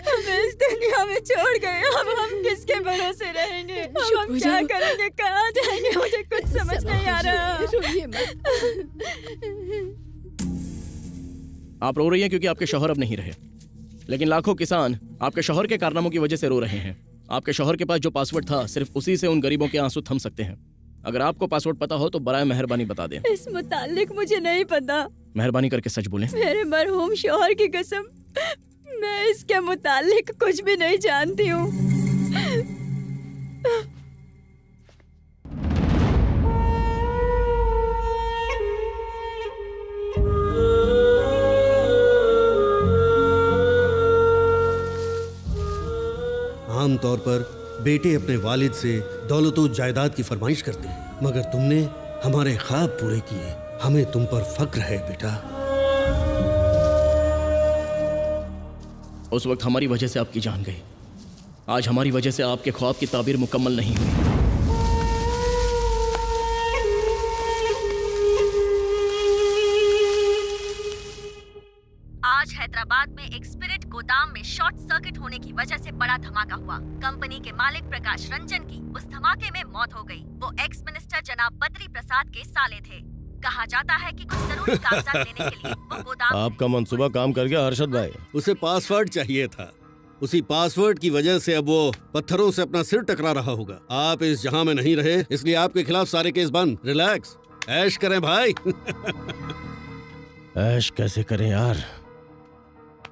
हमें इस दुनिया में छोड़ गए। अब हम किसके भरोसे रहेंगे? अब हम क्या करेंगे, कहाँ जाएंगे? मुझे कुछ समझ नहीं आ रहा। आप रो रही हैं क्योंकि आपके शौहर अब नहीं रहे, लेकिन लाखों किसान आपके शौहर के कारनामों की वजह से रो रहे हैं। आपके शौहर के पास जो पासवर्ड था, सिर्फ उसी से उन गरीबों के आंसू थम सकते हैं। अगर आपको पासवर्ड पता हो तो बराए मेहरबानी बता दें। इस मुतालिक मुझे नहीं पता। मेहरबानी करके सच बोलें। मेरे मरहूम शौहर की कसम, मैं इसके मुतालिक कुछ भी नहीं जानती हूँ। आमतौर पर बेटे अपने वालिद से दौलतो जायदाद की फरमाइश करते हैं, मगर तुमने हमारे ख्वाब पूरे किए। हमें तुम पर फक्र है बेटा। उस वक्त हमारी वजह से आपकी जान गई। आज हमारी वजह से आपके ख्वाब की ताबीर मुकम्मल नहीं हुई। आज हैदराबाद में एक स्पिरिट गोदाम में शॉर्ट सर्किट होने की वजह से बड़ा धमाका हुआ। कंपनी के मालिक प्रकाश रंजन की उस धमाके में मौत हो गई। वो एक्स मिनिस्टर जनाब बद्री प्रसाद के साले थे। कहा जाता है कि कुछ जरूरी कागजात लेने के लिए वो गोदाम। आपका मंसूबा काम कर गया हर्षद भाई। उसे पासवर्ड चाहिए था, उसी पासवर्ड की वजह से अब वो पत्थरों से अपना सिर टकरा रहा होगा। आप इस जहां में नहीं रहे, इसलिए आपके खिलाफ सारे केस बंद। रिलैक्स, ऐश करें भाई। ऐश कैसे करें यार?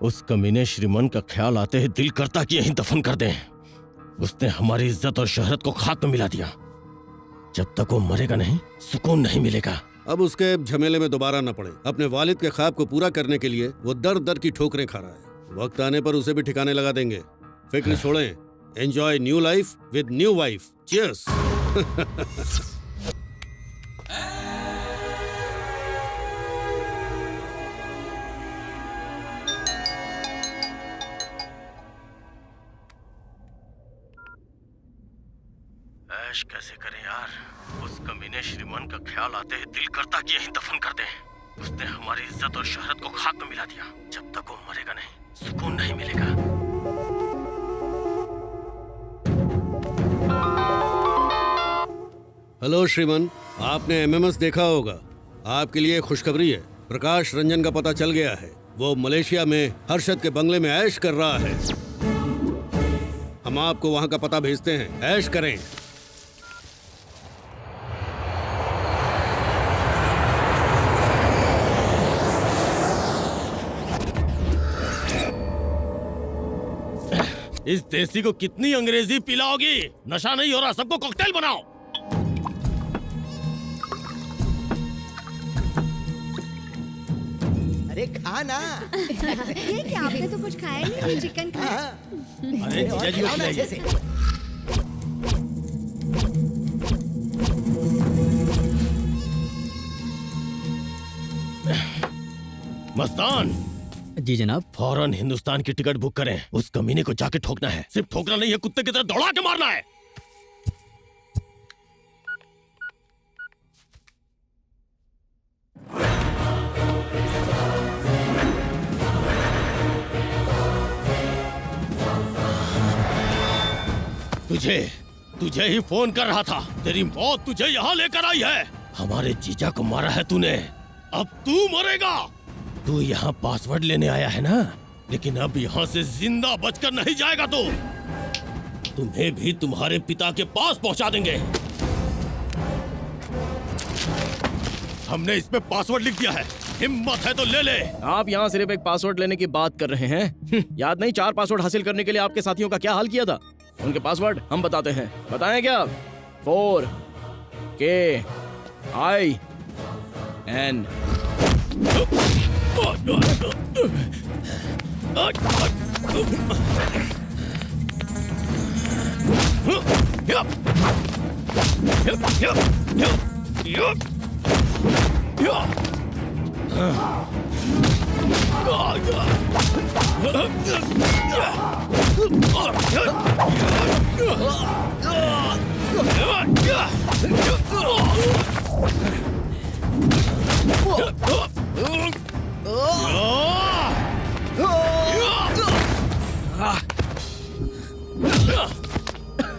उस कमीने श्रीमन का ख्याल आते ही दिल करता कि यहीं दफन कर दें। उसने हमारी इज्जत और शोहरत को खाक में मिला दिया। जब तक वो मरेगा नहीं, सुकून नहीं मिलेगा। अब उसके झमेले में दोबारा न पड़े। अपने वालिद के ख्वाब को पूरा करने के लिए वो दर दर की ठोकरें खा रहा है। वक्त आने पर उसे भी ठिकाने लगा देंगे। फिक्र छोड़ें। Enjoy new life with new wife. Cheers. ऐश कैसे करें यार? उस कमीने श्रीमन का ख्याल आते ही दिल करता कि यहीं दफन कर दें। उसने हमारी इज्जत और शोहरत को खाक में मिला दिया। जब तक वो मरेगा नहीं, सुकून नहीं मिलेगा। हेलो श्रीमन, आपने एमएमएस देखा होगा। आपके लिए खुशखबरी है, प्रकाश रंजन का पता चल गया है। वो मलेशिया में हर्षद के बंगले में ऐश कर रहा है। हम आपको वहां का पता भेजते हैं। ऐश करें। इस देसी को कितनी अंग्रेजी पिलाओगी? नशा नहीं हो रहा, सबको कॉकटेल बनाओ। अरे खा ना। ये क्या, आपने तो कुछ खाया ही नहीं, चिकन खाया। अरे जीजा जी को खिलाइए। मस्तान जी जनाब। फौरन हिंदुस्तान की टिकट बुक करें। उस कमीने को जाके ठोकना है। सिर्फ ठोकना नहीं है, कुत्ते की तरह दौड़ा के मारना है। तुझे ही फोन कर रहा था। तेरी मौत तुझे यहाँ लेकर आई है। हमारे जीजा को मारा है तूने, अब तू मरेगा। तू यहाँ पासवर्ड लेने आया है ना, लेकिन अब यहाँ से जिंदा बचकर नहीं जाएगा तू। तुम्हें भी तुम्हारे पिता के पास पहुँचा देंगे। हमने इस पे पासवर्ड लिख दिया है, हिम्मत है तो ले ले। आप यहाँ सिर्फ एक पासवर्ड लेने की बात कर रहे हैं। याद नहीं 4 पासवर्ड हासिल करने के लिए आपके साथियों का क्या हाल किया था? उनके पासवर्ड हम बताते हैं। बताएं क्या? 4KIN।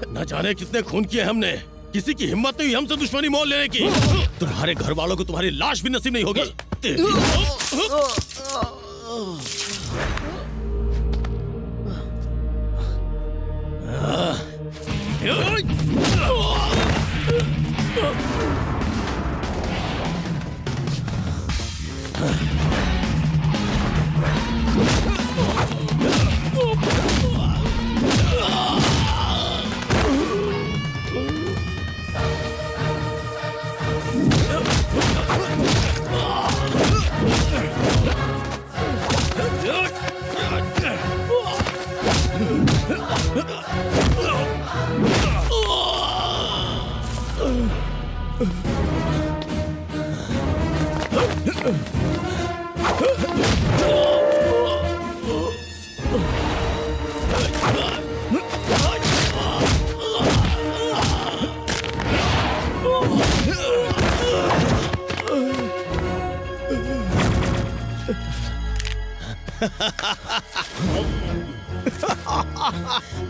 न जाने कितने खून किए हमने, किसी की हिम्मत नहीं हमसे दुश्मनी मोल लेने की। तुम्हारे घर वालों को तुम्हारी लाश भी नसीब नहीं होगी।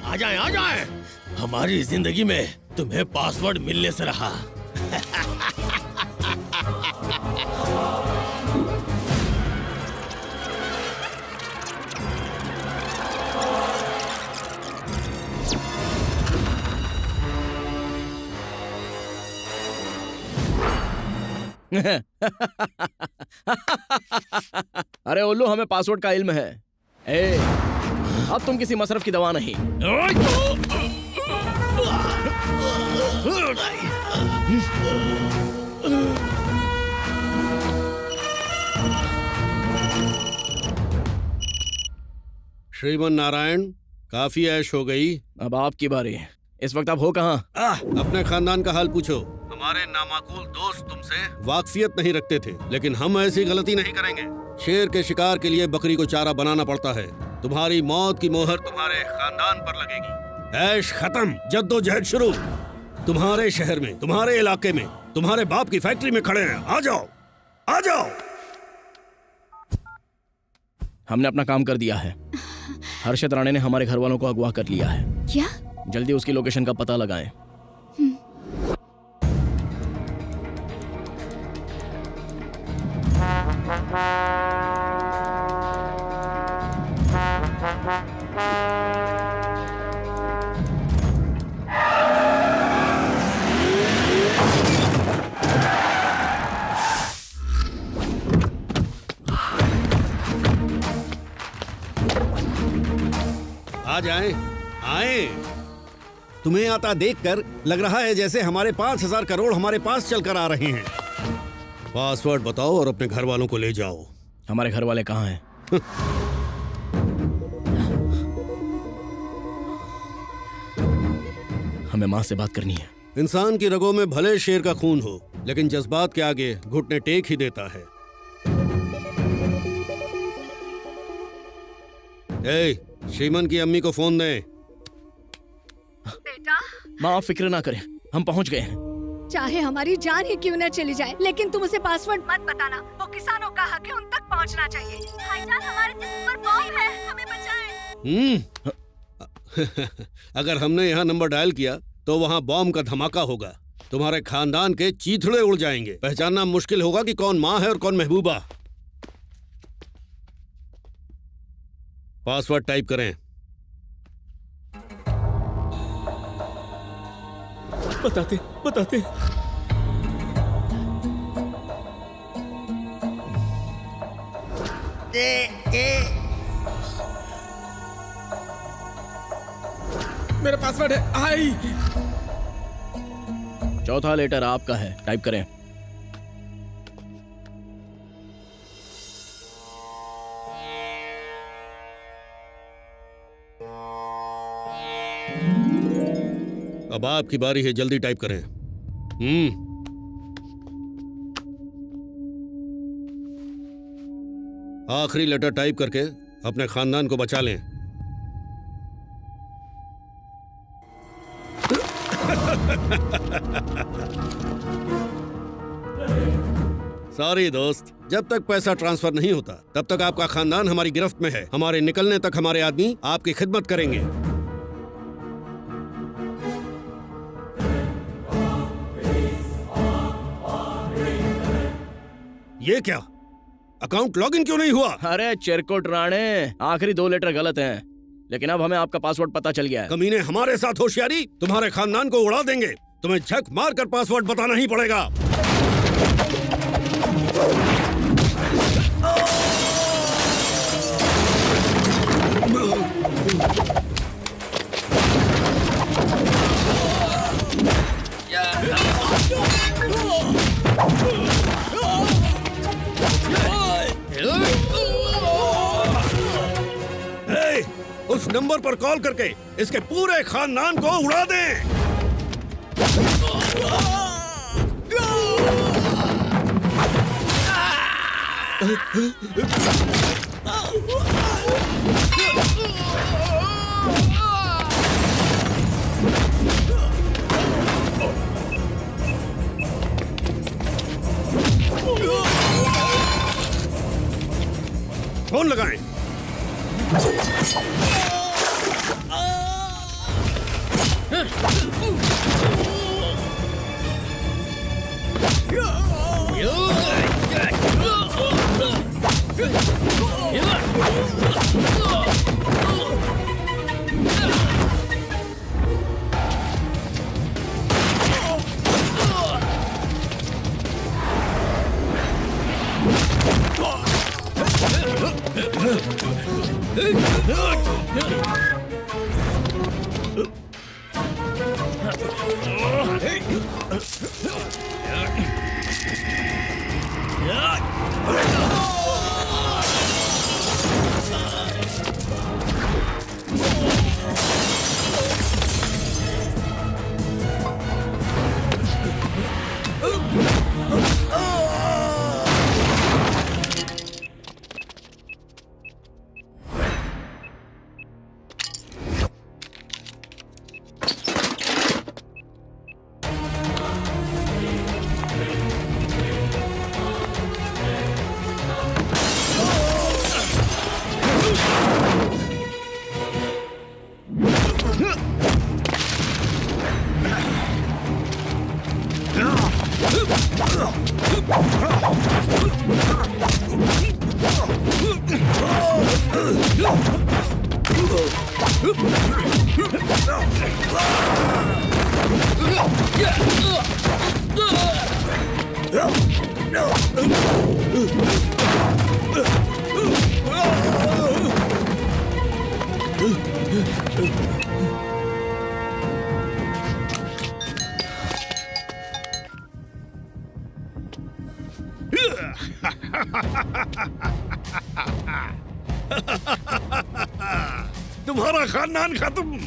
आ जाए, आ जाए। हमारी जिंदगी में तुम्हें पासवर्ड मिलने से रहा। अरे उल्लू, हमें पासवर्ड का इल्म है। ए, अब तुम किसी मसरफ की दवा नहीं। श्रीमन नारायण, काफी ऐश हो गई। अब आपकी बारी। इस वक्त आप हो कहाँ? अपने खानदान का हाल पूछो। हमारे नामाकुल दोस्त तुमसे वाकफियत नहीं रखते थे, लेकिन हम ऐसी गलती नहीं करेंगे। शेर के शिकार के लिए बकरी को चारा बनाना पड़ता है। तुम्हारी मौत की मोहर तुम्हारे खानदान पर लगेगी। ऐश खत्म, जद्दोजहद शुरू। तुम्हारे शहर में, तुम्हारे इलाके में, तुम्हारे बाप की फैक्ट्री में खड़े हैं। आ जाओ, आ जाओ। हमने अपना काम कर दिया है। हर्षद राणे ने हमारे घर वालों को अगवा कर लिया है। क्या? जल्दी उसकी लोकेशन का पता लगाएं। आ जाएं। आए। तुम्हें आता देखकर लग रहा है जैसे हमारे 5,000 करोड़ हमारे पास चलकर आ रहे हैं। पासवर्ड बताओ और अपने घर वालों को ले जाओ। हमारे घर वाले कहाँ हैं? हमें माँ से बात करनी है। इंसान की रगों में भले शेर का खून हो, लेकिन जज्बात के आगे घुटने टेक ही देता है। श्रीमन की अम्मी को फोन दें। बेटा, माँ आप फिक्र ना करें, हम पहुँच गए हैं। चाहे हमारी जान ही क्यों न चली जाए, लेकिन तुम उसे पासवर्ड मत बताना। वो किसानों का हक है, उन तक पहुंचना चाहिए। भाईजान, हमारे जिस्म पर बॉम्ब है, हमें बचाएं। अगर हमने यहाँ नंबर डायल किया तो वहाँ बॉम्ब का धमाका होगा। तुम्हारे खानदान के चीथड़े उड़ जाएंगे। पहचानना मुश्किल होगा कि कौन माँ है और कौन महबूबा। पासवर्ड टाइप करें। बताते बताते। मेरा पासवर्ड है आई। चौथा लेटर आपका है, टाइप करें। अब आपकी बारी है, जल्दी टाइप करें। आखिरी लेटर टाइप करके अपने खानदान को बचा लें। सॉरी दोस्त, जब तक पैसा ट्रांसफर नहीं होता तब तक आपका खानदान हमारी गिरफ्त में है। हमारे निकलने तक हमारे आदमी आपकी खिदमत करेंगे। ये क्या, अकाउंट लॉगिन क्यों नहीं हुआ? अरे चिरकुट राणे, आखिरी 2 लेटर गलत हैं, लेकिन अब हमें आपका पासवर्ड पता चल गया है। कमीने, हमारे साथ होशियारी, तुम्हारे खानदान को उड़ा देंगे। तुम्हें झक मार कर पासवर्ड बताना ही पड़ेगा। उस नंबर पर कॉल करके इसके पूरे खानदान को उड़ा दें। फोन लगाएं। तुम्हारा खानदान खत्म।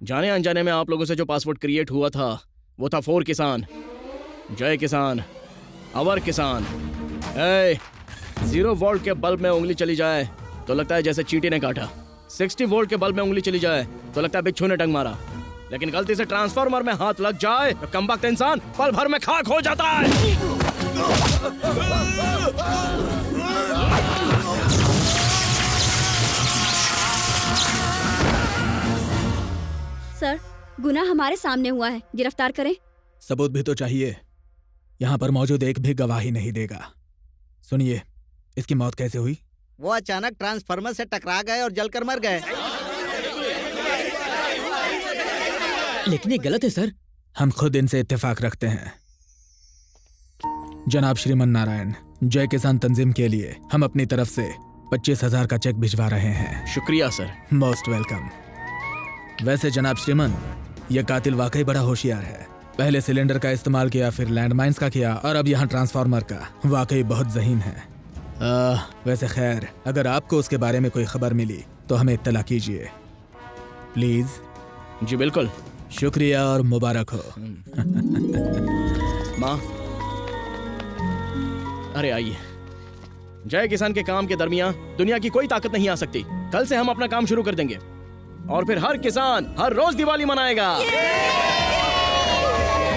जाने अनजाने में आप लोगों से जो पासवर्ड क्रिएट हुआ था वो था 4 किसान, जय किसान, अवर किसान। 0 वोल्ट के बल्ब में उंगली चली जाए तो लगता है जैसे चींटी ने काटा। 60 वोल्ट के बल्ब में उंगली चली जाए तो लगता है बिच्छू ने टंग मारा। लेकिन गलती से ट्रांसफार्मर में हाथ लग जाए तो कमबख्त इंसान पल भर में खाक हो जाता है। सर, गुनाह हमारे सामने हुआ है, गिरफ्तार करें। सबूत भी तो चाहिए। यहाँ पर मौजूद एक भी गवाही नहीं देगा। सुनिए, इसकी मौत कैसे हुई? वो अचानक ट्रांसफार्मर से टकरा गए और जलकर मर गए। लेकिन ये गलत है सर। हम खुद इनसे इत्तेफाक रखते हैं। जनाब श्रीमन नारायण, जय किसान तंजीम के लिए हम अपनी तरफ से 25,000 का चेक भिजवा रहे हैं। शुक्रिया सर। Most welcome. वैसे जनाब श्रीमन, यह कातिल वाकई बड़ा होशियार है। पहले सिलेंडर का इस्तेमाल किया, फिर लैंडमाइंस का किया और अब यहाँ ट्रांसफार्मर का। वाकई बहुत ज़हीन है। वैसे खैर, अगर आपको उसके बारे में कोई खबर मिली तो हमें इत्तला कीजिए प्लीज। जी बिल्कुल। शुक्रिया और मुबारक हो। माँ, अरे आइए। जय किसान के काम के दरमियान दुनिया की कोई ताकत नहीं आ सकती। कल से हम अपना काम शुरू कर देंगे और फिर हर किसान हर रोज दिवाली मनाएगा।